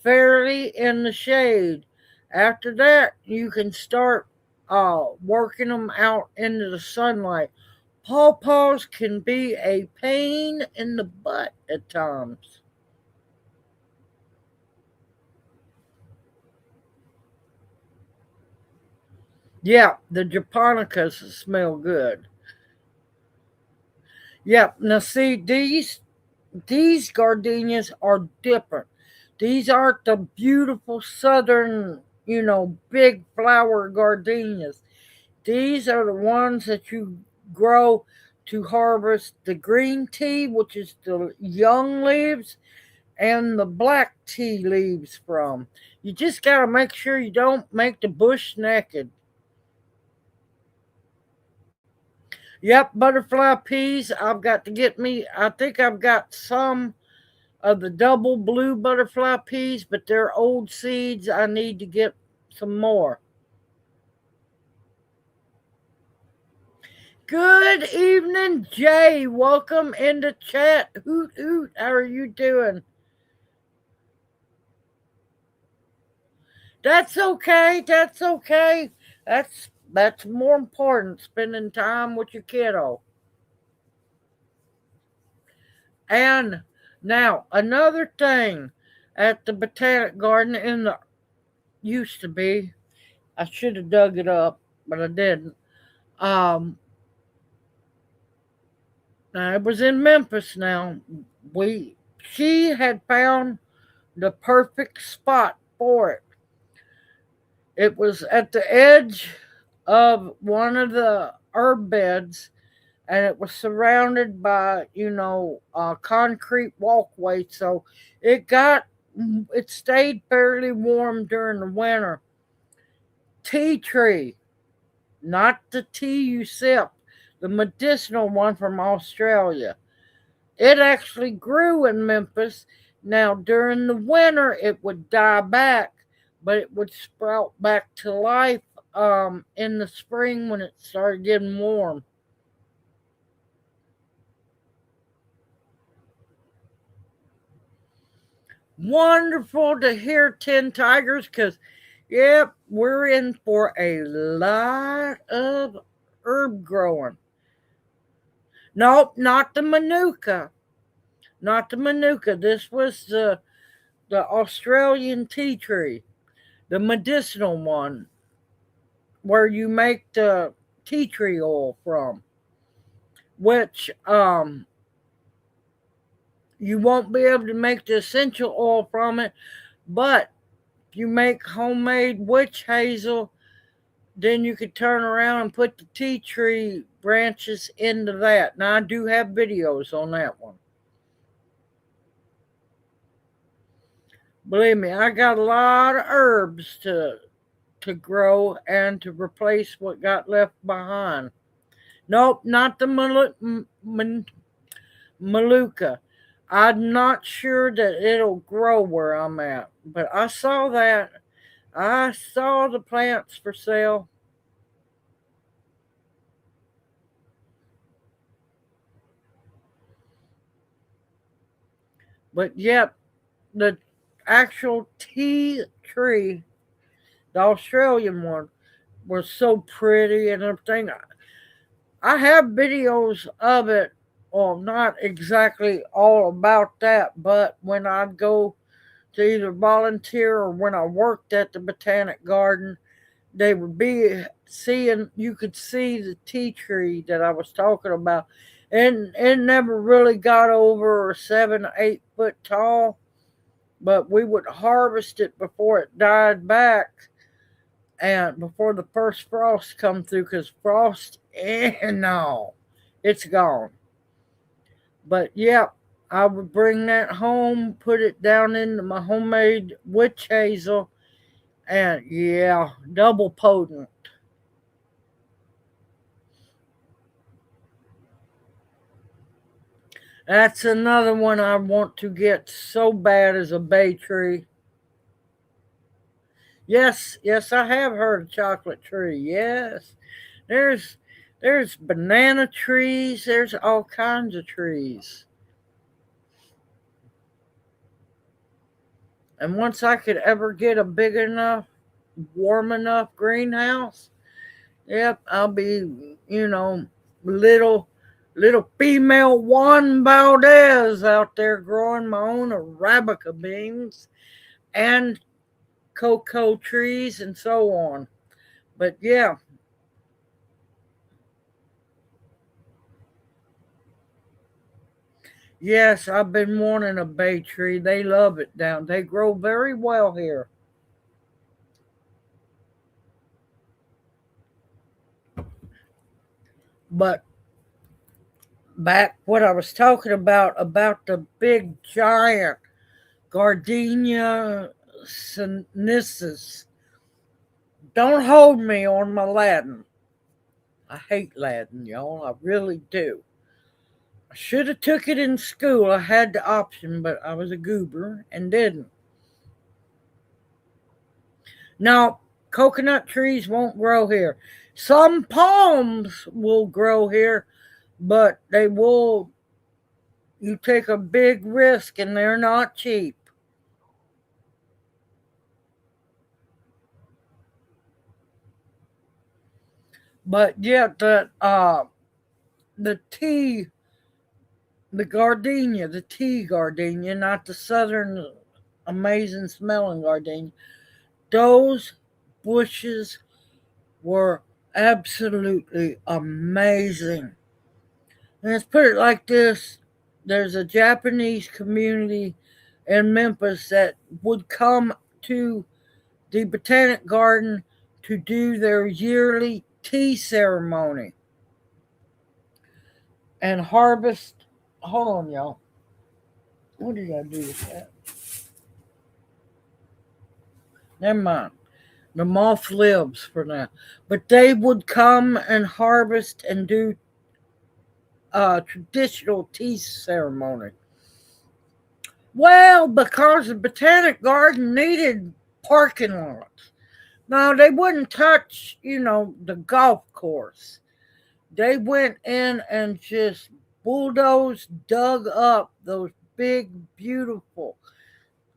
fairly in the shade. After that, you can start working them out into the sunlight. Pawpaws can be a pain in the butt at times. Yeah, the japonicas smell good. Yeah, now see these gardenias are different. These aren't the beautiful southern, big flower gardenias. These are the ones that you grow to harvest the green tea, which is the young leaves, and the black tea leaves from. You just got to make sure you don't make the bush naked. Yep, butterfly peas. I've got to get me, I think I've got some of the double blue butterfly peas, but they're old seeds. I need to get some more. Good evening, Jay. Welcome into chat. Hoot hoot. How are you doing? That's okay. That's okay. That's more important. Spending time with your kiddo. And now another thing at the Botanic Garden in the used to be. I should have dug it up, but I didn't. Um, Now it was in Memphis. Now we she had found the perfect spot for it. It was at the edge of one of the herb beds, and it was surrounded by concrete walkway. So it got it stayed fairly warm during the winter. Tea tree, not the tea you sip, the medicinal one from Australia. It actually grew in Memphis. Now, during the winter, it would die back, but it would sprout back to life in the spring when it started getting warm. Wonderful to hear 10 tigers because, yep, we're in for a lot of herb growing. Nope, not the manuka. Not the manuka. This was the Australian tea tree, the medicinal one, where you make the tea tree oil from, which you won't be able to make the essential oil from it, but if you make homemade witch hazel, then you could turn around and put the tea tree branches into that. Now I do have videos on that one. Believe me, I got a lot of herbs to grow and to replace what got left behind. Nope, not the Maluka. I'm not sure that it'll grow where I'm at, but I saw that. I saw the plants for sale. But yep, the actual tea tree, the Australian one, was so pretty and everything. I have videos of it well, not exactly all about that, but when I'd go to either volunteer or when I worked at the Botanic Garden, they would be seeing, you could see the tea tree that I was talking about. And it never really got over 7, 8 foot tall, but we would harvest it before it died back and before the first frost come through, because frost, no, it's gone. But yeah, I would bring that home, put it down into my homemade witch hazel, and yeah, double potent. That's another one I want to get so bad as a bay tree. Yes, yes, I have heard of chocolate tree. Yes, there's there's banana trees. There's all kinds of trees. And once I could ever get a big enough, warm enough greenhouse, yep, I'll be, little female Juan Valdez out there growing my own Arabica beans and cocoa trees and so on. But yeah, yes, I've been wanting a bay tree. They love it down. They grow very well here. But back what I was talking about the big giant Gardenia sinensis. Don't hold me on my Latin. I hate Latin, y'all. I really do. I should have took it in school. I had the option, but I was a goober and didn't. Now, coconut trees won't grow here. Some palms will grow here, but they will, you take a big risk and they're not cheap. But yet the tea, the gardenia, the tea gardenia, not the southern amazing smelling gardenia, those bushes were absolutely amazing. And let's put it like this, there's a Japanese community in Memphis that would come to the Botanic Garden to do their yearly tea ceremony and harvest. Hold on, y'all. What did I do with that? Never mind. The moth lives for now. But they would come and harvest and do a traditional tea ceremony. Well, because the Botanic Garden needed parking lots. Now, they wouldn't touch, the golf course. They went in and just bulldozed, dug up those big, beautiful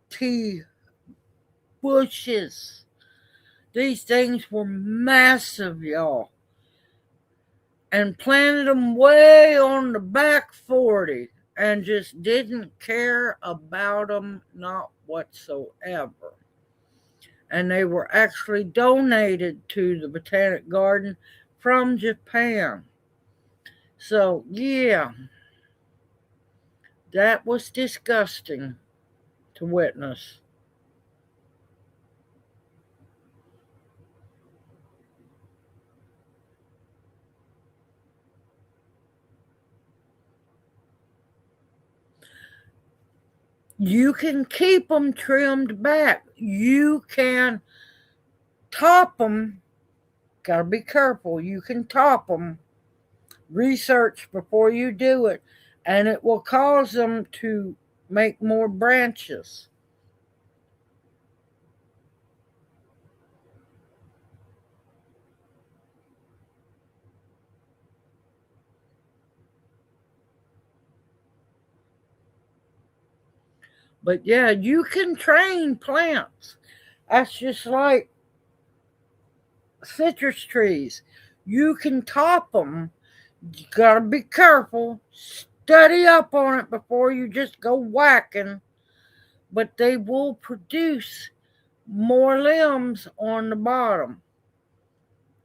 tea bushes. These things were massive, y'all. And planted them way on the back 40 and just didn't care about them, not whatsoever. And they were actually donated to the Botanic Garden from Japan. So, yeah, that was disgusting to witness. You can keep them trimmed back. You can top them. Gotta be careful. You can top them. Research before you do it, and it will cause them to make more branches. But yeah, you can train plants. That's just like citrus trees. You can top them. You gotta be careful. study up on it before you just go whacking. But they will produce more limbs on the bottom.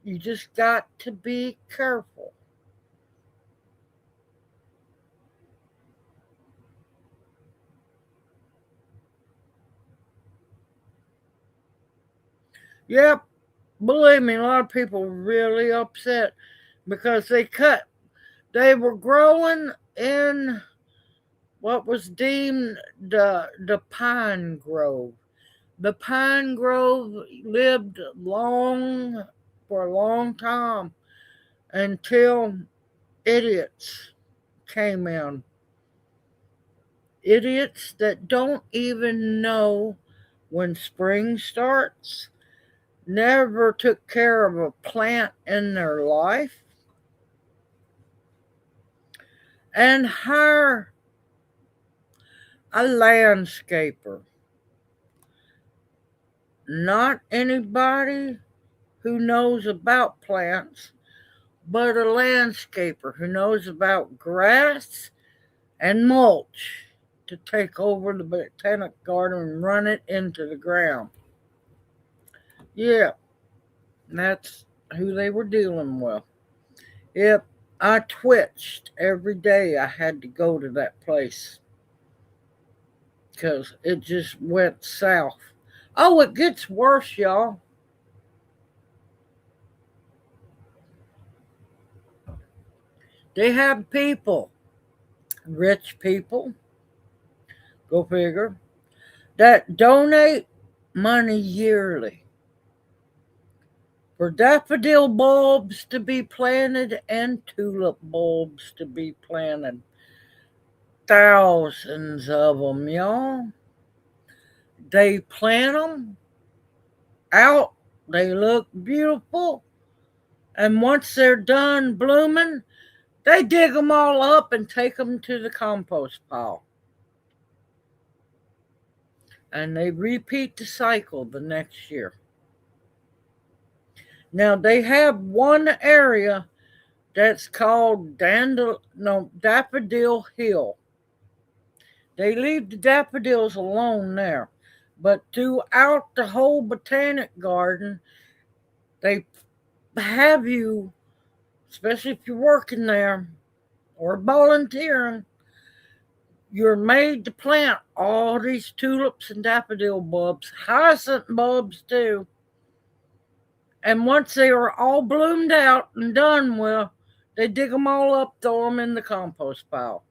You just got to be careful. Yep, believe me, a lot of people were really upset because they were growing in what was deemed the pine grove. The pine grove lived long for a long time until idiots came in. Idiots that don't even know when spring starts, never took care of a plant in their life, and hire a landscaper. Not anybody who knows about plants, but a landscaper who knows about grass and mulch to take over the botanic garden and run it into the ground. Yeah, that's who they were dealing with. Yep, I twitched every day I had to go to that place because it just went south. Oh, it gets worse, y'all. They have people, rich people, go figure, that donate money yearly for daffodil bulbs to be planted and tulip bulbs to be planted. Thousands of them, y'all. They plant them out, they look beautiful, and once they're done blooming, they dig them all up and take them to the compost pile. And they repeat the cycle the next year. Now, they have one area that's called Daffodil Hill. They leave the daffodils alone there. But throughout the whole botanic garden, they have you, especially if you're working there or volunteering, you're made to plant all these tulips and daffodil bulbs, hyacinth bulbs too. And once they are all bloomed out and done with, they dig them all up, throw them in the compost pile.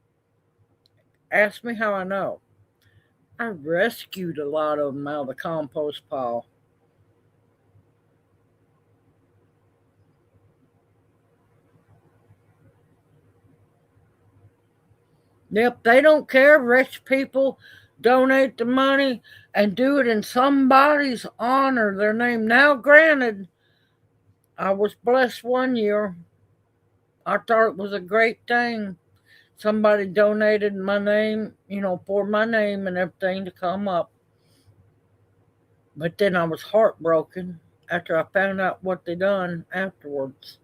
Ask me how I know. I rescued a lot of them out of the compost pile. Yep, they don't care. Rich people donate the money and do it in somebody's honor, their name. Now, granted, I was blessed one year. I thought it was a great thing. Somebody donated my name, for my name and everything to come up. But then I was heartbroken after I found out what they done afterwards.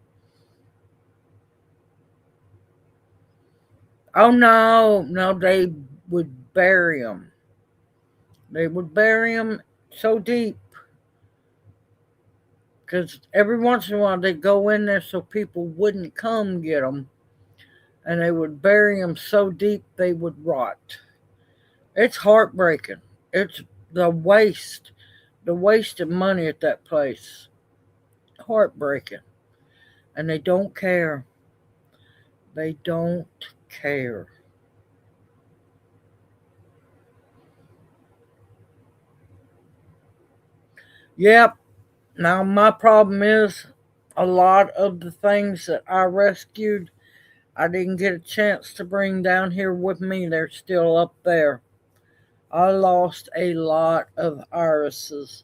Oh no, they would bury them. They would bury them so deep because every once in a while they'd go in there so people wouldn't come get them, and they would bury them so deep they would rot. It's heartbreaking. It's the waste of money at that place. Heartbreaking. And they don't care. They don't care. Yep. Now, my problem is a lot of the things that I rescued, I didn't get a chance to bring down here with me. They're still up there. I lost a lot of irises.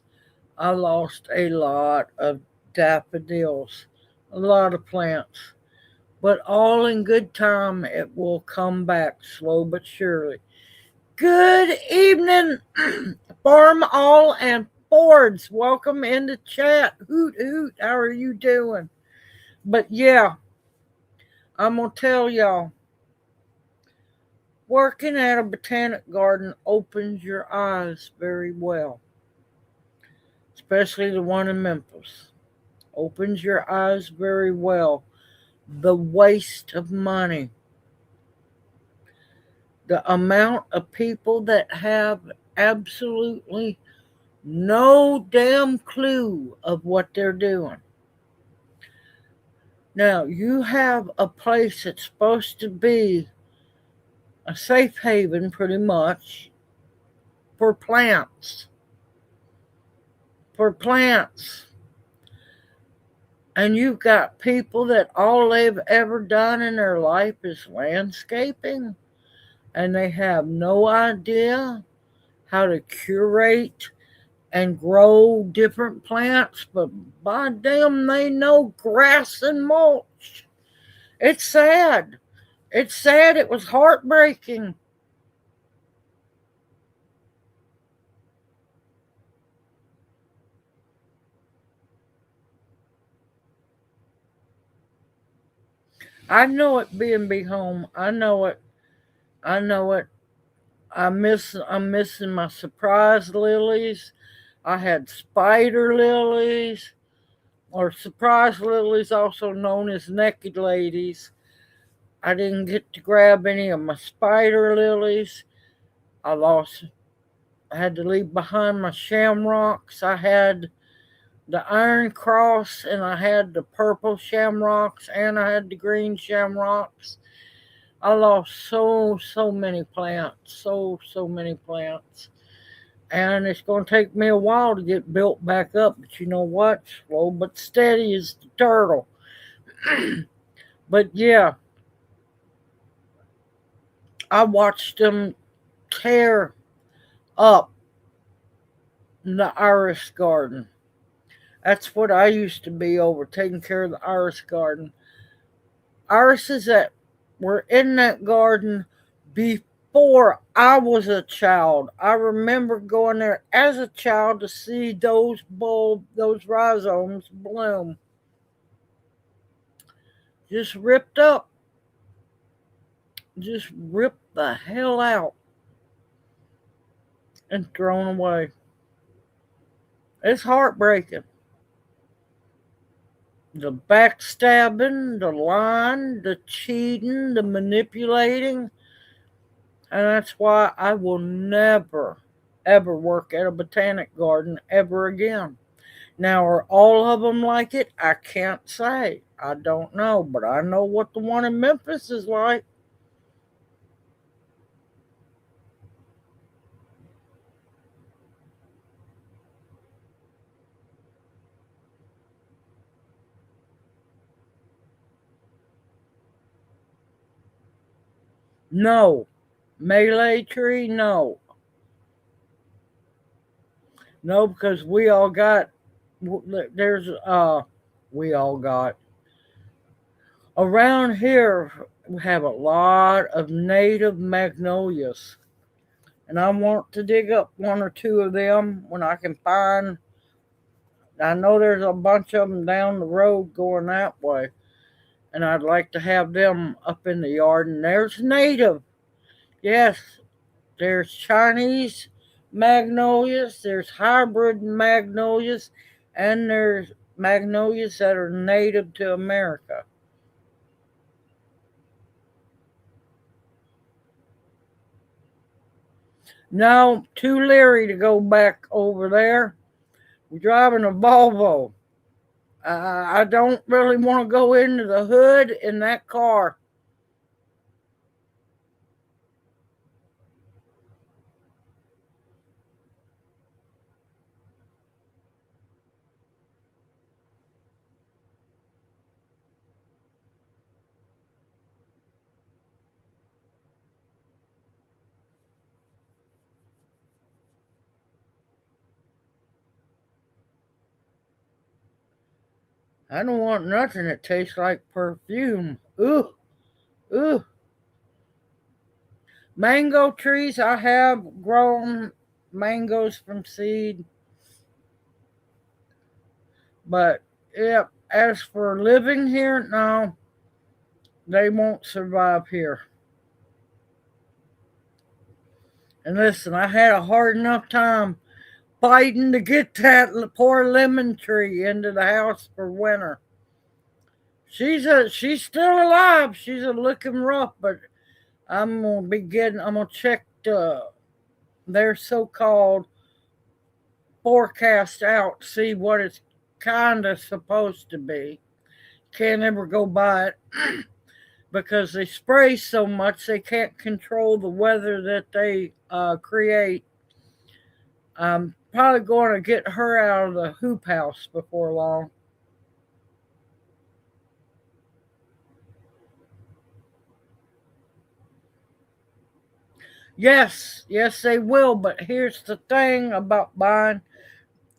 I lost a lot of daffodils, a lot of plants. But all in good time, it will come back slow but surely. Good evening, Farm All and Fords. Welcome in the chat. Hoot, hoot. How are you doing? But yeah, I'm going to tell y'all, Working at a botanic garden opens your eyes very well, especially the one in Memphis. Opens your eyes very well. The waste of money, the amount of people that have absolutely no damn clue of what they're doing. Now, you have a place that's supposed to be a safe haven, pretty much, for plants. For plants. And you've got people that all they've ever done in their life is landscaping, and they have no idea how to curate and grow different plants, but by damn, they know grass and mulch. It's sad. It's sad. It was heartbreaking. I know it being be home. I know it. I know it. I'm missing my surprise lilies. I had spider lilies, or surprise lilies, also known as naked ladies. I didn't get to grab any of my spider lilies. I lost. I had to leave behind my shamrocks. I had the iron cross, and I had the purple shamrocks, and I had the green shamrocks. I lost so many plants, so many plants. And it's going to take me a while to get built back up. But you know what? Slow but steady is the turtle. But yeah, I watched them tear up the iris garden. That's what I used to be over, taking care of the iris garden. Irises that were in that garden before I was a child. I remember going there as a child to see those rhizomes bloom. Just ripped up. Just ripped the hell out and thrown away. It's heartbreaking. The backstabbing, the lying, the cheating, the manipulating. And that's why I will never, ever work at a botanic garden ever again. Now, are all of them like it? I can't say. I don't know. But I know what the one in Memphis is like. No. Malay tree? No. No, because we all got, around here, we have a lot of native magnolias. And I want to dig up one or two of them when I can find. I know there's a bunch of them down the road going that way. And I'd like to have them up in the yard. And there's native. Yes, there's Chinese magnolias, there's hybrid magnolias, and there's magnolias that are native to America. No, too leery to go back over there. We're driving a Volvo. I don't really want to go into the hood in that car. I don't want nothing that tastes like perfume. Ooh, ooh. Mango trees, I have grown mangoes from seed. But yeah, as for living here, no, they won't survive here. And listen, I had a hard enough time fighting to get that poor lemon tree into the house for winter. She's still alive. She's a looking rough, but I'm gonna check their so-called forecast out, see what it's kind of supposed to be. Can't ever go by it because they spray so much they can't control the weather that they create. I'm probably going to get her out of the hoop house before long. Yes, they will, but here's the thing about buying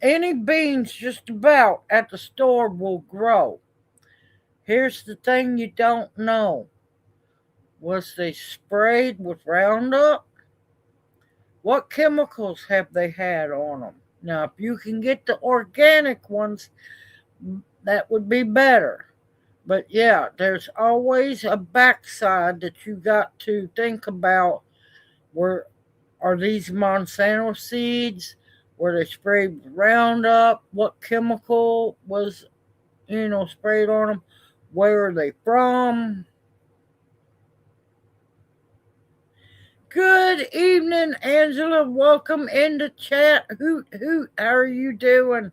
any beans just about at the store will grow. Here's the thing you don't know. Was they sprayed with Roundup? What chemicals have they had on them? Now, if you can get the organic ones, that would be better. But yeah, there's always a backside that you got to think about. Where are these Monsanto seeds? Were they sprayed with Roundup? What chemical was, sprayed on them? Where are they from? Good evening, Angela. Welcome in the chat. Hoot, hoot. How are you doing?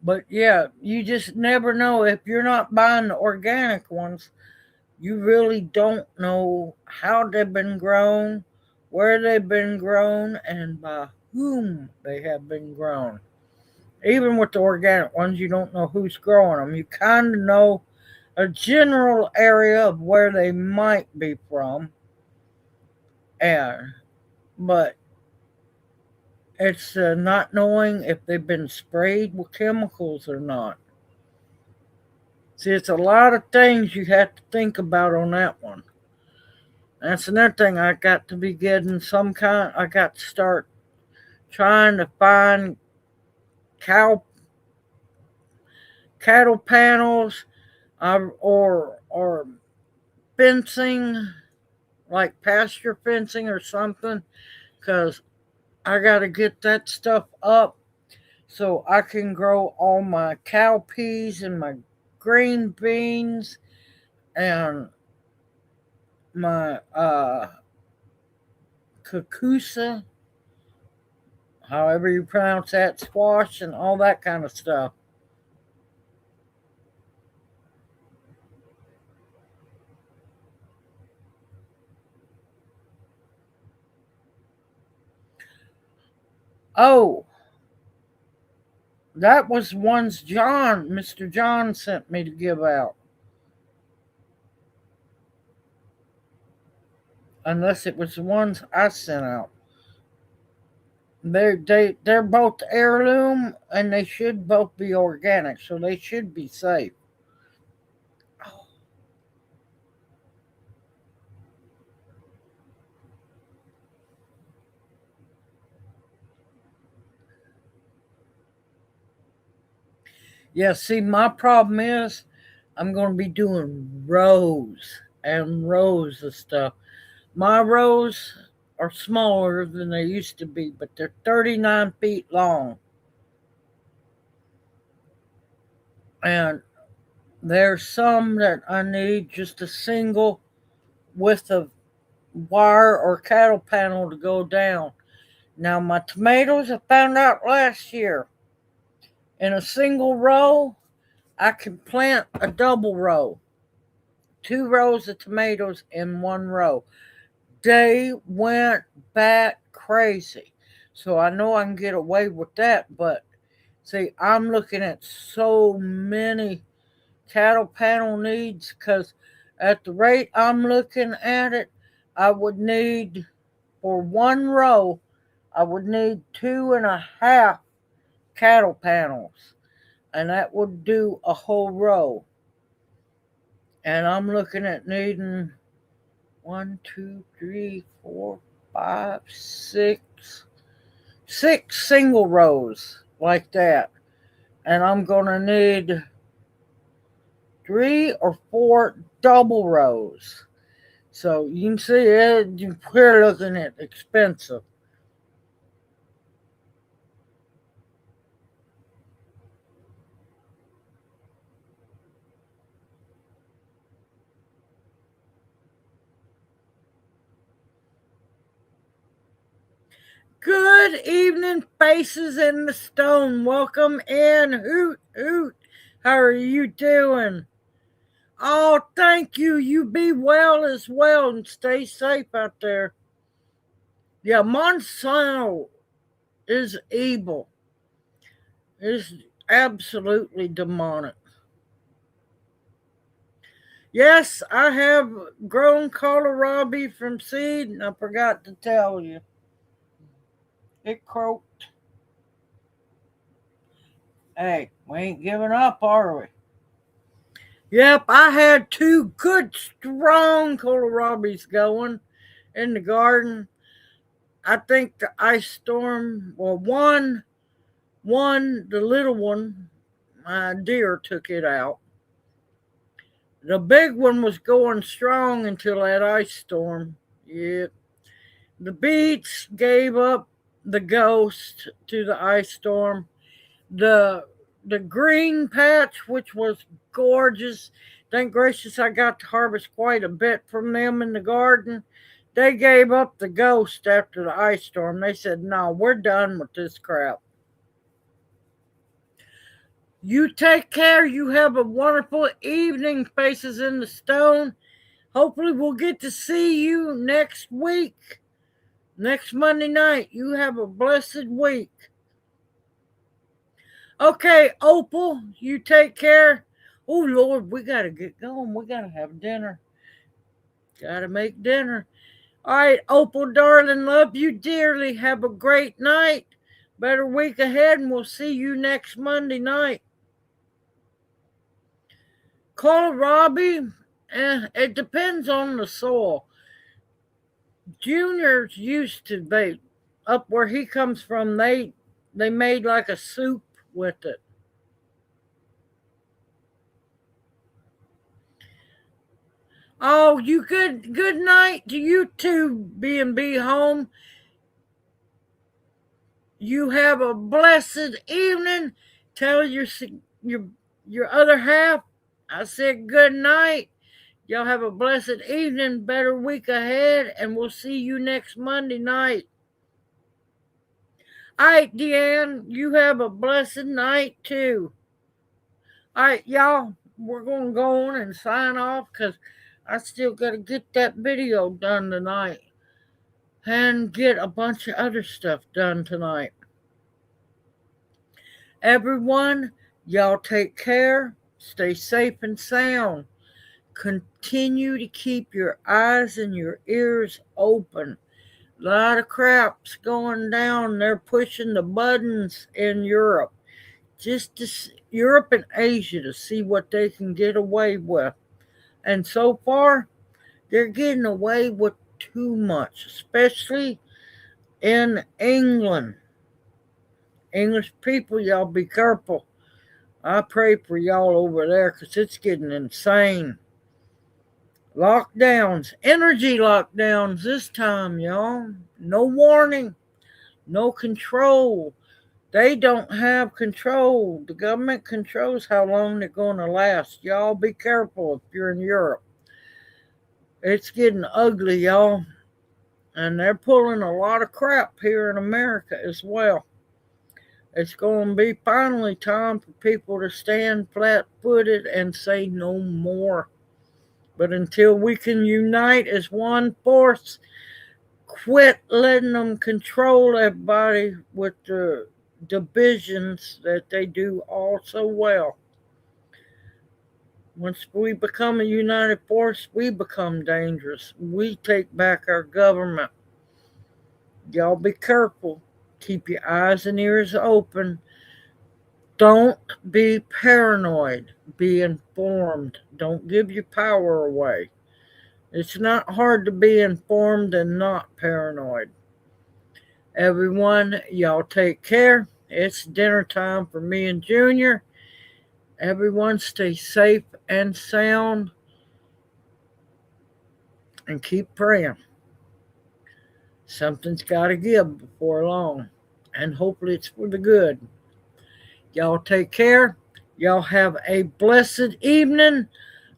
But yeah, you just never know. If you're not buying the organic ones, you really don't know how they've been grown, where they've been grown, and by whom they have been grown. Even with the organic ones, you don't know who's growing them. You kind of know a general area of where they might be from, and but it's not knowing if they've been sprayed with chemicals or not. See, it's a lot of things you have to think about on that one. That's another thing. I got to be getting some kind. I got to start trying to find cow cattle panels, or fencing, like pasture fencing or something, because I got to get that stuff up so I can grow all my cow peas and my green beans and my cucusa, however you pronounce that, squash, and all that kind of stuff. Oh, that was ones Mr. John sent me to give out. Unless it was the ones I sent out. They're both heirloom and they should both be organic, so they should be safe. Yeah, see, my problem is I'm going to be doing rows and rows of stuff. My rows are smaller than they used to be, but they're 39 feet long. And there's some that I need just a single width of wire or cattle panel to go down. Now, my tomatoes, I found out last year, in a single row, I can plant a double row, 2 rows of tomatoes in 1 row. They went bat crazy. So I know I can get away with that, but see, I'm looking at so many cattle panel needs because at the rate I'm looking at it, I would need, for 1 row, I would need 2.5 cattle panels, and that would do a whole row. And I'm looking at needing 1, 2, 3, 4, 5, 6, 6 single rows like that. And I'm going to need 3 or 4 double rows. So you can see we're looking at expensive. Good evening, faces in the stone. Welcome in. Hoot, hoot. How are you doing? Oh, thank you. You be well as well and stay safe out there. Yeah, Monsanto is evil. It's absolutely demonic. Yes, I have grown kohlrabi from seed, and I forgot to tell you. It croaked. Hey, we ain't giving up, are we? Yep, I had 2 good, strong kohlrabis going in the garden. I think the ice storm, well, one, the little one, my deer took it out. The big one was going strong until that ice storm. Yep. The beets gave up the ghost to the ice storm. The green patch, which was gorgeous, thank gracious I got to harvest quite a bit from them in the garden. They gave up the ghost after the ice storm. They said, no, we're done with this crap. You take care. You have a wonderful evening, Faces in the Stone. Hopefully we'll get to see you next week. Next Monday night. You have a blessed week. Okay, Opal, you take care. Oh, Lord, we got to get going. We got to have dinner. Got to make dinner. All right, Opal, darling, love you dearly. Have a great night. Better week ahead, and we'll see you next Monday night. Kohlrabi, it depends on the soil. Junior's used to be, up where he comes from, they made like a soup with it. Oh, you good night to you too, B&B home. You have a blessed evening. Tell your other half I said good night. Y'all have a blessed evening, better week ahead, and we'll see you next Monday night. All right, Deanne, you have a blessed night too. All right, y'all, we're going to go on and sign off because I still got to get that video done tonight and get a bunch of other stuff done tonight. Everyone, y'all take care, stay safe and sound. Continue to keep your eyes and your ears open. A lot of crap's going down. They're pushing the buttons in Europe. Just to Europe and Asia to see what they can get away with. And so far, they're getting away with too much, especially in England. English people, y'all be careful. I pray for y'all over there because it's getting insane. Lockdowns, energy lockdowns this time, y'all. No warning, no control. They don't have control. The government controls how long they're going to last. Y'all be careful if you're in Europe. It's getting ugly, y'all. And they're pulling a lot of crap here in America as well. It's going to be finally time for people to stand flat-footed and say no more. But until we can unite as one force, quit letting them control everybody with the divisions that they do all so well. Once we become a united force, we become dangerous. We take back our government. Y'all be careful. Keep your eyes and ears open. Don't be paranoid. Be informed. Don't give your power away. It's not hard to be informed and not paranoid. Everyone, y'all take care. It's dinner time for me and Junior. Everyone stay safe and sound and keep praying. Something's got to give before long, and hopefully it's for the good. Y'all take care. Y'all have a blessed evening,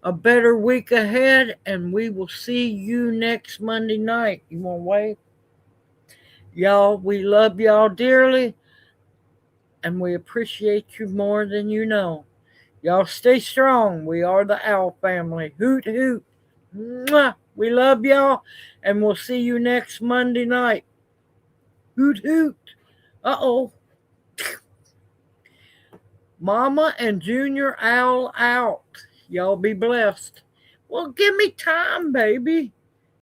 a better week ahead, and we will see you next Monday night. You want to wait? Y'all, we love y'all dearly, and we appreciate you more than you know. Y'all stay strong. We are the Owl family. Hoot, hoot. Mwah. We love y'all, and we'll see you next Monday night. Hoot, hoot. Uh-oh. Mama and Junior Owl out. Y'all be blessed. Well, give me time, baby.